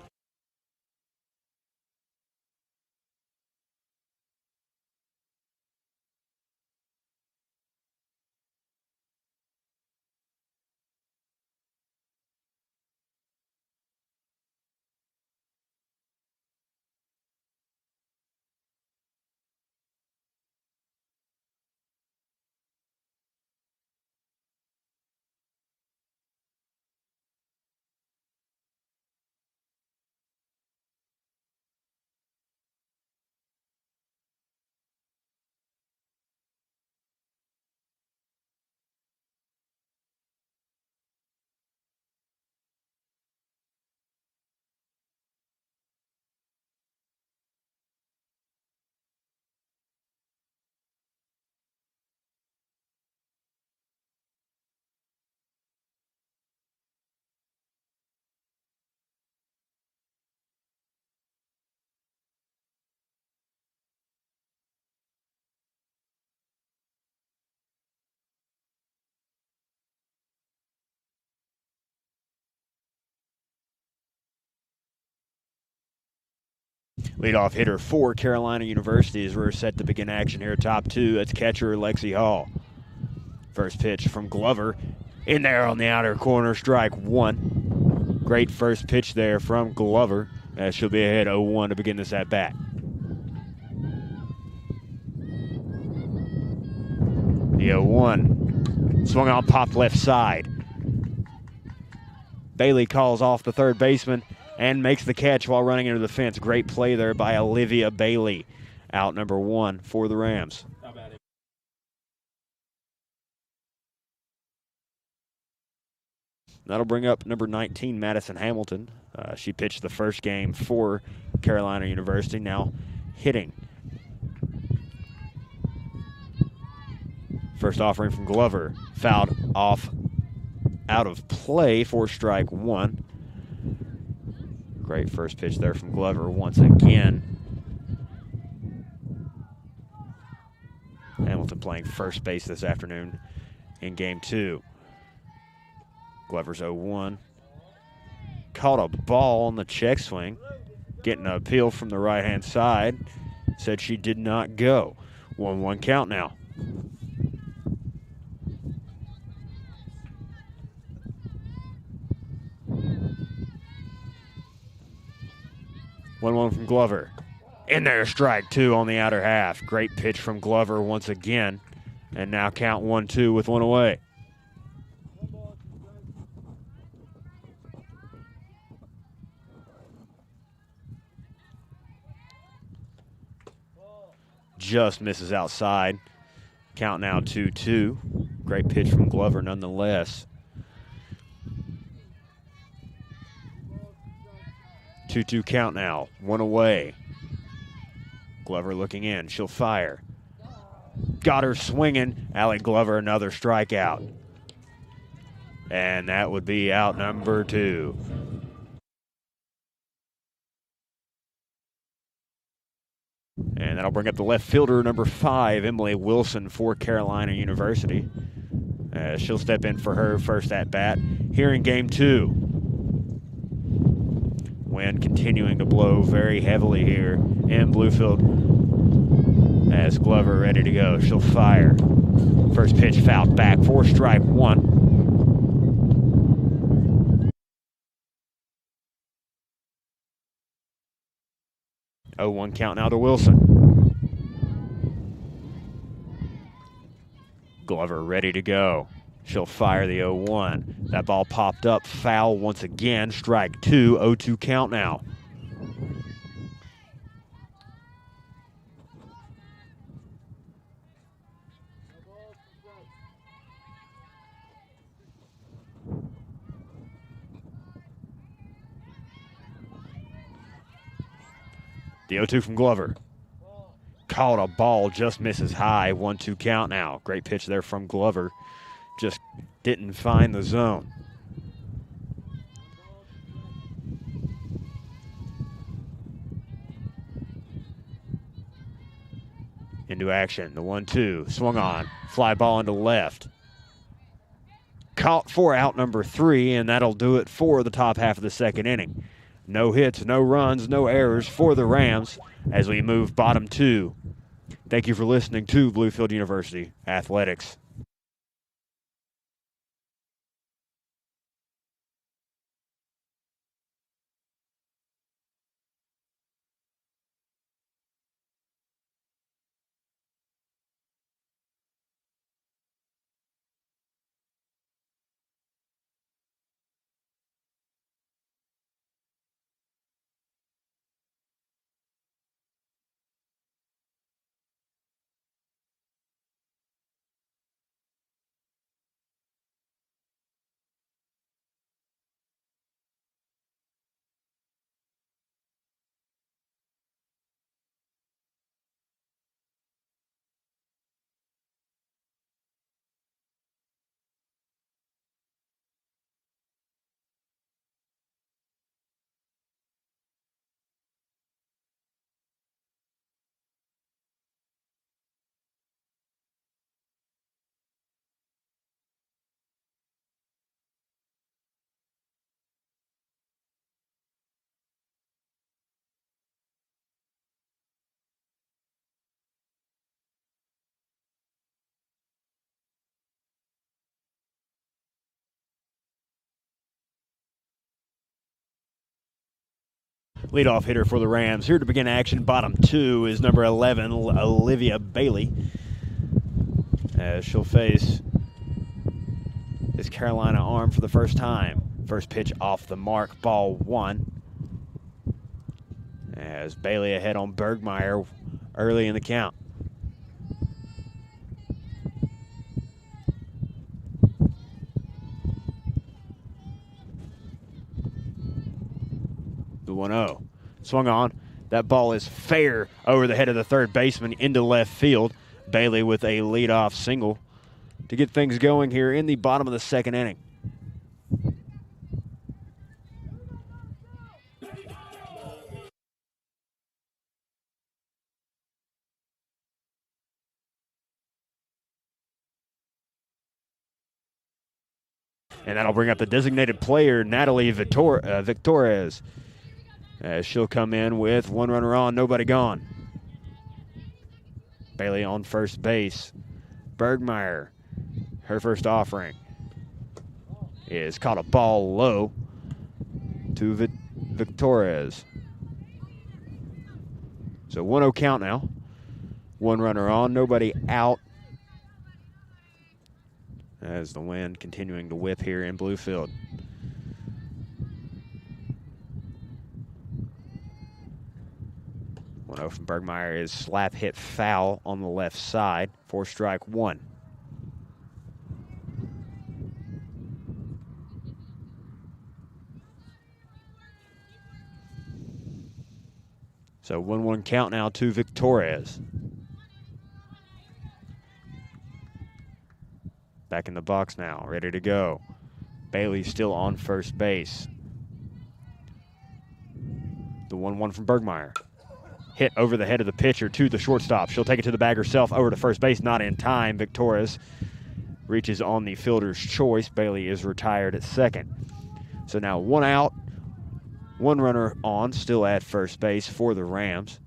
Leadoff hitter for Carolina University as we're set to begin action here. Top 2, that's catcher Lexi Hall. First pitch from Glover. In there on the outer corner, strike 1. Great first pitch there from Glover. She'll be ahead 0-1 to begin this at bat. The 0-1. Swung on, popped left side. Bailey calls off the third baseman and makes the catch while running into the fence. Great play there by Olivia Bailey. Out number 1 for the Rams. That'll bring up number 19, Madison Hamilton. She pitched the first game for Carolina University, now hitting. First offering from Glover. Fouled off out of play for strike 1. Great first pitch there from Glover once again. Hamilton playing first base this afternoon in game 2. Glover's 0-1. Caught a ball on the check swing. Getting an appeal from the right-hand side. Said she did not go. 1-1 count now. One from Glover. In there, strike 2 on the outer half. Great pitch from Glover once again. And now count 1-2 with 1 away. Just misses outside. Count now 2-2. Great pitch from Glover nonetheless. 2-2 count now. One away. Glover looking in. She'll fire. Got her swinging. Allie Glover, another strikeout. And that would be out number 2. And that'll bring up the left fielder, number 5, Emily Wilson for Carolina University. She'll step in for her first at-bat here in game 2. Wind continuing to blow very heavily here in Bluefield as Glover ready to go. She'll fire. First pitch fouled back for strike 1. 0-1 count now to Wilson. Glover ready to go. She'll fire the 0-1. That ball popped up, foul once again. Strike 2, 0-2 count now. The 0-2 from Glover. Caught a ball, just misses high. 1-2 count now. Great pitch there from Glover. Just didn't find the zone. Into action. The 1-2. Swung on. Fly ball into left. Caught for out number 3, and that'll do it for the top half of the second inning. No hits, no runs, no errors for the Rams as we move bottom 2. Thank you for listening to Bluefield University Athletics. Leadoff hitter for the Rams. Here to begin action, bottom 2 is number 11, Olivia Bailey. As she'll face this Carolina arm for the first time. First pitch off the mark, ball 1. As Bailey ahead on Bergmeyer early in the count. The 1-0. Swung on. That ball is fair over the head of the third baseman into left field. Bailey with a leadoff single to get things going here in the bottom of the second inning. And that'll bring up the designated player, Natalie Victorez. As she'll come in with 1 runner on, nobody gone. Bailey on first base. Bergmeyer, her first offering, is caught a ball low to Victorez. So 1-0 count now. 1 runner on, nobody out. As the wind continuing to whip here in Bluefield. From Bergmeyer is slap hit foul on the left side for strike 1. So 1-1 count now to Victorious. Back in the box now, ready to go. Bailey still on first base. The 1-1 from Bergmeyer. Hit over the head of the pitcher to the shortstop. She'll take it to the bag herself, over to first base, not in time. Victorious reaches on the fielder's choice. Bailey is retired at second. So now 1 out, 1 runner on, still at first base for the Rams.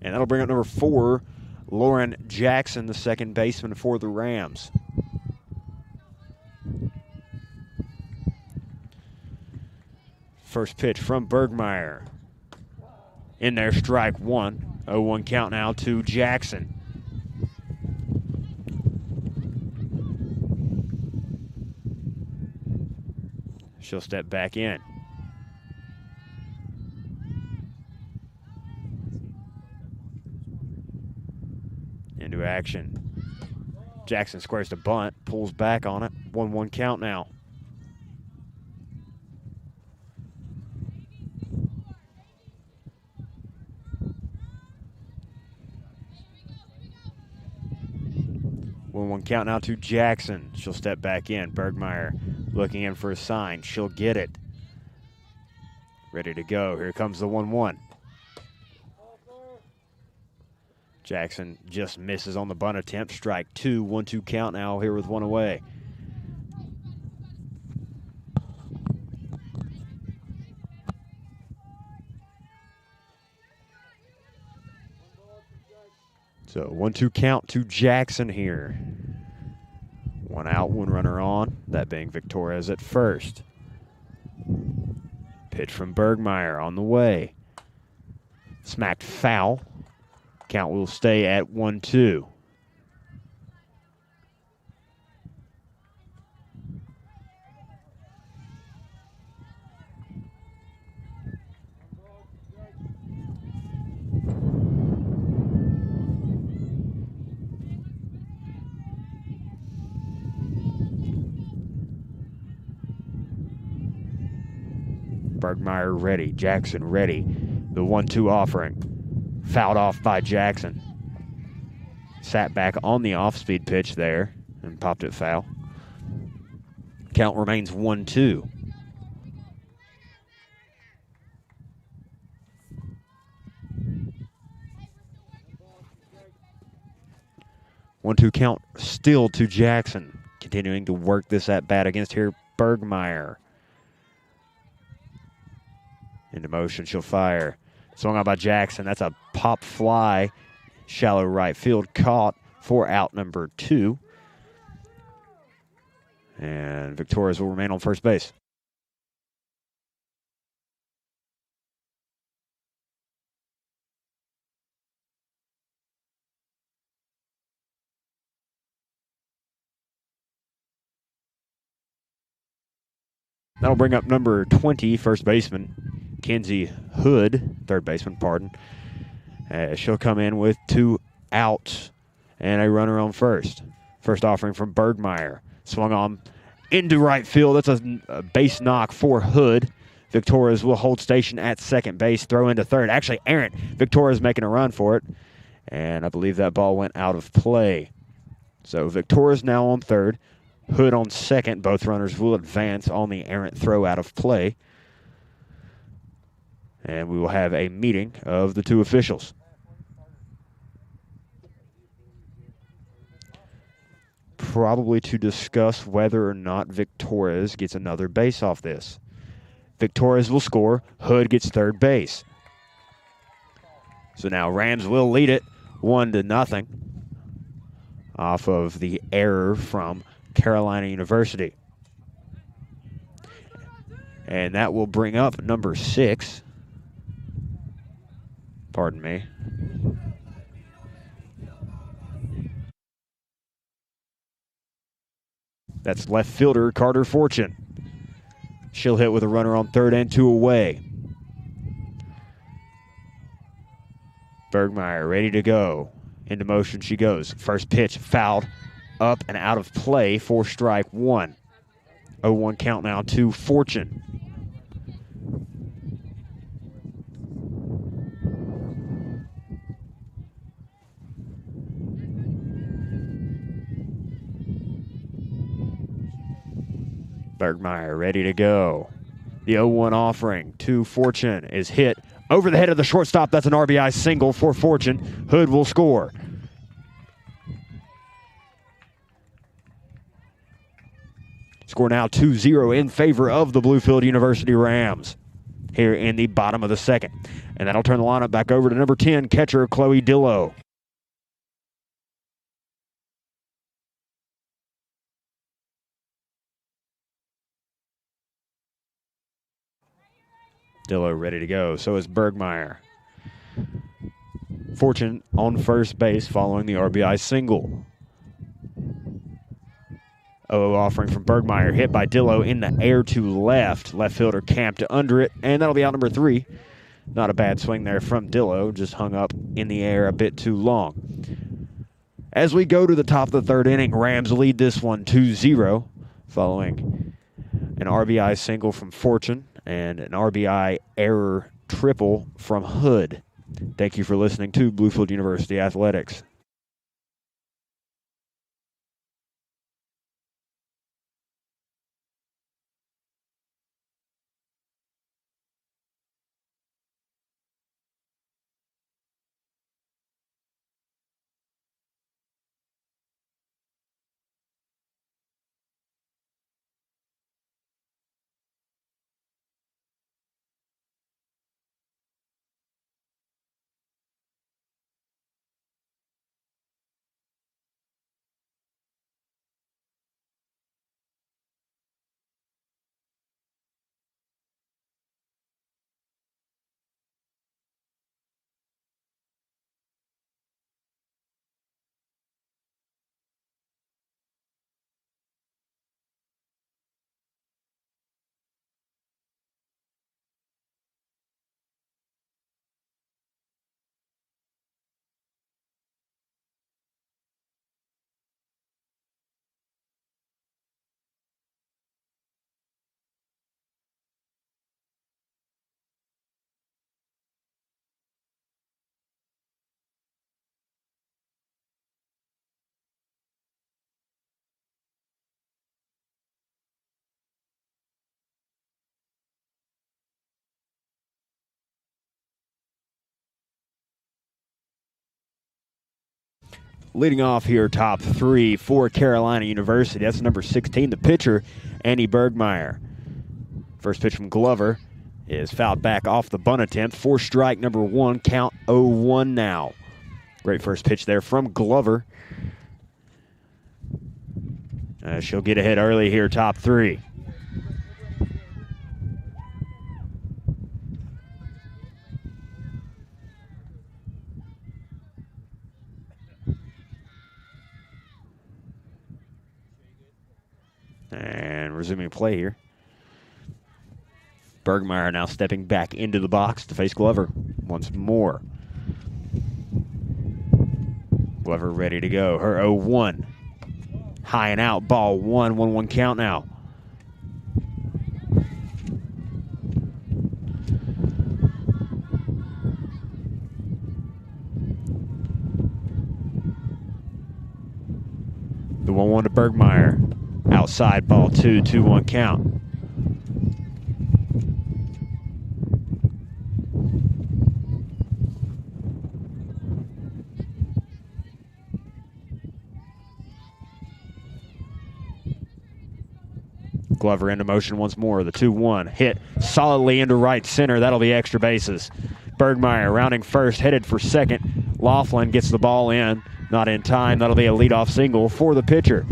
And that'll bring up number 4, Lauren Jackson, the second baseman for the Rams. First pitch from Bergmeyer. In there, strike 1. 0-1 count now to Jackson. She'll step back in. Into action. Jackson squares the bunt, pulls back on it. 1-1 count now. One count now to Jackson. She'll step back in. Bergmeyer looking in for a sign. She'll get it. Ready to go. Here comes the 1-1. Jackson just misses on the bunt attempt. Strike 2. 1-2 count now here with 1 away. So 1-2 count to Jackson here. 1 out, 1 runner on, that being Victoria's at first. Pitch from Bergmeyer on the way. Smacked foul. Count will stay at 1-2. Bergmeyer ready, Jackson ready. The 1-2 offering. Fouled off by Jackson. Sat back on the off-speed pitch there and popped it foul. Count remains 1-2. One-two count still to Jackson. Continuing to work this at bat against here, Bergmeyer. Into motion, she'll fire. Swung out by Jackson. That's a pop fly. Shallow right field, caught for out number 2. And Victorious will remain on first base. That'll bring up number 20, first baseman, Kenzie Hood, third baseman, pardon. She'll come in with 2 outs and a runner on first. First offering from Bergmeyer. Swung on into right field. That's a base knock for Hood. Victoria's will hold station at second base, throw into third. Actually, errant. Victoria's making a run for it. And I believe that ball went out of play. So Victoria's now on third. Hood on second. Both runners will advance on the errant throw out of play. And we will have a meeting of the 2 officials. Probably to discuss whether or not Victoria's gets another base off this. Victoria's will score. Hood gets third base. So now Rams will lead it 1-0 off of the error from Carolina University. And that will bring up number 6. Pardon me. That's left fielder Carter Fortune. She'll hit with a runner on third and 2 away. Bergmeyer ready to go. Into motion she goes. First pitch fouled, up and out of play for strike one. 0-1 count now to Fortune. Bergmeyer ready to go. The 0-1 offering to Fortune is hit over the head of the shortstop. That's an RBI single for Fortune. Hood will score. Score now 2-0 in favor of the Bluefield University Rams here in the bottom of the second. And that'll turn the lineup back over to number 10, catcher Chloe Dillow. Dillow ready to go. So is Bergmeyer. Fortune on first base following the RBI single. 0-0 offering from Bergmeyer, hit by Dillow in the air to left. Left fielder camped under it, and that'll be out number 3. Not a bad swing there from Dillow, just hung up in the air a bit too long. As we go to the top of the third inning, Rams lead this one 2-0 following an RBI single from Fortune and an RBI error triple from Hood. Thank you for listening to Bluefield University Athletics. Leading off here, top 3 for Carolina University. That's number 16, the pitcher, Annie Bergmeyer. First pitch from Glover is fouled back off the bunt attempt for strike number 1, count 0-1 now. Great first pitch there from Glover. She'll get ahead early here, top 3. And resuming play here. Bergmeyer now stepping back into the box to face Glover once more. Glover ready to go. Her 0-1. High and out, ball 1, 1-1 count now. The 1-1 to Bergmeyer. Outside, ball 2, 2-1 count. Glover into motion once more. The 2-1 hit solidly into right center. That'll be extra bases. Bergmeyer rounding first, headed for second. Laughlin gets the ball in. Not in time. That'll be a leadoff single for the pitcher.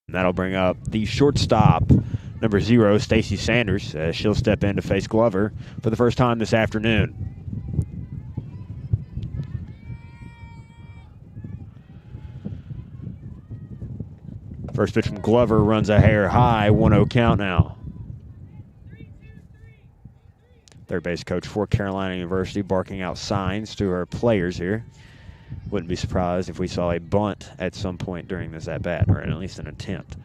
And that'll bring up the shortstop, number 0, Stacy Sanders. She'll step in to face Glover for the first time this afternoon. First pitch from Glover runs a hair high, 1-0 count now. Third base coach for Carolina University barking out signs to her players here. Wouldn't be surprised if we saw a bunt at some point during this at-bat, or at least an attempt.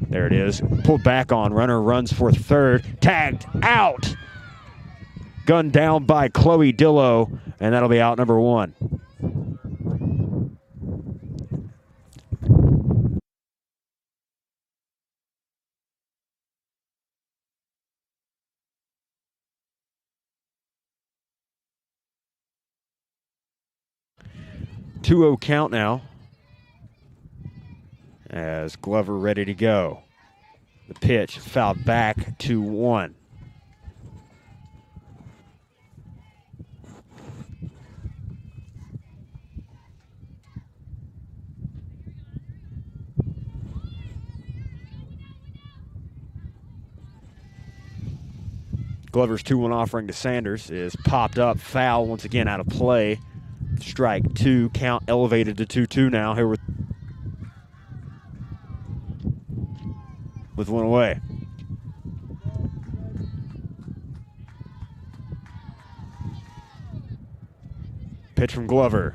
There it is. Pulled back on. Runner runs for third. Tagged out. Gunned down by Chloe Dillo, and that'll be out number 1. Two-0 count now. As Glover ready to go. The pitch fouled back 2-1. Glover's 2-1 offering to Sanders is popped up. Foul once again out of play. Strike 2. Count elevated to 2-2 now. Here with one away. Pitch from Glover.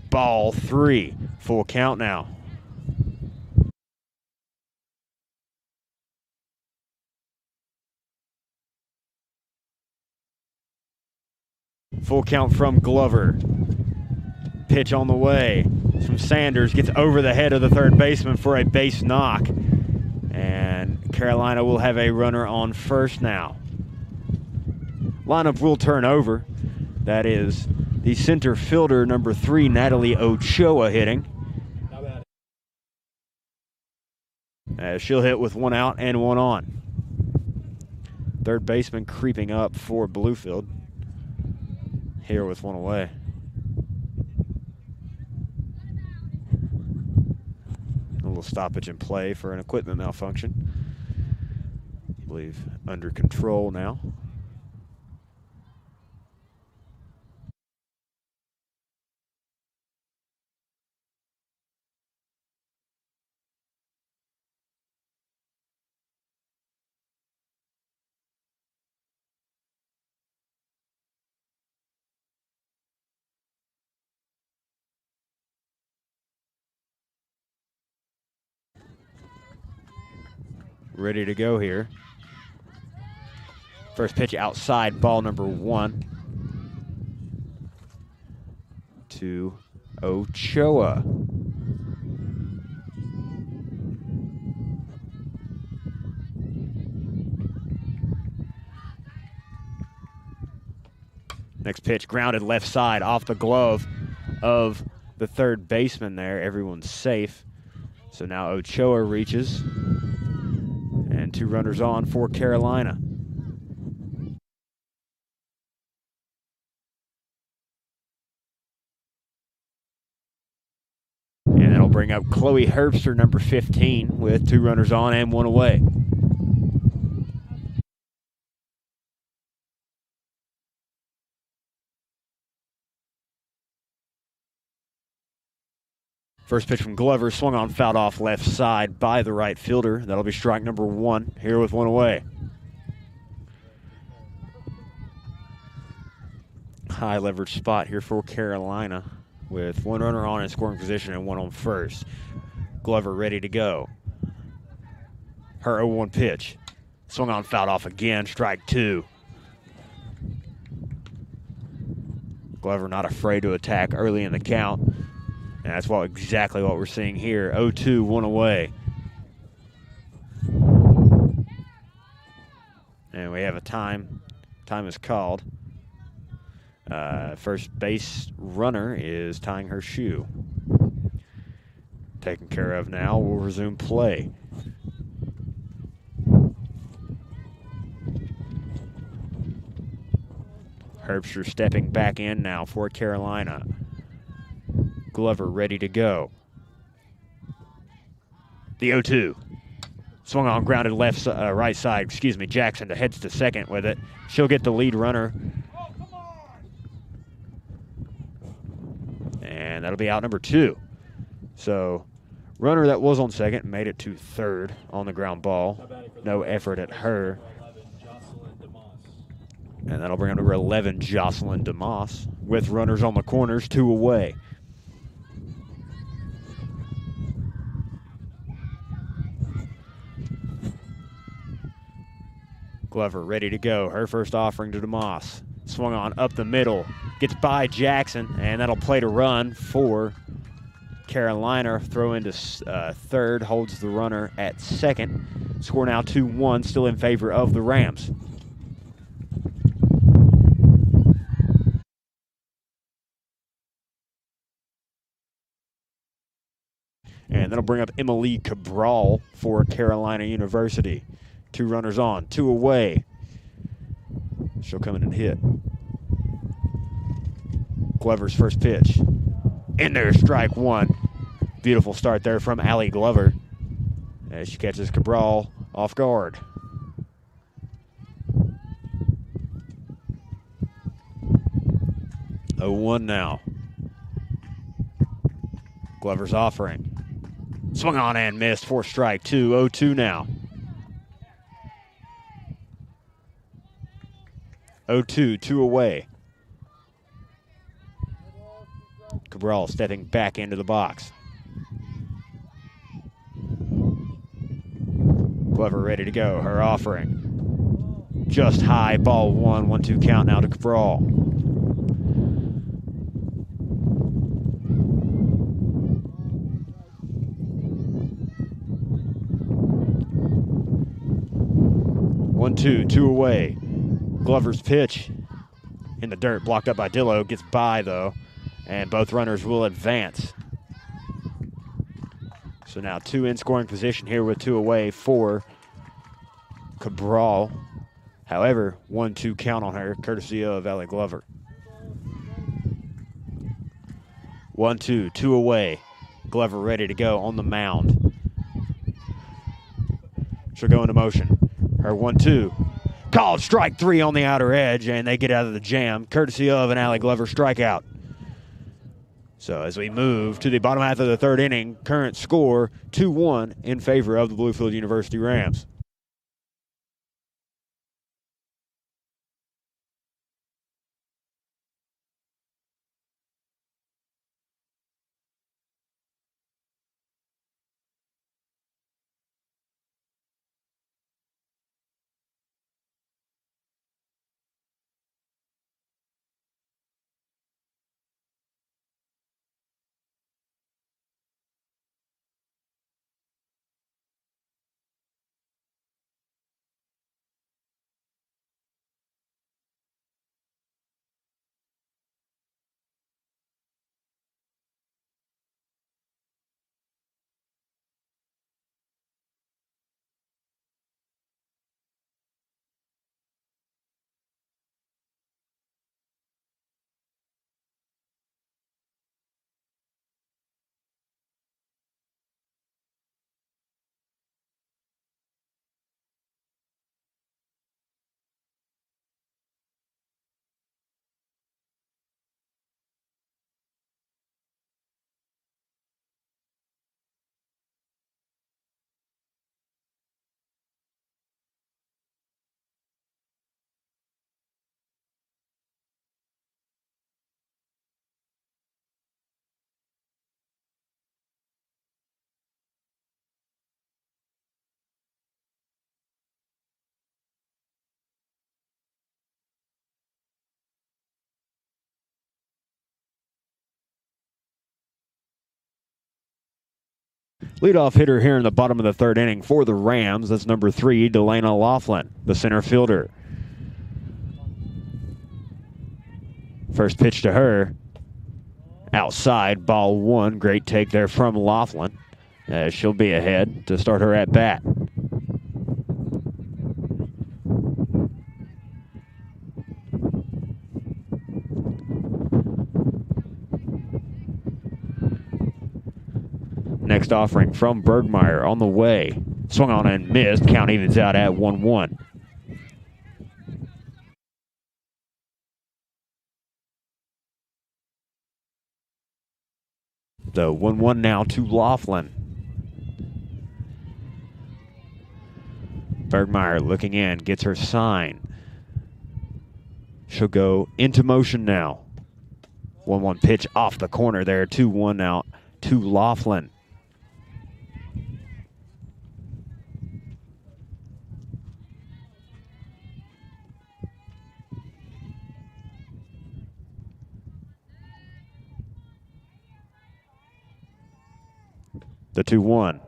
Ball 3. Full count now. Full count from Glover. Pitch on the way. It's from Sanders. Gets over the head of the third baseman for a base knock. And Carolina will have a runner on first now. Lineup will turn over. That is the center fielder, number 3, Natalie Ochoa, hitting. As she'll hit with 1 out and 1 on. Third baseman creeping up for Bluefield. Here with 1 away. A little stoppage in play for an equipment malfunction. I believe under control now. Ready to go here. First pitch outside, ball number 1 to Ochoa. Next pitch grounded left side off the glove of the third baseman there. Everyone's safe. So now Ochoa reaches. And 2 runners on for Carolina. And that'll bring up Chloe Herbster, number 15, with 2 runners on and 1 away. First pitch from Glover, swung on, fouled off left side by the right fielder. That'll be strike number 1, here with 1 away. High leverage spot here for Carolina with 1 runner on in scoring position and 1 on first. Glover ready to go. Her 0-1 pitch. Swung on, fouled off again, strike 2. Glover not afraid to attack early in the count. And that's exactly what we're seeing here. 0-2, 1 away. And we have a time. Time is called. First base runner is tying her shoe. Taken care of now. We'll resume play. Herbster stepping back in now for Carolina. Glover ready to go. The 0-2. Swung on, grounded right side. Jackson heads to second with it. She'll get the lead runner. And that'll be out number 2. So Runner that was on second made it to third on the ground ball. No effort at her. And that'll bring up number 11, Jocelyn DeMoss, with runners on the corners, 2 away. Glover ready to go. Her first offering to DeMoss. Swung on up the middle. Gets by Jackson, and that'll play to run for Carolina. Throw into third. Holds the runner at second. Score now 2-1, still in favor of the Rams. And that'll bring up Emily Cabral for Carolina University. 2 runners on, 2 away. She'll come in and hit. Glover's first pitch. In there, strike 1. Beautiful start there from Allie Glover as she catches Cabral off guard. Oh, 1 now. Glover's offering. Swung on and missed for strike 2. 0-2 now. 0-2, 2 away. Cabral stepping back into the box. Glover ready to go. Her offering. Just high, ball 1. 1-2 count now to Cabral. One, two away. Glover's pitch in the dirt, blocked up by Dillo. Gets by, though, and both runners will advance. So now 2 in scoring position here with 2 away for Cabral. However, 1-2 count on her, courtesy of Allie Glover. 1-2, 2 away. Glover ready to go on the mound. She'll go into motion. Her 1-2. Called strike 3 on the outer edge, and they get out of the jam, courtesy of an Allie Glover strikeout. So as we move to the bottom half of the 3rd inning, current score 2-1 in favor of the Bluefield University Rams. Leadoff hitter here in the bottom of the 3rd inning for the Rams. That's number 3, Delana Laughlin, the center fielder. First pitch to her. Outside, ball 1. Great take there from Laughlin. She'll be ahead to start her at bat. Next offering from Bergmeyer on the way. Swung on and missed. Count evens out at 1-1. So 1-1 now to Laughlin. Bergmeyer looking in, gets her sign. She'll go into motion now. 1-1 pitch off the corner there. 2-1 now to Laughlin. The 2-1.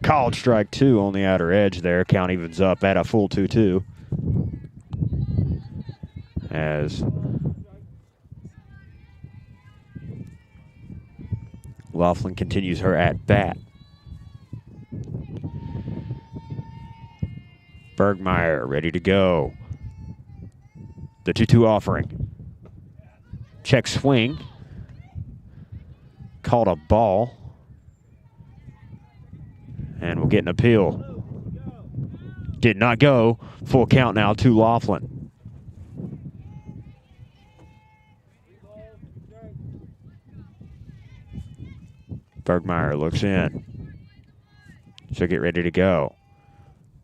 Called strike 2 on the outer edge there. Count evens up at a full 2-2. As Laughlin continues her at bat. Bergmeyer ready to go. The 2-2 offering. Check swing. Called a ball. And we'll get an appeal. Did not go. Full count now to Laughlin. Bergmeyer looks in. She'll get ready to go.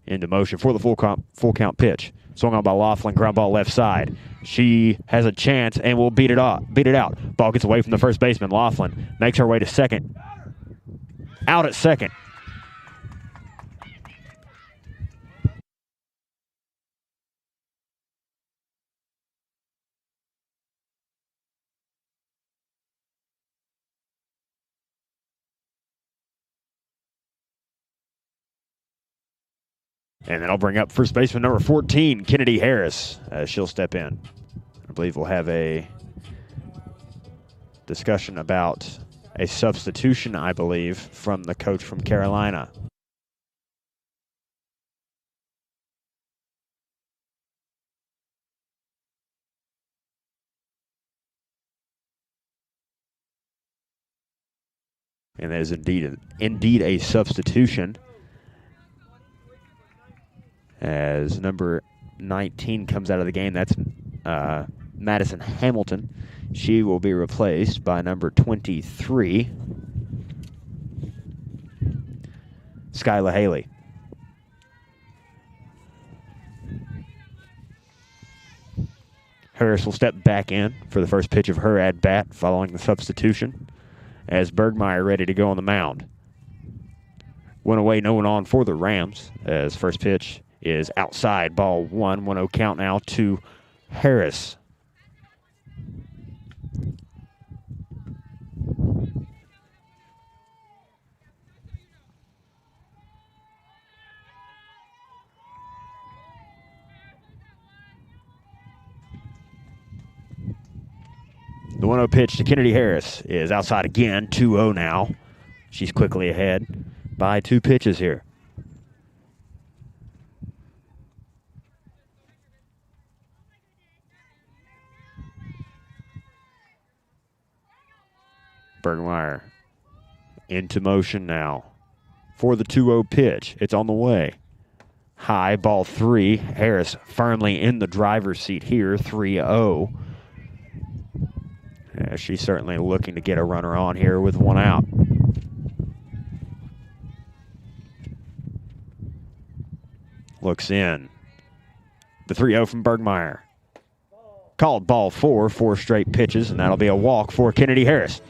Into motion for the full count pitch. Swung on by Laughlin, ground ball left side. She has a chance and will beat it out. Ball gets away from the first baseman. Laughlin makes her way to second. Out at second. And then I'll bring up first baseman number 14, Kennedy Harris, as she'll step in. I believe we'll have a discussion about a substitution, I believe, from the coach from Carolina. And that is indeed a substitution, as number 19 comes out of the game. That's Madison Hamilton. She will be replaced by number 23, Skyla Haley. Harris will step back in for the first pitch of her at-bat following the substitution, as Bergmeyer ready to go on the mound. One away, no one on for the Rams, as first pitch is outside, ball 1-1-0 count now to Harris. The 1-0 pitch to Kennedy Harris is outside again, 2-0 now. She's quickly ahead by 2 pitches here. Bergmeyer into motion now for the 2-0 pitch. It's on the way. High, ball 3. Harris firmly in the driver's seat here, 3-0. Yeah, she's certainly looking to get a runner on here with 1 out. Looks in. The 3-0 from Bergmeyer. Called ball 4, 4 straight pitches, and that'll be a walk for Kennedy Harris.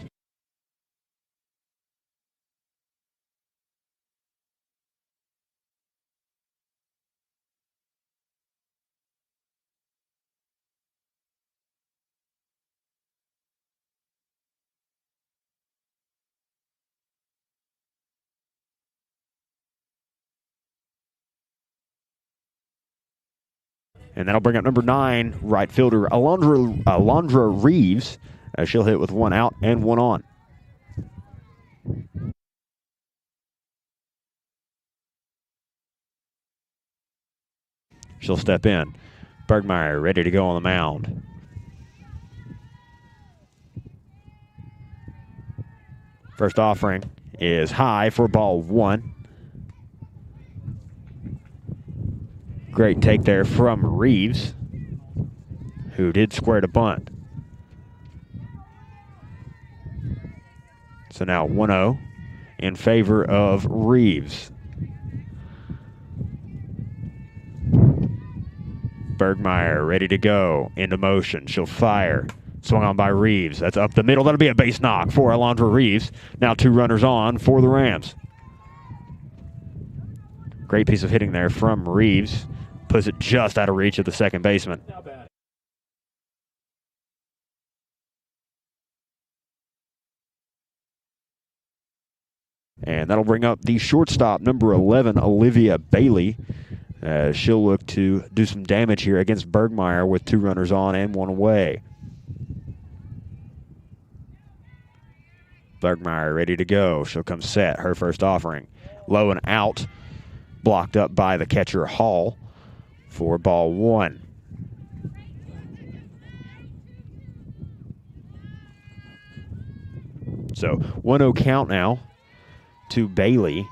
And that'll bring up number 9, right fielder Alondra Reeves. She'll hit with 1 out and 1 on. She'll step in. Bergmeyer ready to go on the mound. First offering is high for ball 1. Great take there from Reeves, who did square to bunt. So now 1-0 in favor of Reeves. Bergmeyer ready to go. Into motion. She'll fire. Swung on by Reeves. That's up the middle. That'll be a base knock for Alondra Reeves. Now 2 runners on for the Rams. Great piece of hitting there from Reeves. Puts it just out of reach of the second baseman. Not bad. And that'll bring up the shortstop, number 11, Olivia Bailey. She'll look to do some damage here against Bergmeyer with 2 runners on and 1 away. Bergmeyer ready to go. She'll come set. Her first offering. Low and out. Blocked up by the catcher Hall for ball 1. So 1-0 count now to Bailey.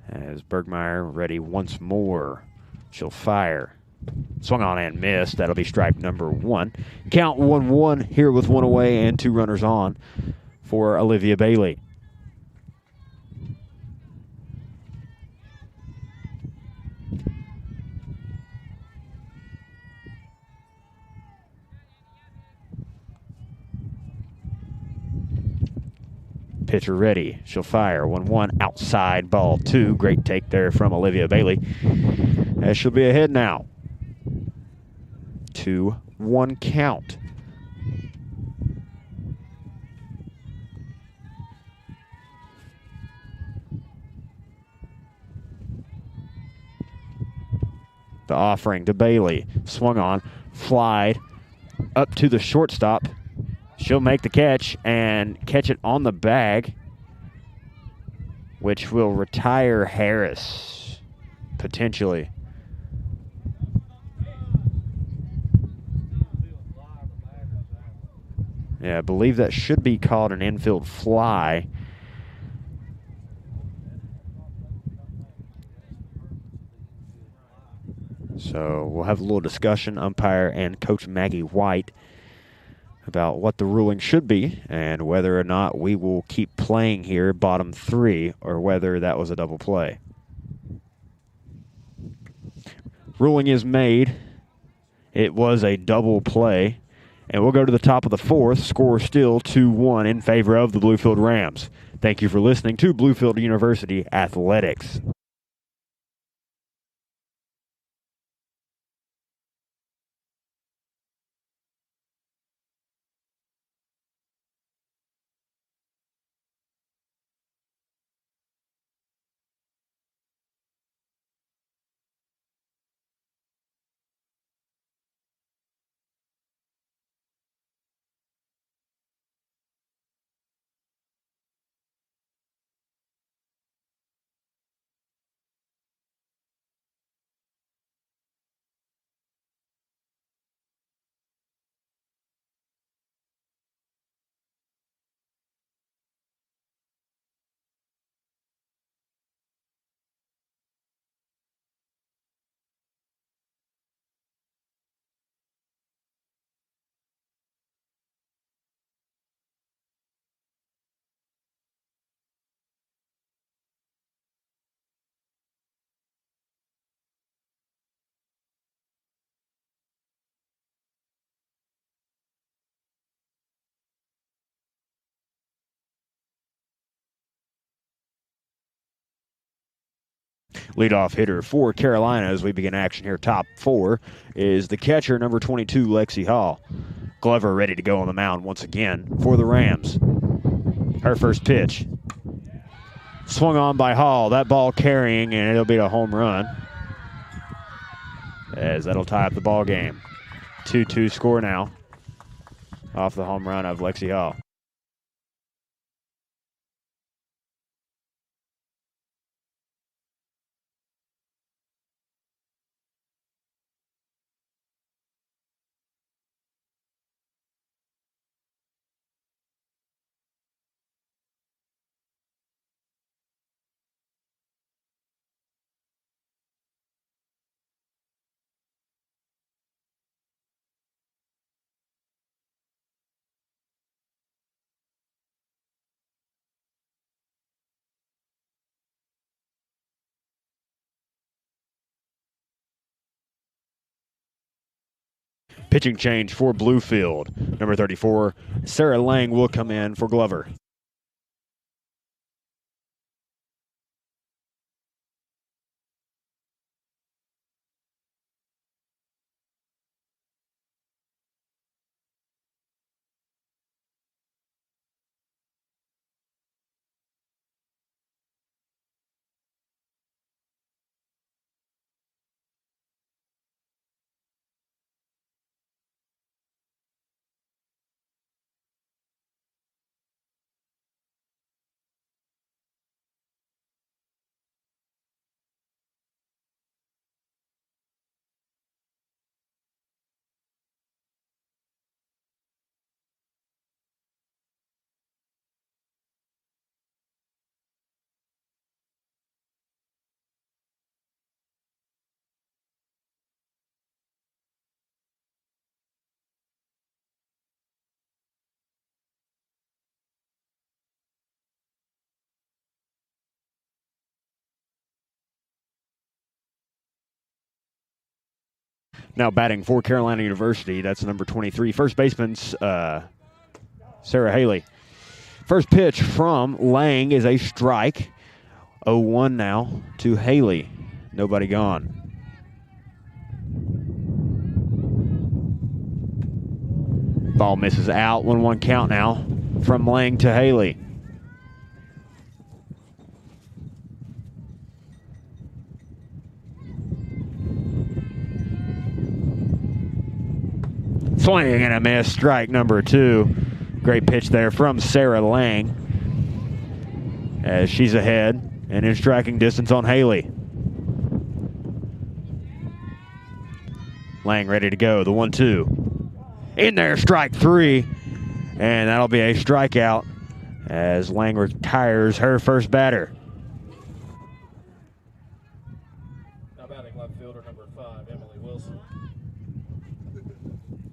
As Bergmeyer ready once more. She'll fire. Swung on and missed. That'll be strike number 1. Count 1-1 here with 1 away and 2 runners on for Olivia Bailey. Pitcher ready. She'll fire. 1-1 outside, ball 2. Great take there from Olivia Bailey. As she'll be ahead now. 2-1 count. The offering to Bailey. Swung on. Flied up to the shortstop. She'll make the catch and catch it on the bag, which will retire Harris, potentially. Yeah, I believe that should be called an infield fly. So we'll have a little discussion, umpire and Coach Maggie White, about what the ruling should be and whether or not we will keep playing here bottom 3 or whether that was a double play. Ruling is made. It was a double play. And we'll go to the top of the 4th. Score still 2-1 in favor of the Bluefield Rams. Thank you for listening to Bluefield University Athletics. Leadoff hitter for Carolina as we begin action here. Top 4 is the catcher, number 22, Lexi Hall. Glover ready to go on the mound once again for the Rams. Her first pitch. Swung on by Hall. That ball carrying, and it'll be a home run, as that'll tie up the ball game. 2-2 score now off the home run of Lexi Hall. Pitching change for Bluefield. Number 34, Sarah Lang will come in for Glover. Now batting for Carolina University, that's number 23. First baseman's Sarah Haley. First pitch from Lang is a strike. 0-1 now to Haley. Nobody gone. Ball misses out. 1-1 count now from Lang to Haley. Swing and a miss. Strike number 2. Great pitch there from Sarah Lang as she's ahead and in striking distance on Haley. Lang ready to go. The 1-2. In there, strike 3. And that'll be a strikeout as Lang retires her first batter. Now batting left fielder number 5, Emily Wilson.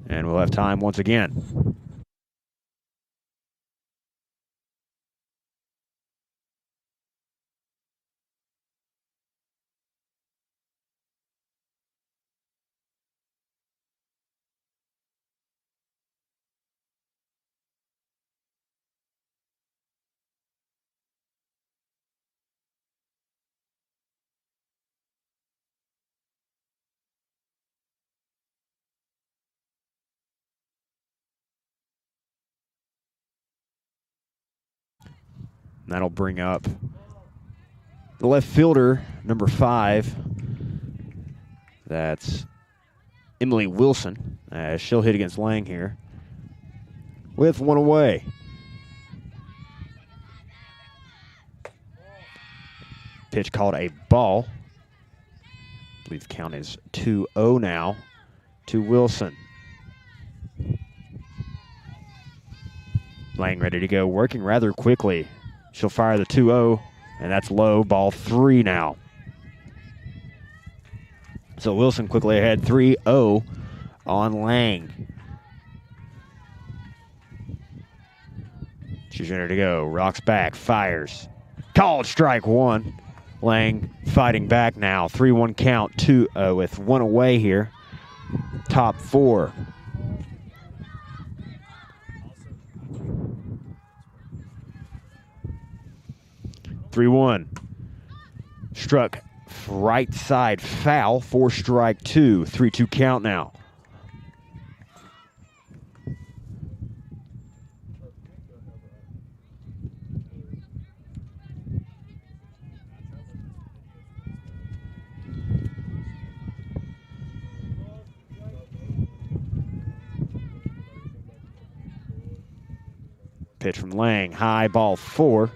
And we'll have time once again. And that'll bring up the left fielder, number 5. That's Emily Wilson. She'll hit against Lang here with 1 away. Pitch called a ball. I believe the count is 2-0 now to Wilson. Lang ready to go, working rather quickly. She'll fire the 2-0, and that's low. Ball 3 now. So Wilson quickly ahead 3-0 on Lang. She's ready to go. Rocks back, fires. Called strike 1. Lang fighting back now. 3-1 count, 2 with 1 away here. Top 4. Struck right side foul for strike 2. 3-2 count now. Pitch from Lang, high, ball 4.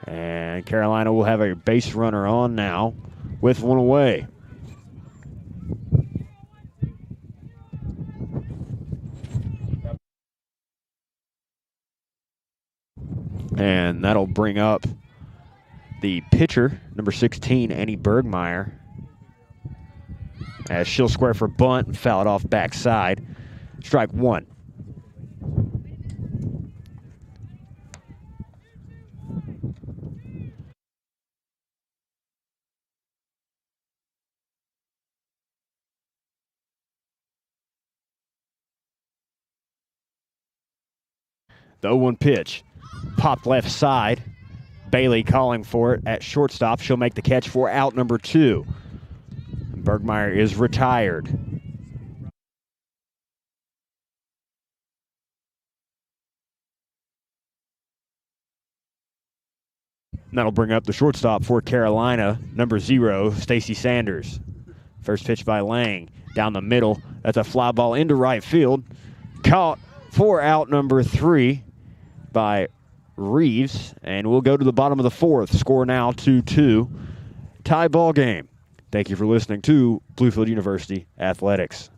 And Carolina will have a base runner on now with 1 away. And that'll bring up the pitcher, number 16, Annie Bergmeyer, as she'll square for bunt and foul it off backside. Strike 1. The 0-1 pitch. Popped left side. Bailey calling for it at shortstop. She'll make the catch for out number 2. Bergmeyer is retired. That'll bring up the shortstop for Carolina, number 0, Stacy Sanders. First pitch by Lang. Down the middle. That's a fly ball into right field. Caught for out number 3 by Reeves. And we'll go to the bottom of the 4th. Score now 2-2. Tie ball game. Thank you for listening to Bluefield University Athletics.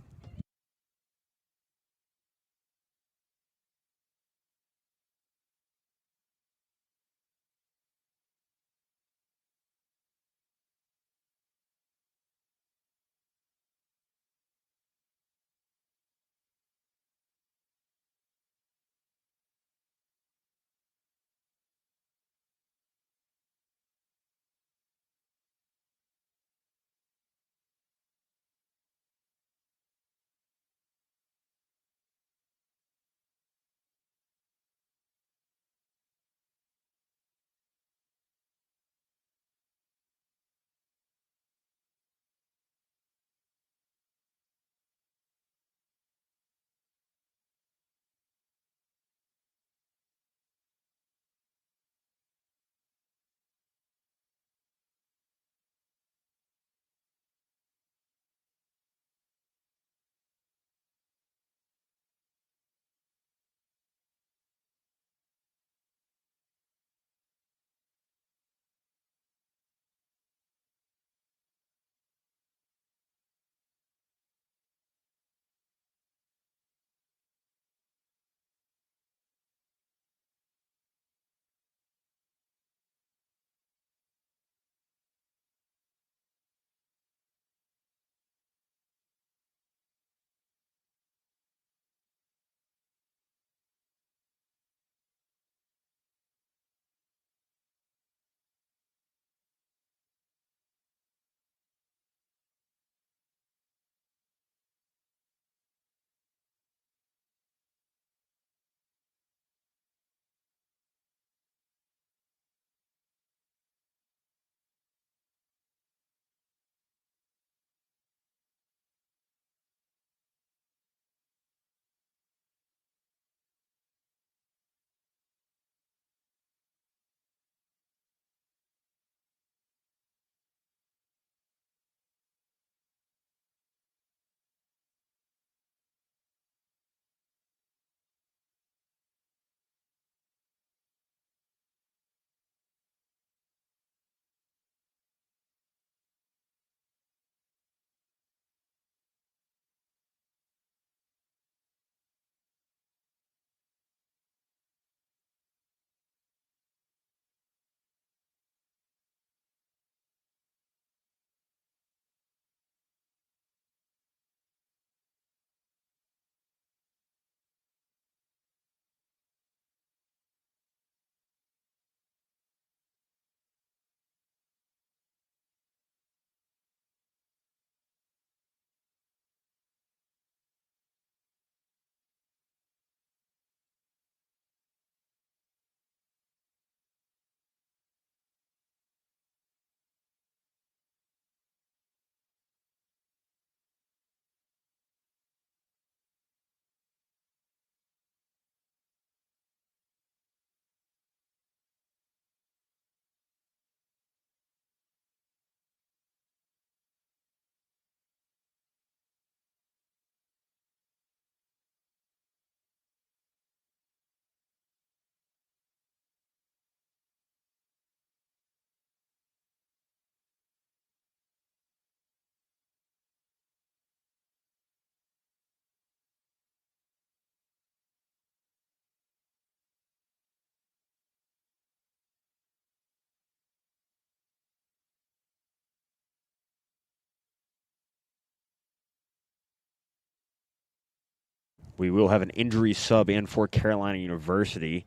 We will have an injury sub in for Carolina University.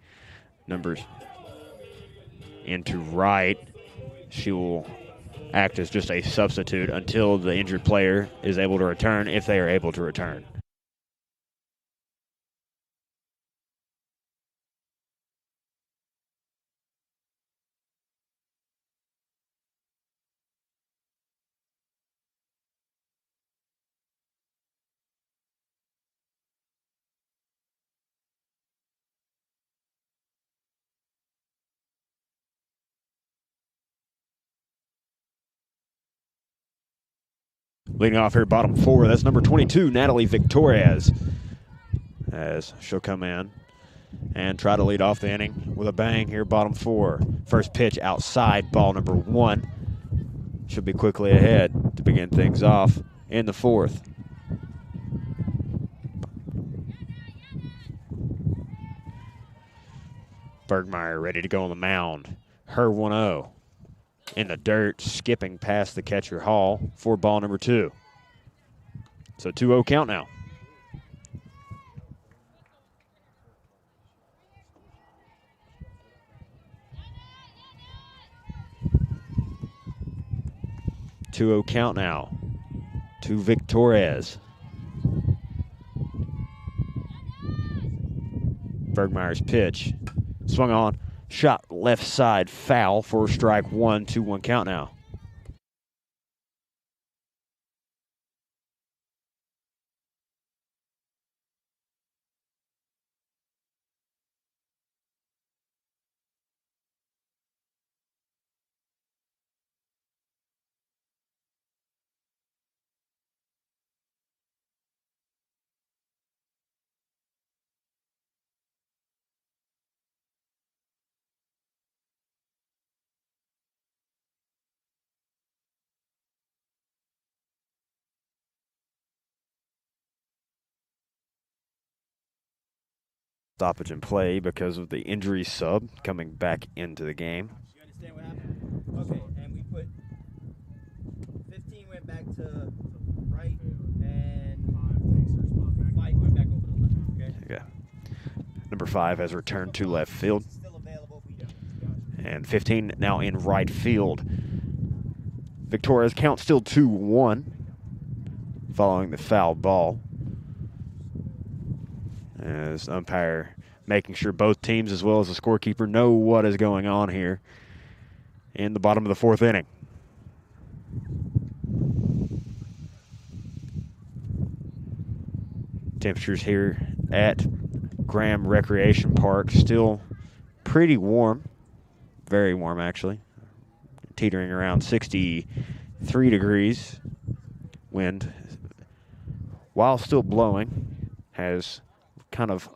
Numbers into right. She will act as just a substitute until the injured player is able to return, if they are able to return. Leading off here, bottom 4, that's number 22, Natalie Victorez, as she'll come in and try to lead off the inning with a bang here, bottom 4. First pitch outside, ball number 1. She'll be quickly ahead to begin things off in the 4th. Bergmeyer ready to go on the mound. Her 1-0 in the dirt, skipping past the catcher Hall for ball number 2. So 2-0 count now. Count now to Victorez. Bergmeyer's pitch. Swung on, shot left side, foul for strike 1, 2-1 count now. Stoppage in play because of the injury sub coming back into the game. You understand what happened? Okay, and we put 15 went back to right and 5 went back over to left. Okay. Okay. Number 5 has returned to left field. Still available if we don't. And 15 now in right field. Victoria's count still 2-1 following the foul ball. As umpire making sure both teams as well as the scorekeeper know what is going on here in the bottom of the 4th inning. Temperatures here at Graham Recreation Park still pretty warm, very warm actually, teetering around 63 degrees. Wind, while still blowing, has kind of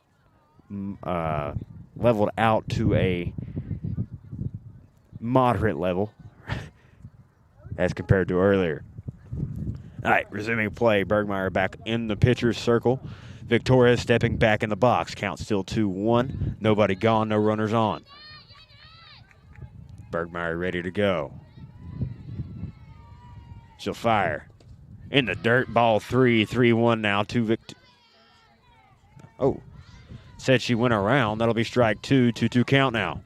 leveled out to a moderate level as compared to earlier. All right, resuming play. Bergmeyer back in the pitcher's circle. Victoria stepping back in the box. Count still 2-1. Nobody gone, no runners on. Bergmeyer ready to go. She'll fire. In the dirt, ball 3, 3-1 now to Victor. Oh, said she went around. That'll be strike 2, 2-2 count now.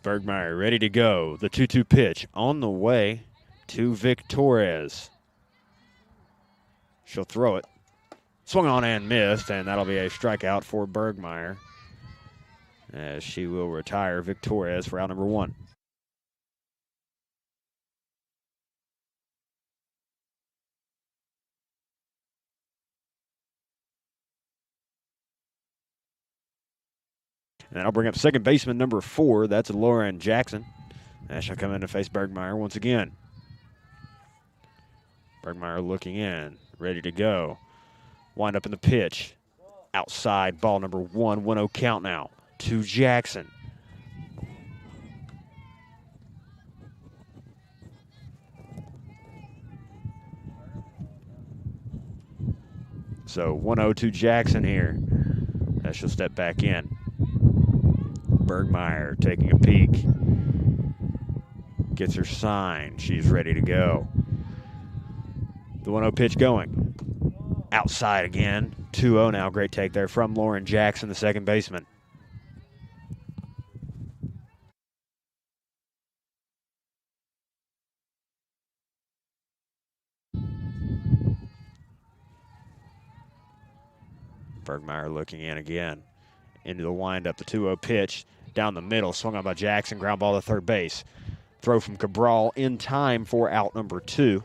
Bergmeyer ready to go. The 2-2 pitch on the way to Victorez. She'll throw it. Swung on and missed, and that'll be a strikeout for Bergmeyer as she will retire Victorez for out number 1. And I'll bring up second baseman number 4. That's Lauren Jackson. And she'll come in to face Bergmeyer once again. Bergmeyer looking in, ready to go. Wind up in the pitch. Outside, ball number 1, 1-0 count now to Jackson. So 1-0 to Jackson here. As she'll step back in. Bergmeyer taking a peek. Gets her sign. She's ready to go. The 1-0 pitch going. Outside again 2-0 now. Great take there from Lauren Jackson, the second baseman. Bergmeyer looking in again. Into the windup, the 2-0 pitch. Down the middle, swung on by Jackson. Ground ball to third base. Throw from Cabral in time for out number 2.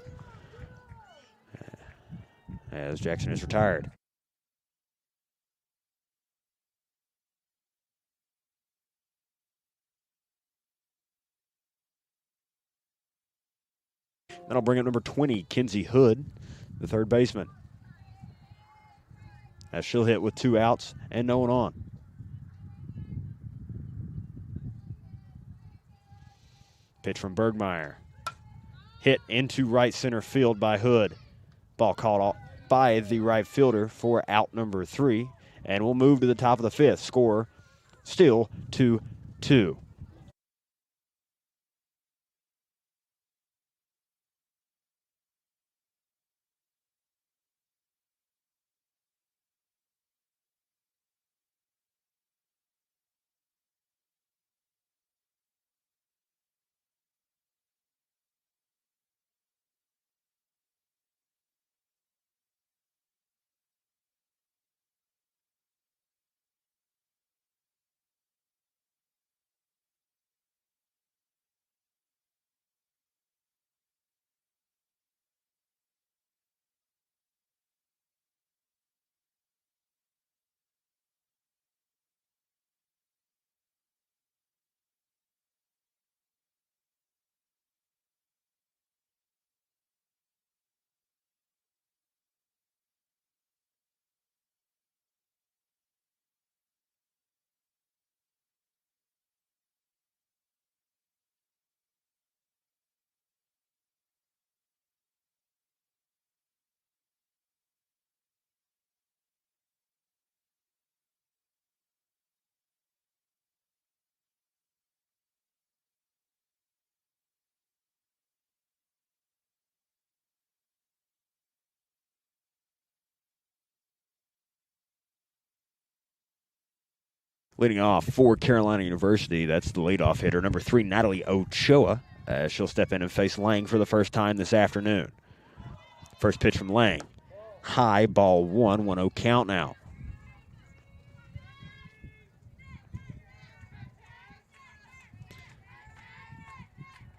As Jackson is retired. That'll bring up number 20, Kinsey Hood, the third baseman. As she'll hit with 2 outs and no one on. Pitch from Bergmeyer. Hit into right center field by Hood. Ball caught off by the right fielder for out number 3. And we'll move to the top of the 5th. Score still 2-2. Leading off for Carolina University, that's the leadoff hitter, number 3, Natalie Ochoa. She'll step in and face Lang for the first time this afternoon. First pitch from Lang. High, ball 1, 1-0 count now.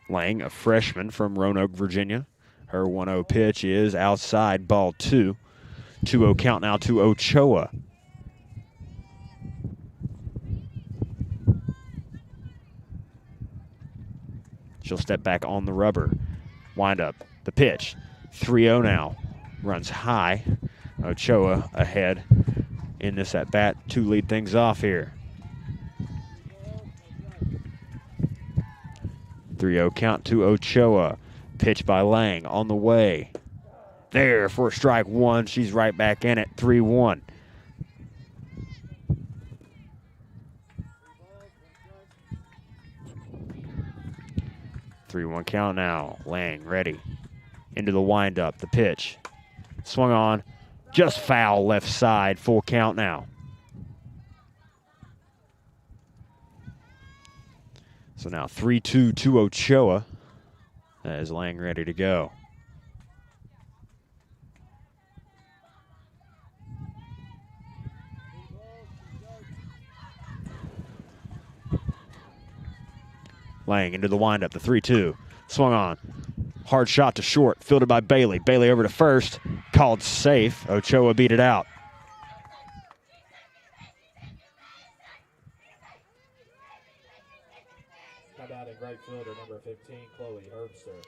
Lang, a freshman from Roanoke, Virginia. Her 1-0 pitch is outside, ball 2. 2-0 count now to Ochoa. She'll step back on the rubber. Wind up. The pitch. 3-0 now. Runs high. Ochoa ahead in this at bat to lead things off here. 3-0 count to Ochoa. Pitch by Lang on the way. There for strike 1. She's right back in it. 3-1. Three-one count now. Lang ready. Into the windup. The pitch. Swung on. Just foul left side. Full count now. So now 3-2 to Ochoa as Lang ready to go. Lang into the windup, the 3-2. Swung on. Hard shot to short, fielded by Bailey. Bailey over to first, called safe. Ochoa beat it out. Come out at right fielder, number 15, Chloe Herbster.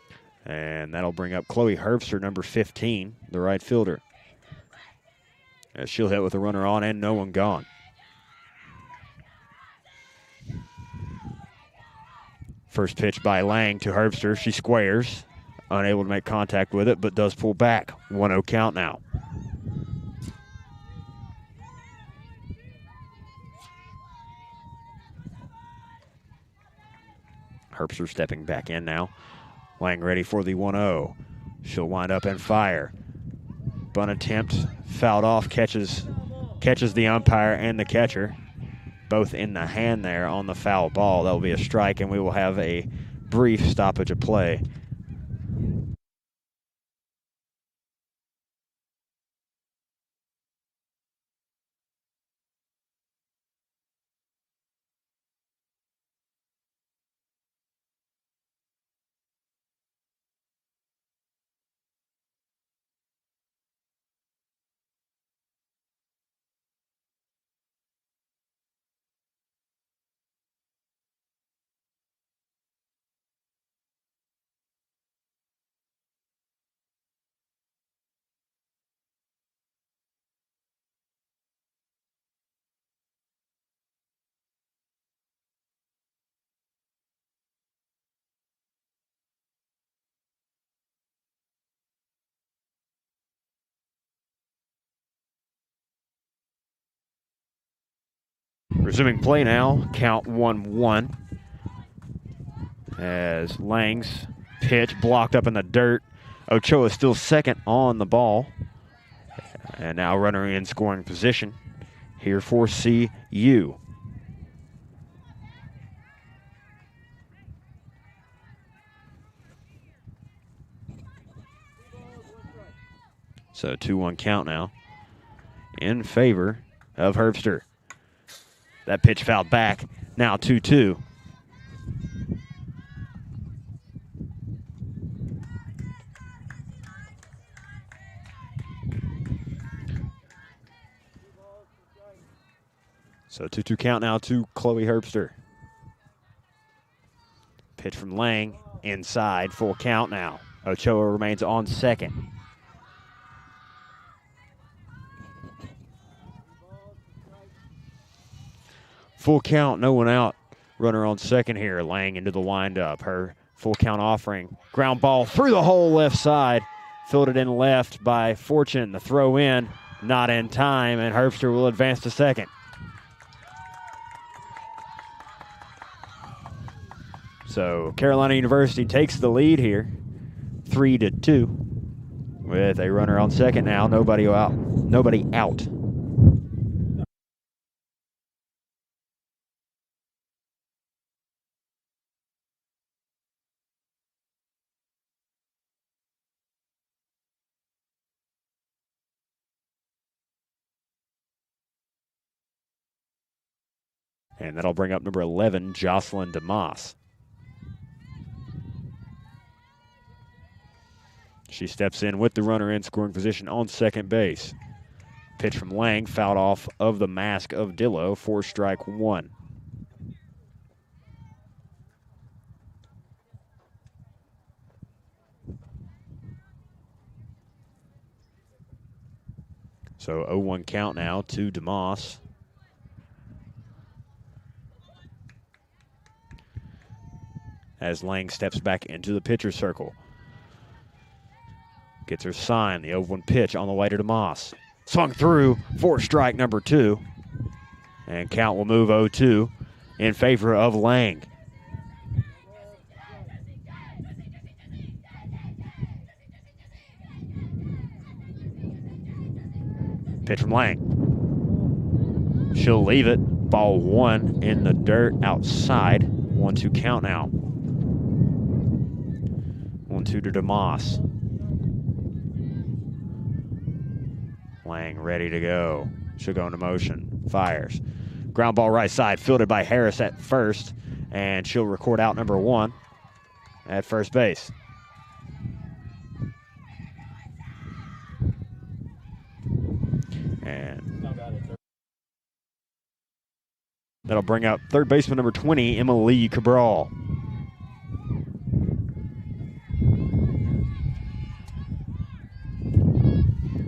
And that'll bring up Chloe Herbster, number 15, the right fielder. As she'll hit with a runner on and no one gone. First pitch by Lang to Herbster. She squares. Unable to make contact with it, but does pull back. 1-0 count now. Herbster stepping back in now. Lang ready for the 1-0. She'll wind up and fire. Bunt attempt, fouled off, catches the umpire and the catcher, both in the hand there on the foul ball. That will be a strike, and we will have a brief stoppage of play. Resuming play now, count 1-1. As Lang's pitch blocked up in the dirt. Ochoa still second on the ball. And now runner in scoring position here for CU. So 2-1 count now in favor of Herbster. That pitch fouled back. Now 2-2. So 2-2 count now to Chloe Herbster. Pitch from Lang inside, full count now. Ochoa remains on second. Full count, no one out. Runner on second here. Lang into the windup. Her full count offering. Ground ball through the hole left side. Fielded in left by Fortune. The throw in, not in time, and Herbster will advance to second. So Carolina University takes the lead here, 3-2, with a runner on second now. Nobody out. And that'll bring up number 11, Jocelyn DeMoss. She steps in with the runner in scoring position on second base. Pitch from Lang, fouled off of the mask of Dillo for strike one. So 0-1 count now to DeMoss. As Lang steps back into the pitcher's circle. Gets her sign, the 0-1 pitch on the way to DeMoss. Swung through for strike number 2. And count will move 0-2 in favor of Lang. Pitch from Lang. She'll leave it. Ball 1 in the dirt outside. 1-2 count now. 1-2 to DeMoss. Lang ready to go. She'll go into motion. Fires. Ground ball right side. Fielded by Harris at first. And she'll record out number 1 at first base. And that'll bring out third baseman number 20, Emily Cabral.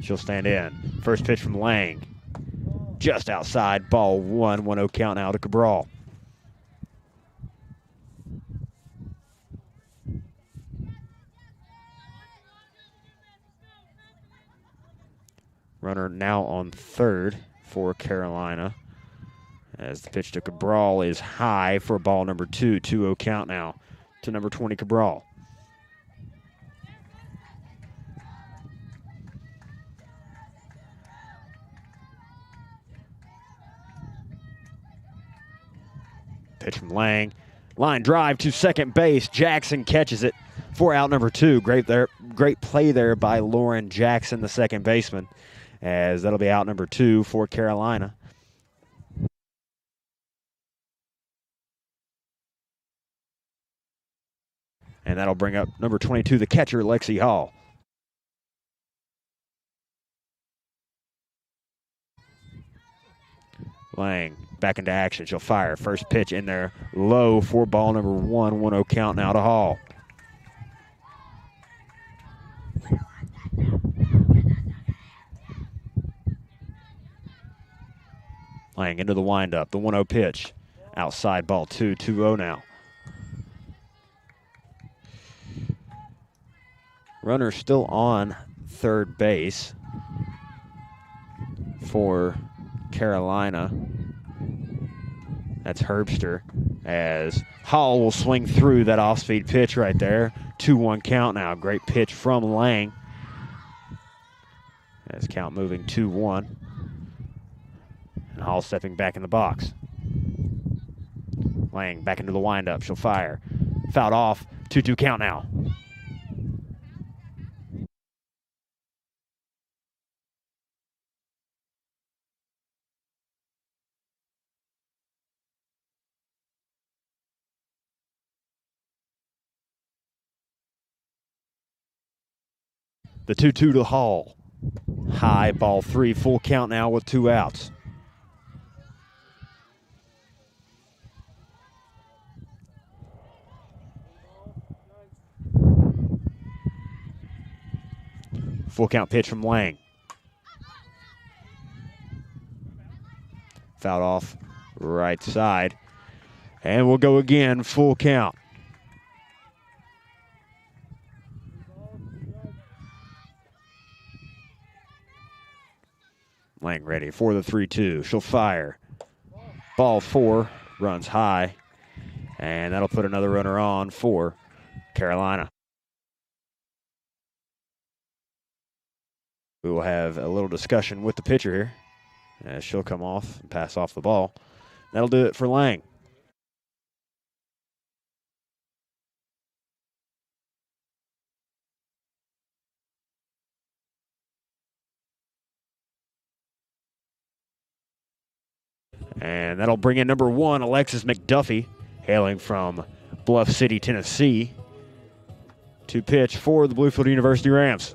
She'll stand in. First pitch from Lang. Just outside, ball 1. 1-0 count now to Cabral. Runner now on third for Carolina. As the pitch to Cabral is high for ball number 2. 2-0 count now to number 20, Cabral. Pitch from Lang. Line drive to second base. Jackson catches it for out number 2. Great play there by Lauren Jackson, the second baseman, as that'll be out number 2 for Carolina. And that'll bring up number 22, the catcher, Lexi Hall. Lang back into action. She'll fire. First pitch in there low for ball number 1. 1-0 count now to Hall. Lang into the windup. The 1-0 pitch. Outside ball 2. 2-0 now. Runner still on third base for Carolina. That's Herbster, as Hall will swing through that off-speed pitch right there. 2-1 count now. Great pitch from Lang. As count moving 2-1. And Hall stepping back in the box. Lang back into the windup. She'll fire. Fouled off. 2-2 count now. The 2-2 to Hall. High, ball 3, full count now with 2 outs. Full count pitch from Lang. Fouled off right side. And we'll go again, full count. Lang ready for the 3-2. She'll fire. Ball 4, runs high. And that'll put another runner on for Carolina. We will have a little discussion with the pitcher here as she'll come off and pass off the ball. That'll do it for Lang. And that'll bring in number 1, Alexis McDuffie, hailing from Bluff City, Tennessee, to pitch for the Bluefield University Rams.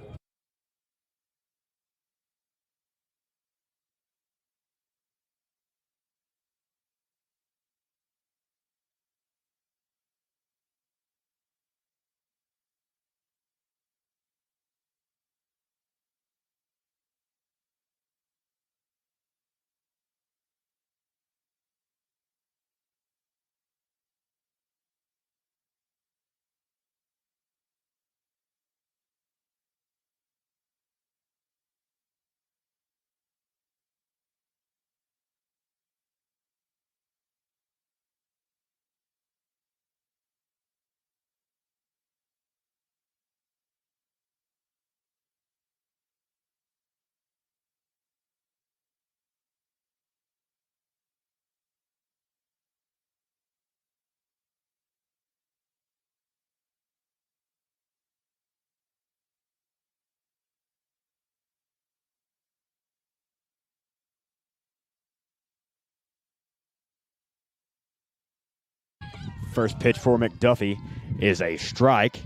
First pitch for McDuffie is a strike.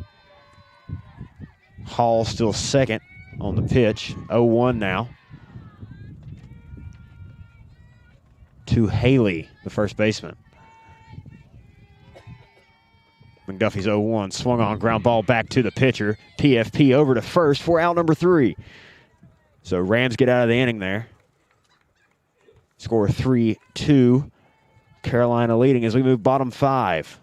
Hall still second on the pitch. 0-1 now. To Haley, the first baseman. McDuffie's 0-1. Swung on, ground ball back to the pitcher. PFP over to first for out number 3. So Rams get out of the inning there. Score 3-2. Carolina leading as we move bottom 5.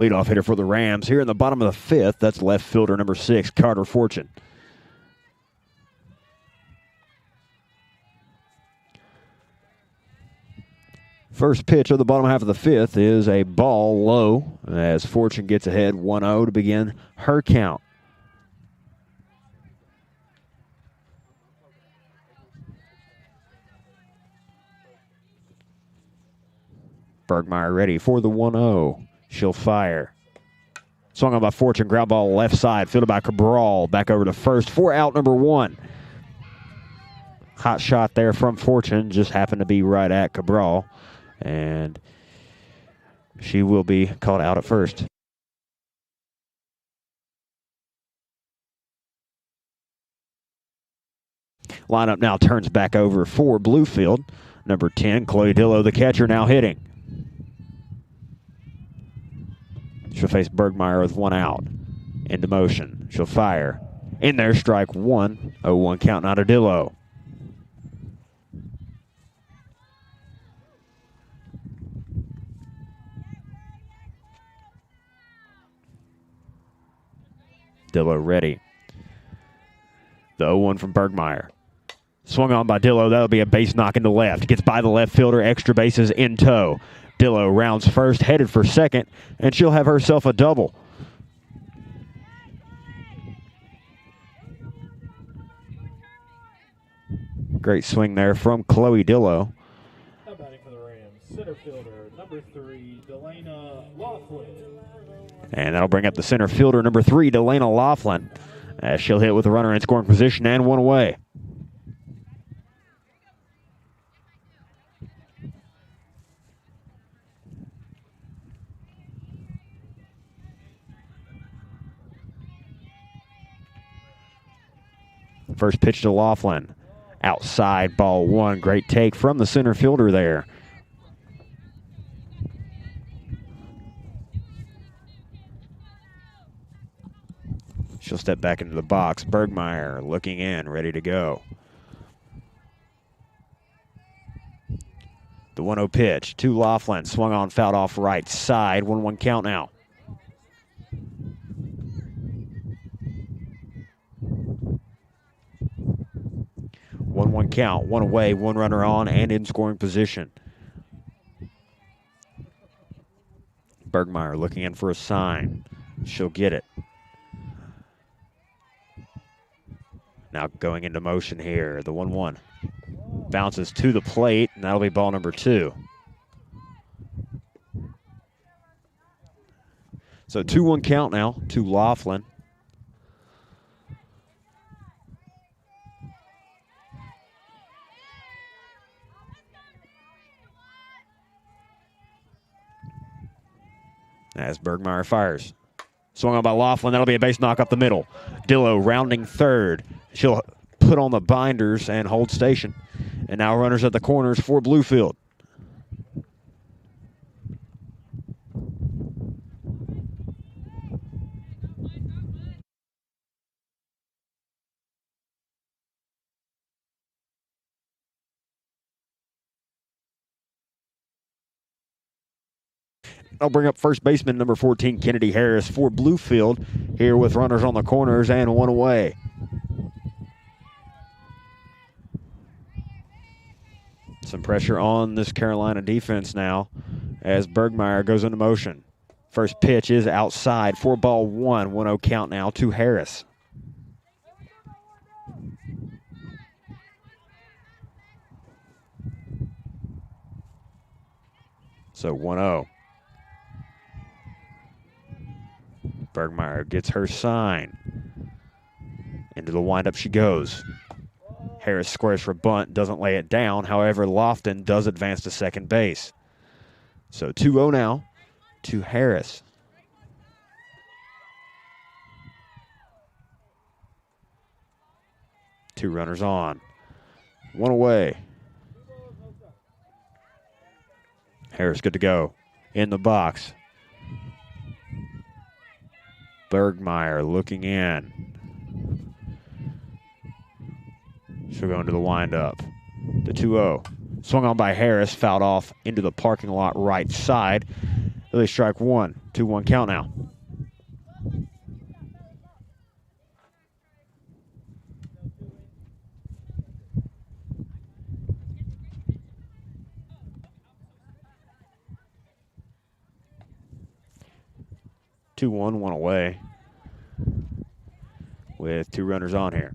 Leadoff hitter for the Rams here in the bottom of the fifth. That's left fielder number 6, Carter Fortune. First pitch of the bottom half of the fifth is a ball low as Fortune gets ahead 1-0 to begin her count. Bergmeyer ready for the 1-0. She'll fire. Swung on by Fortune, ground ball left side, fielded by Cabral. Back over to first for out number 1. Hot shot there from Fortune, just happened to be right at Cabral. And she will be called out at first. Lineup now turns back over for Bluefield. Number 10, Chloe Dillow, the catcher, now hitting. She'll face Bergmeyer with 1 out. Into motion. She'll fire. In there, strike 1. 0-1 count now to Dillow. Dillow ready. The 0-1 from Bergmeyer. Swung on by Dillow. That'll be a base knock into left. Gets by the left fielder. Extra bases in tow. Dillow rounds first, headed for second, and she'll have herself a double. Great swing there from Chloe Dillow. Now batting for the Rams, center fielder, number 3, Delana Laughlin. And that'll bring up the center fielder, number 3, Delana Laughlin, as she'll hit with a runner in scoring position and 1 away. First pitch to Laughlin. Outside, ball 1. Great take from the center fielder there. She'll step back into the box. Bergmeyer looking in, ready to go. The 1-0 pitch to Laughlin. Swung on, fouled off right side. 1-1 count now. One count, 1 away, 1 runner on and in scoring position. Bergmeyer looking in for a sign. She'll get it. Now going into motion here, the 1-1. Bounces to the plate, and that'll be ball number 2. So 2-1 count now to Laughlin. As Bergmeyer fires. Swung on by Laughlin. That'll be a base knock up the middle. Dillow rounding third. She'll put on the binders and hold station. And now runners at the corners for Bluefield. I'll bring up first baseman number 14, Kennedy Harris, for Bluefield, here with runners on the corners and 1 away. Some pressure on this Carolina defense now as Bergmeyer goes into motion. First pitch is outside for ball 1. 1-0 count now to Harris. So 1-0. Bergmeyer gets her sign. Into the windup she goes. Harris squares for bunt, doesn't lay it down. However, Lofton does advance to second base. So 2-0 now to Harris. Two runners on. 1 away. Harris good to go. In the box. Bergmeyer looking in. She'll go into the windup. The 2-0. Swung on by Harris, fouled off into the parking lot right side. Really strike 1. 2-1 count now. One away with 2 runners on here.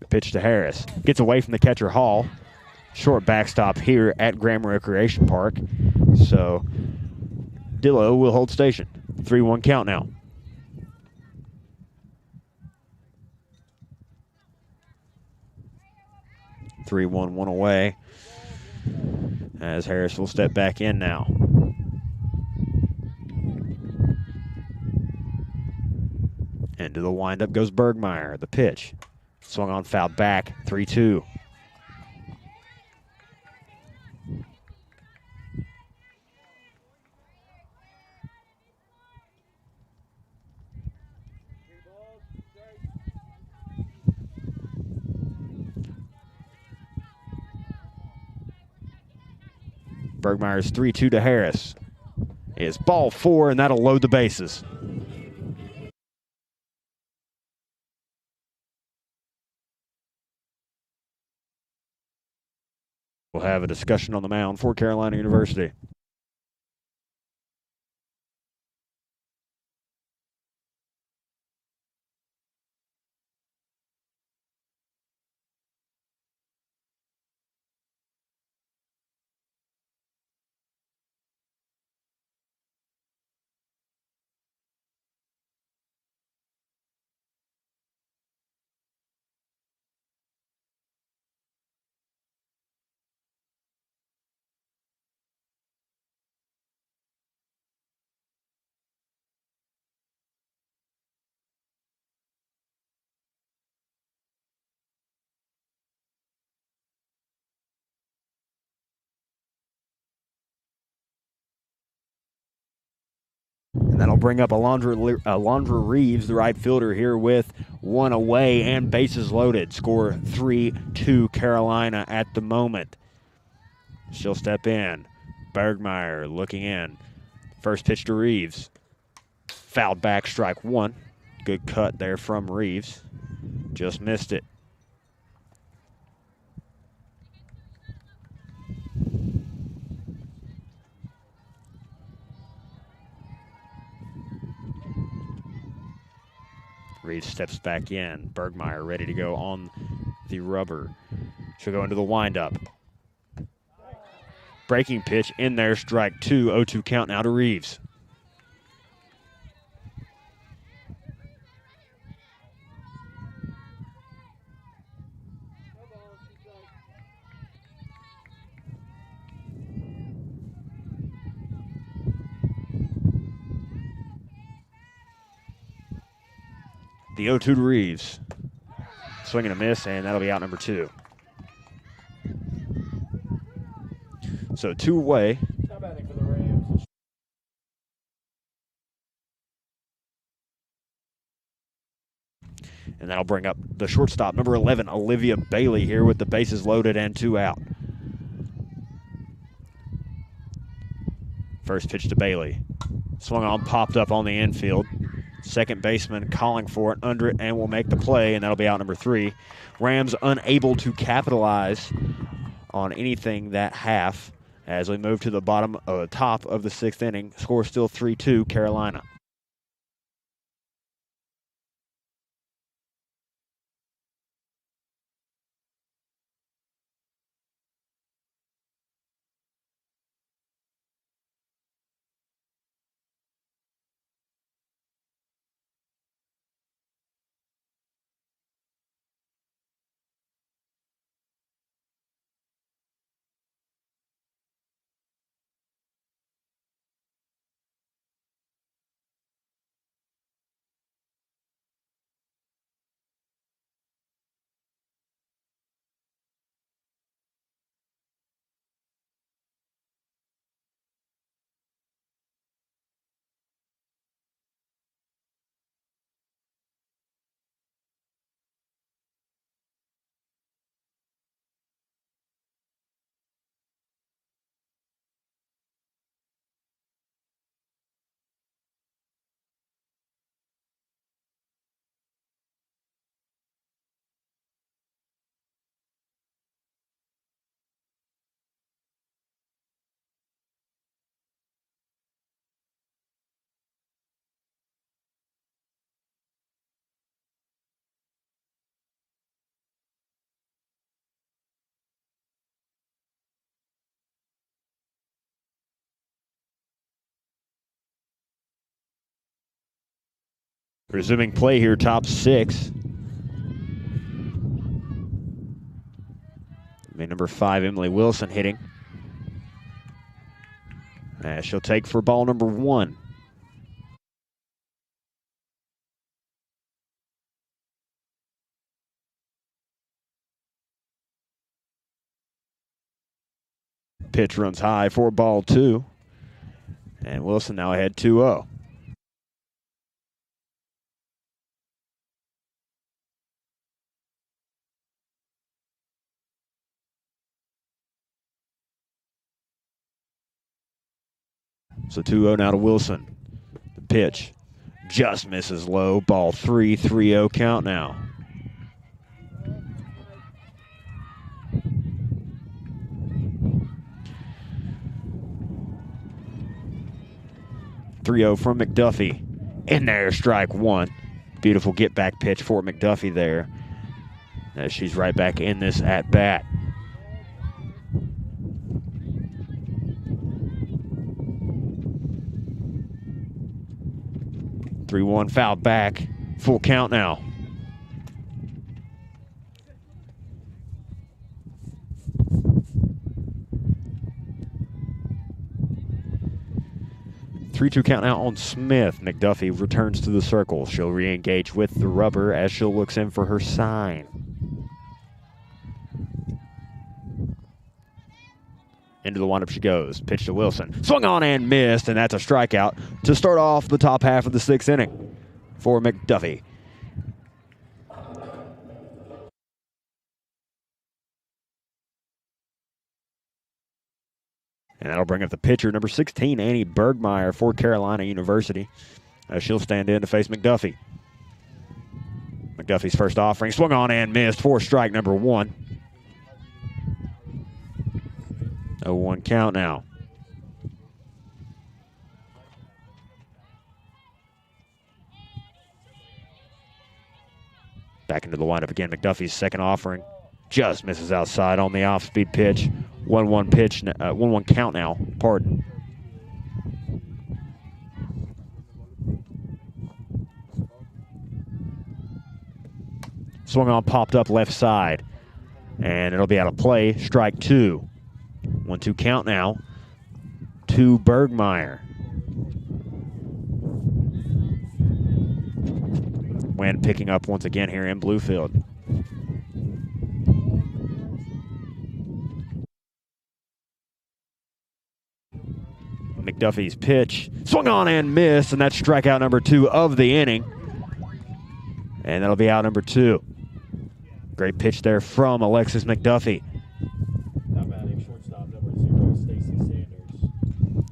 Pitch to Harris. Gets away from the catcher Hall. Short backstop here at Graham Recreation Park. So Dillo will hold station. 3-1 count now. One away. As Harris will step back in now. Into the windup goes Bergmeyer. The pitch. Swung on, fouled back. 3-2. Bergmeyer's 3-2 to Harris. It's ball 4, and that'll load the bases. We'll have a discussion on the mound for Carolina University. And that'll bring up Alondra Reeves, the right fielder, here with 1 away and bases loaded. Score 3-2 Carolina at the moment. She'll step in. Bergmeyer looking in. First pitch to Reeves. Fouled back, strike 1. Good cut there from Reeves. Just missed it. Reeves steps back in. Bergmeyer ready to go on the rubber. She'll go into the windup. Breaking pitch in there, strike 2. 0-2 count now to Reeves. The 0-2 to Reeves. Swing and a miss, and that'll be out number 2. So 2 away. Now batting for the Rams. And that'll bring up the shortstop, number 11, Olivia Bailey, here with the bases loaded and 2 out. First pitch to Bailey. Swung on, popped up on the infield. Second baseman calling for it, under it, and will make the play, and that'll be out number 3. Rams unable to capitalize on anything that half as we move to the top of the 6th inning. Score still 3-2 Carolina. Resuming play here, top 6. Number 5, Emily Wilson hitting. She'll take for ball number 1. Pitch runs high for ball 2. And Wilson now ahead 2-0. So 2-0 now to Wilson. The pitch just misses low. Ball 3, 3-0 count now. .30 from McDuffie. In there, strike 1. Beautiful get-back pitch for McDuffie there, as she's right back in this at-bat. .3-1 foul back. Full count now. .3-2 count now on Smith. McDuffie returns to the circle. She'll re-engage with the rubber as she'll looks in for her sign. Into the windup she goes. Pitch to Wilson. Swung on and missed, and that's a strikeout to start off the top half of the 6th inning for McDuffie. And that'll bring up the pitcher, number 16, Annie Bergmeyer for Carolina University. She'll stand in to face McDuffie. McDuffie's first offering, swung on and missed for strike number 1. 0-1 count now. Back into the windup again. McDuffie's second offering just misses outside on the off-speed pitch. 1-1 pitch, 1-1 count now. Pardon. Swung on, popped up left side, and it'll be out of play. Strike 2. 1-2 count now to Bergmeyer. Wind picking up once again here in Bluefield. McDuffie's pitch swung on and missed, and that's strikeout number 2 of the inning. And that'll be out number 2. Great pitch there from Alexis McDuffie.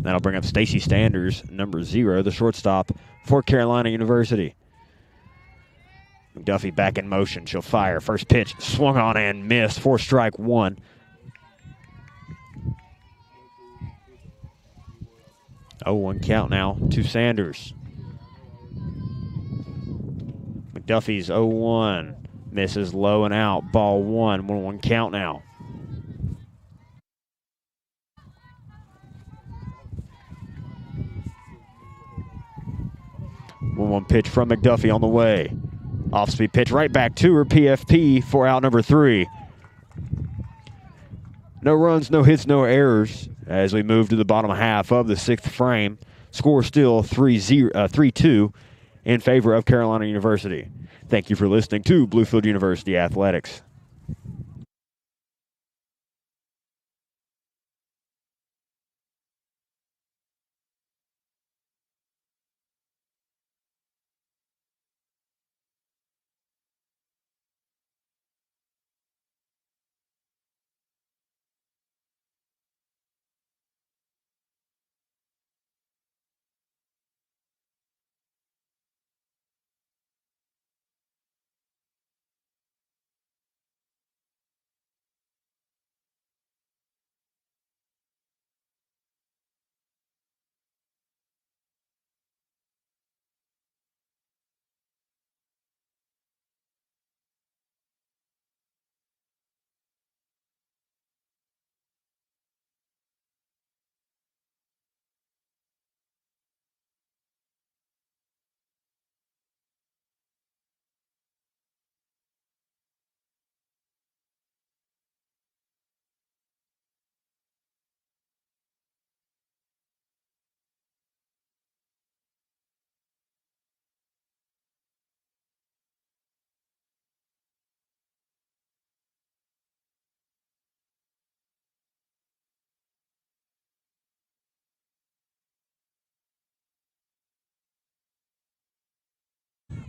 That'll bring up Stacy Sanders, number 0, the shortstop for Carolina University. McDuffie back in motion. She'll fire. First pitch swung on and missed for strike 1. Oh, 1 count now to Sanders. McDuffie's 0-1. Misses low and out. Ball 1. 1-1 count now. One pitch from McDuffie on the way. Off-speed pitch right back to her. PFP for out number 3. No runs, no hits, no errors as we move to the bottom half of the 6th frame. Score still 3-2 in favor of Carolina University. Thank you for listening to Bluefield University Athletics.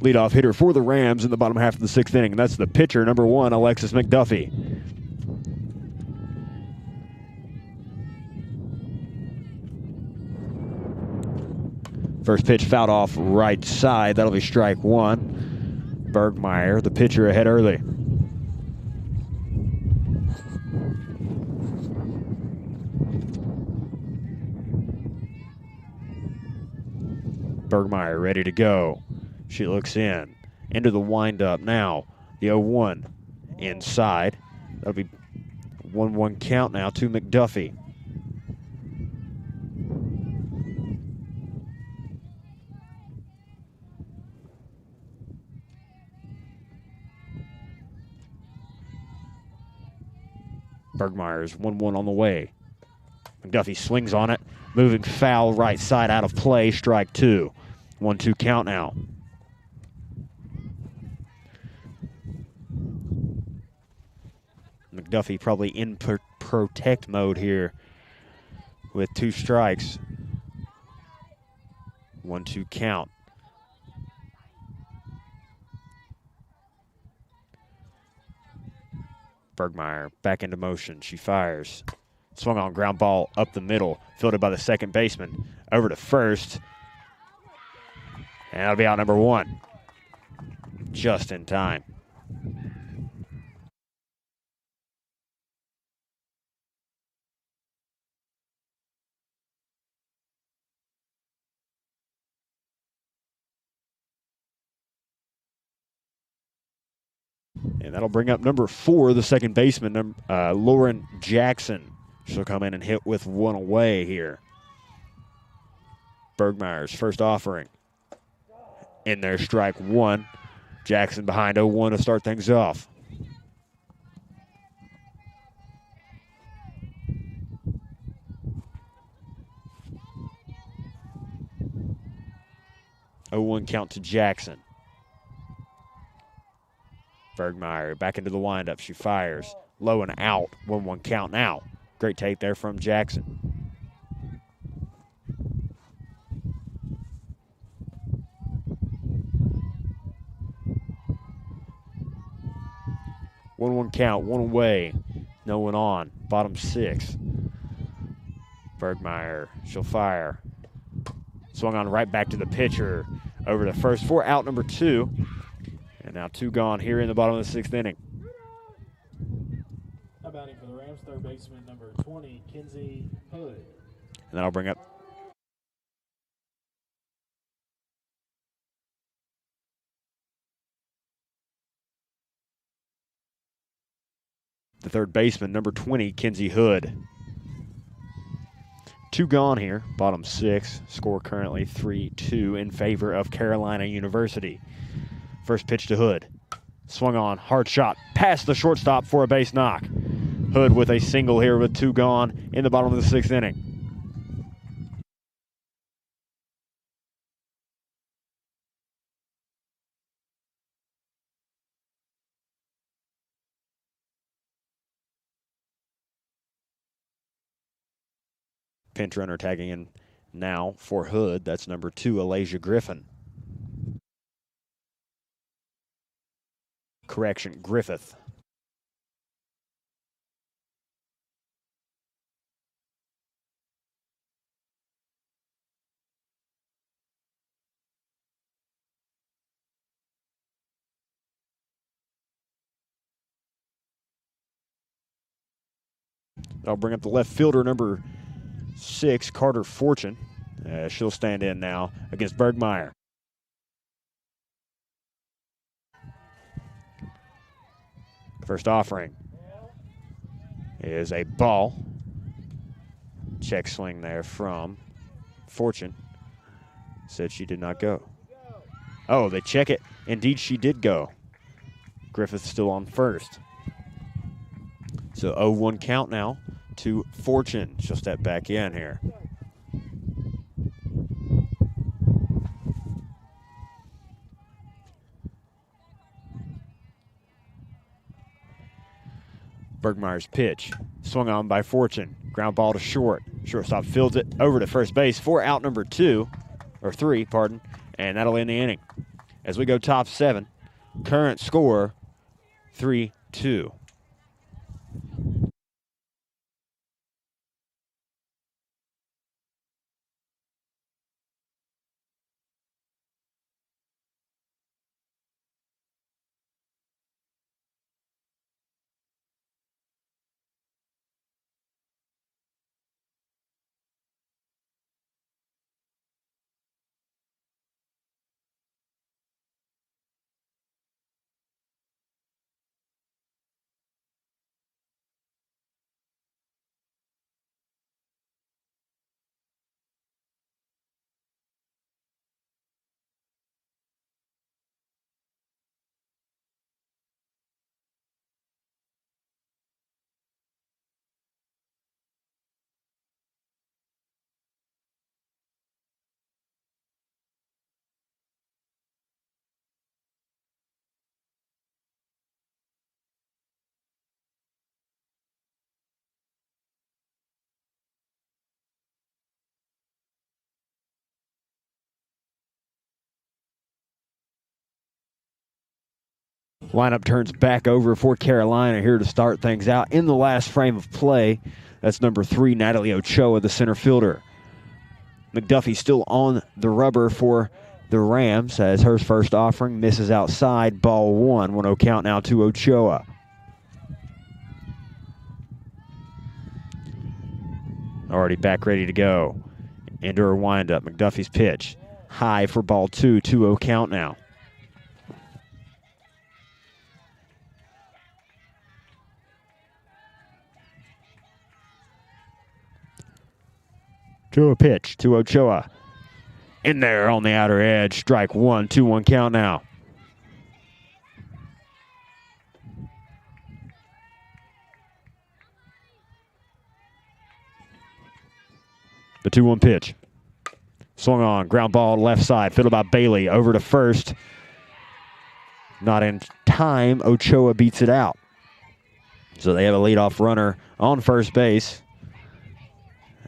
leadoff hitter for the Rams in the bottom half of the 6th inning. And that's the pitcher, number 1, Alexis McDuffie. First pitch fouled off right side. That'll be strike 1. Bergmeyer, the pitcher, ahead early. Bergmeyer ready to go. She looks into the windup now. The 0-1 inside. That'll be 1-1 count now to McDuffie. Bergmeyer's 1-1 on the way. McDuffie swings on it. Moving foul right side out of play. Strike 2. 1-2 count now. McDuffie probably in protect mode here with 2 strikes. 1-2 count. Bergmeyer back into motion. She fires. Swung on ground ball up the middle. Fielded by the second baseman. Over to first. And that'll be out number 1. Just in time. And that'll bring up number 4, the second baseman, Lauren Jackson. She'll come in and hit with 1 away here. Bergmeyer's first offering. In there, strike 1. Jackson behind 0-1 to start things off. Oh-1 count to Jackson. Bergmeyer back into the windup. She fires. Low and out. 1-1 count now. Great take there from Jackson. One count, 1 away. No one on. Bottom 6. Bergmeyer, she'll fire. Swung on right back to the pitcher. Over to first for out number 2. And now 2 gone here in the bottom of the 6th inning. Now batting for the Rams, third baseman number 20, Kinsey Hood. And then I'll bring up the third baseman, number 20, Kinsey Hood. 2 gone here, bottom 6. Score currently 3-2 in favor of Carolina University. First pitch to Hood. Swung on, hard shot, past the shortstop for a base knock. Hood with a single here with 2 gone in the bottom of the 6th inning. Pinch runner tagging in now for Hood. That's number 2, Alasia Griffin. Correction, Griffith. I'll bring up the left fielder, number 6, Carter Fortune. She'll stand in now against Bergmeyer. First offering is a ball. Check swing there from Fortune. Said she did not go. Oh, they check it. Indeed, she did go. Griffith still on first. So 0-1 count now to Fortune. She'll step back in here. Bergmeyer's pitch. Swung on by Fortune. Ground ball to short. Shortstop fields it over to first base for out number 2, or 3, pardon, and that'll end the inning. as we go top 7. Current score 3-2. Lineup turns back over for Carolina here to start things out in the last frame of play. That's number 3, Natalie Ochoa, the center fielder. McDuffie still on the rubber for the Rams as her first offering misses outside. Ball 1. 1-0 count now to Ochoa. Already back ready to go. Into her windup. McDuffie's pitch. High for ball 2. 2-0 count now. To a pitch to Ochoa. In there on the outer edge. Strike 1. 2-1 count now. The 2-1 pitch. Swung on. Ground ball left side. Fielded by Bailey. Over to first. Not in time. Ochoa beats it out. So they have a leadoff runner on first base.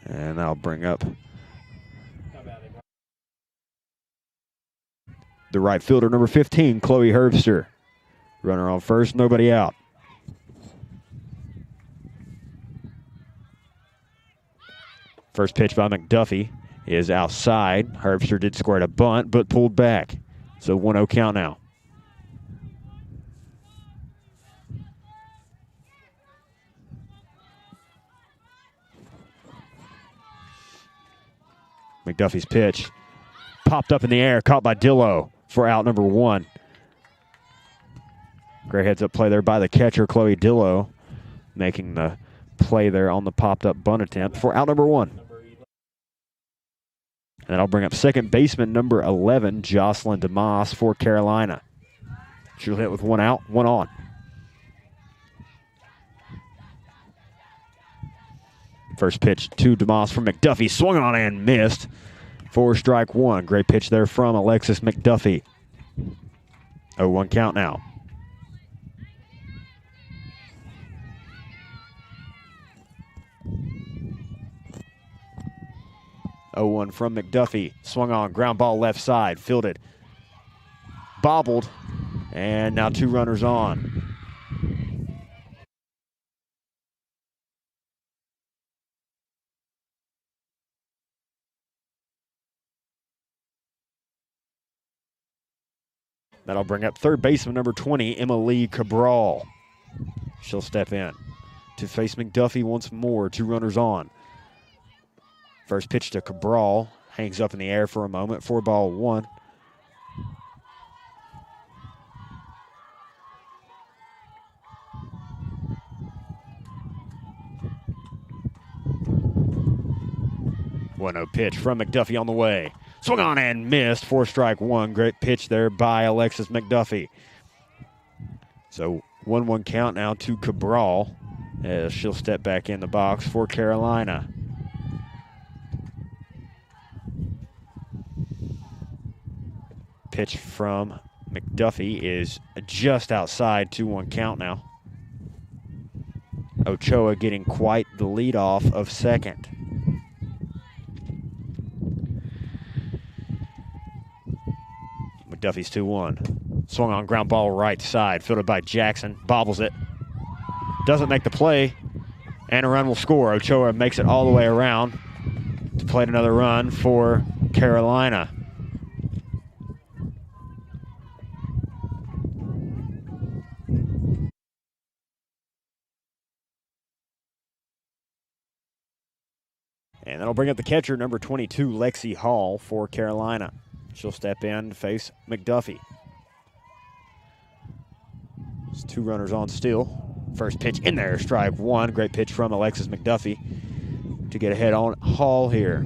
And that'll bring up the right fielder, number 15, Chloe Herbster. Runner on first, nobody out. First pitch by McDuffie is outside. Herbster did square a bunt, but pulled back. So 1-0 count now. McDuffie's pitch popped up in the air, caught by Dillo for out number 1. Great heads up play there by the catcher, Chloe Dillo, making the play there on the popped up bunt attempt for out number 1. And I'll bring up second baseman number 11, Jocelyn DeMoss for Carolina. She'll hit with 1 out, 1 on. First pitch to DeMoss from McDuffie. Swung on and missed for strike 1. Great pitch there from Alexis McDuffie. 0-1 count now. Oh, 0-1 from McDuffie. Swung on. Ground ball left side. Fielded. Bobbled. And now 2 runners on. That'll bring up third baseman number 20, Emily Cabral. She'll step in to face McDuffie once more. 2 runners on. First pitch to Cabral. Hangs up in the air for a moment. 4-1. One 0 pitch from McDuffie on the way. Swung on and missed for strike 1. Great pitch there by Alexis McDuffie. So 1-1 count now to Cabral as she'll step back in the box for Carolina. Pitch from McDuffie is just outside. 2-1 count now. Ochoa getting quite the leadoff of second. McDuffie's 2-1. Swung on ground ball right side, fielded by Jackson. Bobbles it. Doesn't make the play, and a run will score. Ochoa makes it all the way around to play another run for Carolina. And that'll bring up the catcher, number 22, Lexi Hall, for Carolina. She'll step in to face McDuffie. There's 2 runners on still. First pitch in there, strike 1. Great pitch from Alexis McDuffie to get ahead on Hall here.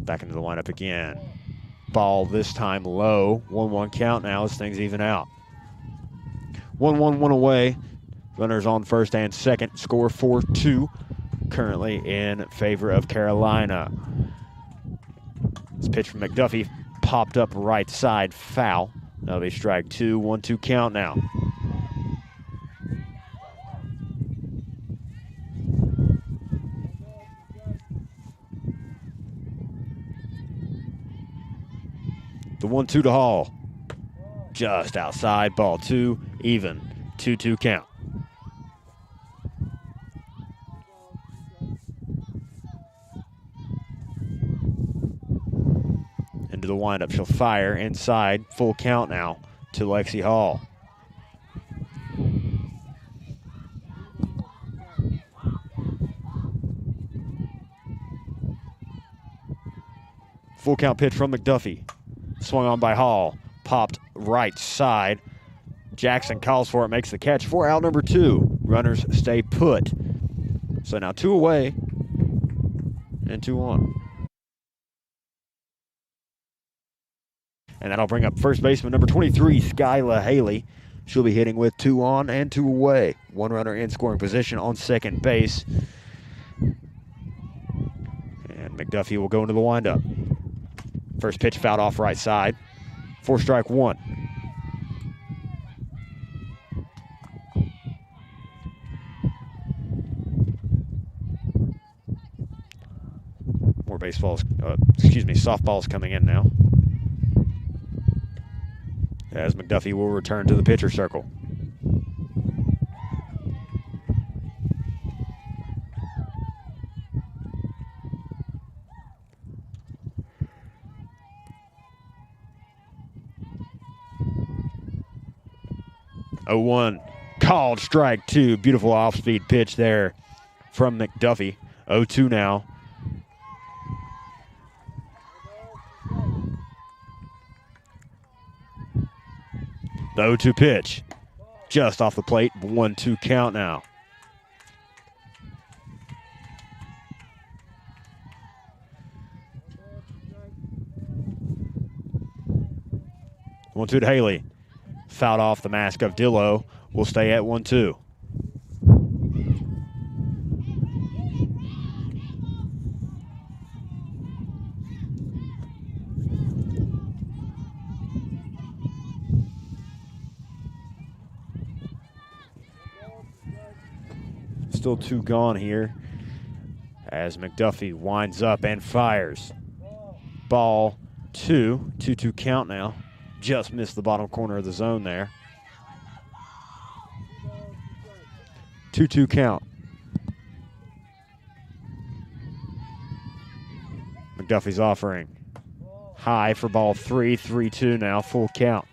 Back into the lineup again. Ball this time low. 1-1 count now as things even out. 1-1, 1 away. Runners on first and second. Score 4-2 currently in favor of Carolina. This pitch from McDuffie popped up right side, foul. That'll be strike 2, 1-2 count now. The 1-2 to Hall. Just outside, ball 2, even. 2-2 count. Into the windup, she'll fire inside, full count now to Lexi Hall. Full count pitch from McDuffie. Swung on by Hall. Popped right side. Jackson calls for it, makes the catch for out number 2. Runners stay put. So now 2 away and 2 on. And that'll bring up first baseman number 23, Skyla Haley. She'll be hitting with 2 on and 2 away. 1 runner in scoring position on second base. And McDuffie will go into the windup. First pitch fouled off right side. 4 strike 1. More softballs coming in now. As McDuffie will return to the pitcher circle. Oh, 1 called strike 2. Beautiful off-speed pitch there from McDuffie. 0-2 now. The 0-2 pitch. Just off the plate. 1-2 count now. One-two to Haley. Fouled off the mask of Dillo. Will stay at 1-2. Still 2 gone here as McDuffie winds up and fires. Ball 2. 2-2 count now. Just missed the bottom corner of the zone there. 2-2 count. McDuffie's offering high for ball 3. 3-2 now. Full count.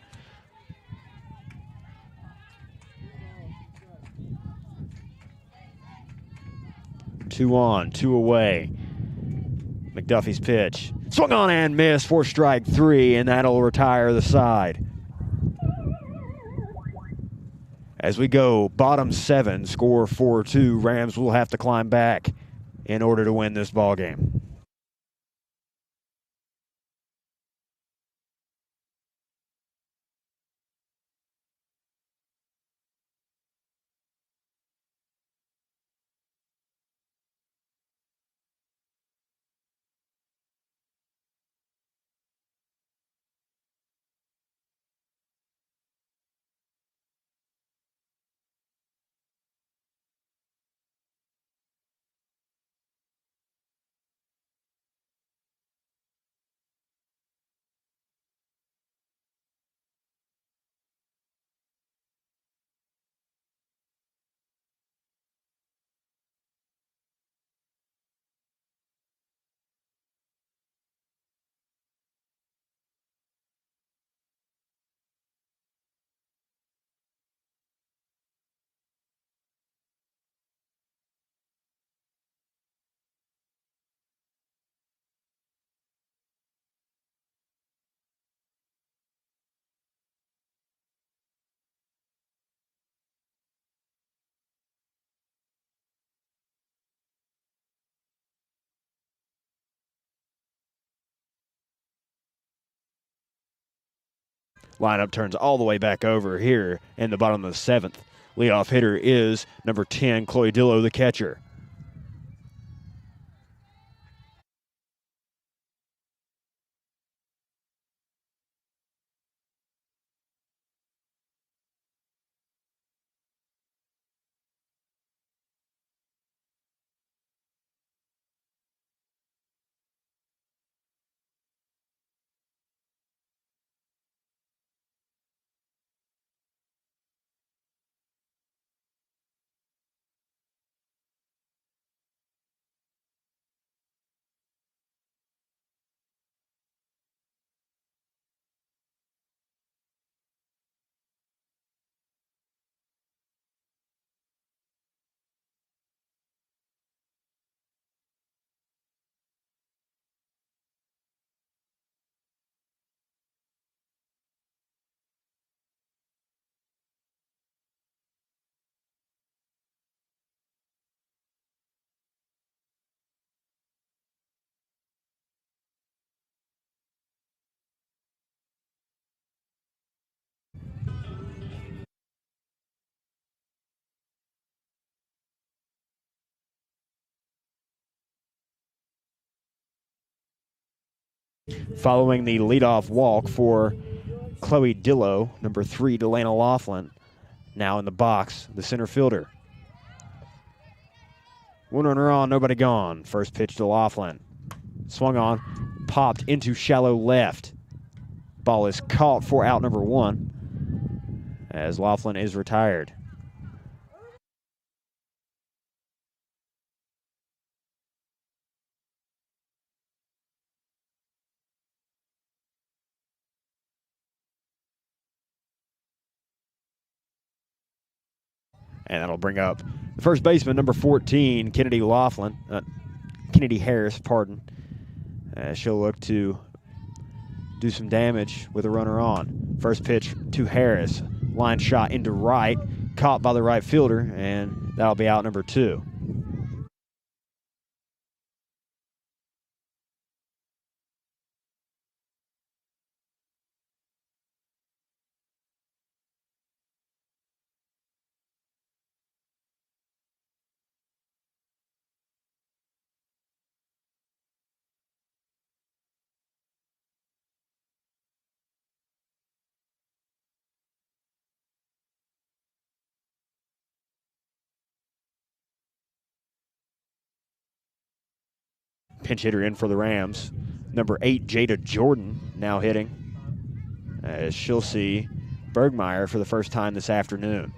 Two on, 2 away. McDuffie's pitch. Swung on and missed for strike 3, and that'll retire the side. As we go, bottom 7, score 4-2. Rams will have to climb back in order to win this ball game. Lineup turns all the way back over here in the bottom of the 7th. Leadoff hitter is number 10, Chloe Dillo, the catcher. Following the leadoff walk for Chloe Dillo, number 3, Delana Laughlin, now in the box, the center fielder. One runner on, nobody gone. First pitch to Laughlin. Swung on, popped into shallow left. Ball is caught for out number 1 as Laughlin is retired. And that'll bring up the first baseman, number 14, Kennedy Harris, pardon. She'll look to do some damage with a runner on. First pitch to Harris. Line shot into right, caught by the right fielder, and that'll be out number 2. Pinch hitter in for the Rams. Number 8, Jada Jordan, now hitting, as she'll see Bergmeyer for the first time this afternoon.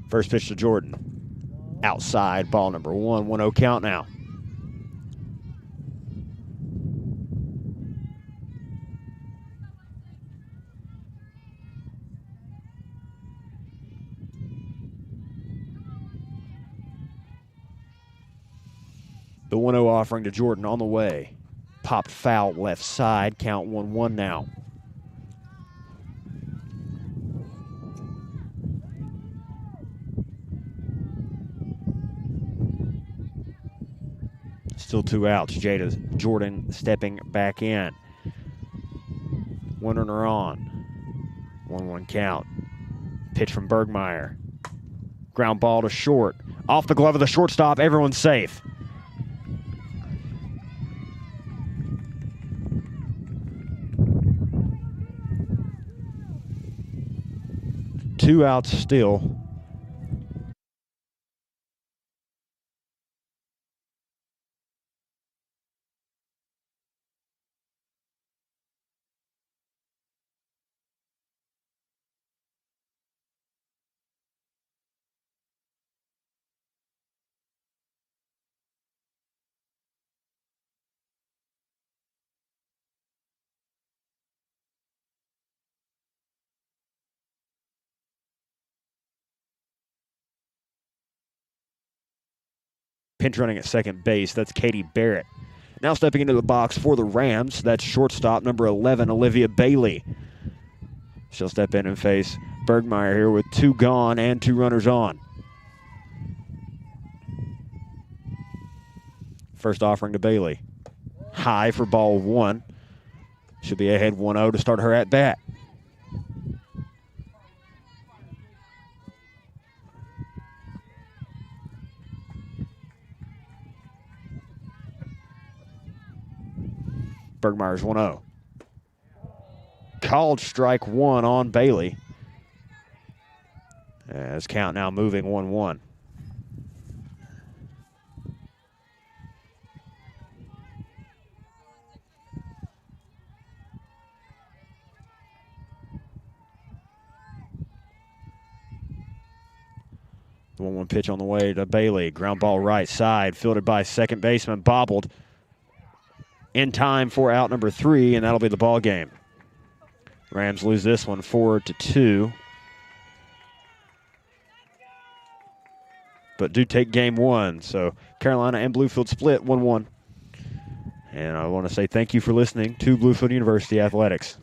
First pitch to Jordan. Outside, ball number 1, 1-0 count now. The 1-0 offering to Jordan on the way. Popped foul left side, count 1-1 now. Still 2 outs. Jada Jordan stepping back in. One runner on. 1-1 count. Pitch from Bergmeyer. Ground ball to short. Off the glove of the shortstop. Everyone's safe. Two outs still. Pinch running at second base. That's Katie Barrett. Now stepping into the box for the Rams, that's shortstop number 11, Olivia Bailey. She'll step in and face Bergmeyer here with 2 gone and 2 runners on. First offering to Bailey. high for ball one. Should be ahead 1-0 to start her at bat. Bergmeyer's 1-0. Called strike one on Bailey. As count now moving 1-1. The 1-1 pitch on the way to Bailey. Ground ball right side, fielded by second baseman, bobbled. In time for out number 3, and that'll be the ball game. Rams lose this one 4-2. But do take game 1. So Carolina and Bluefield split 1-1. And I want to say thank you for listening to Bluefield University Athletics.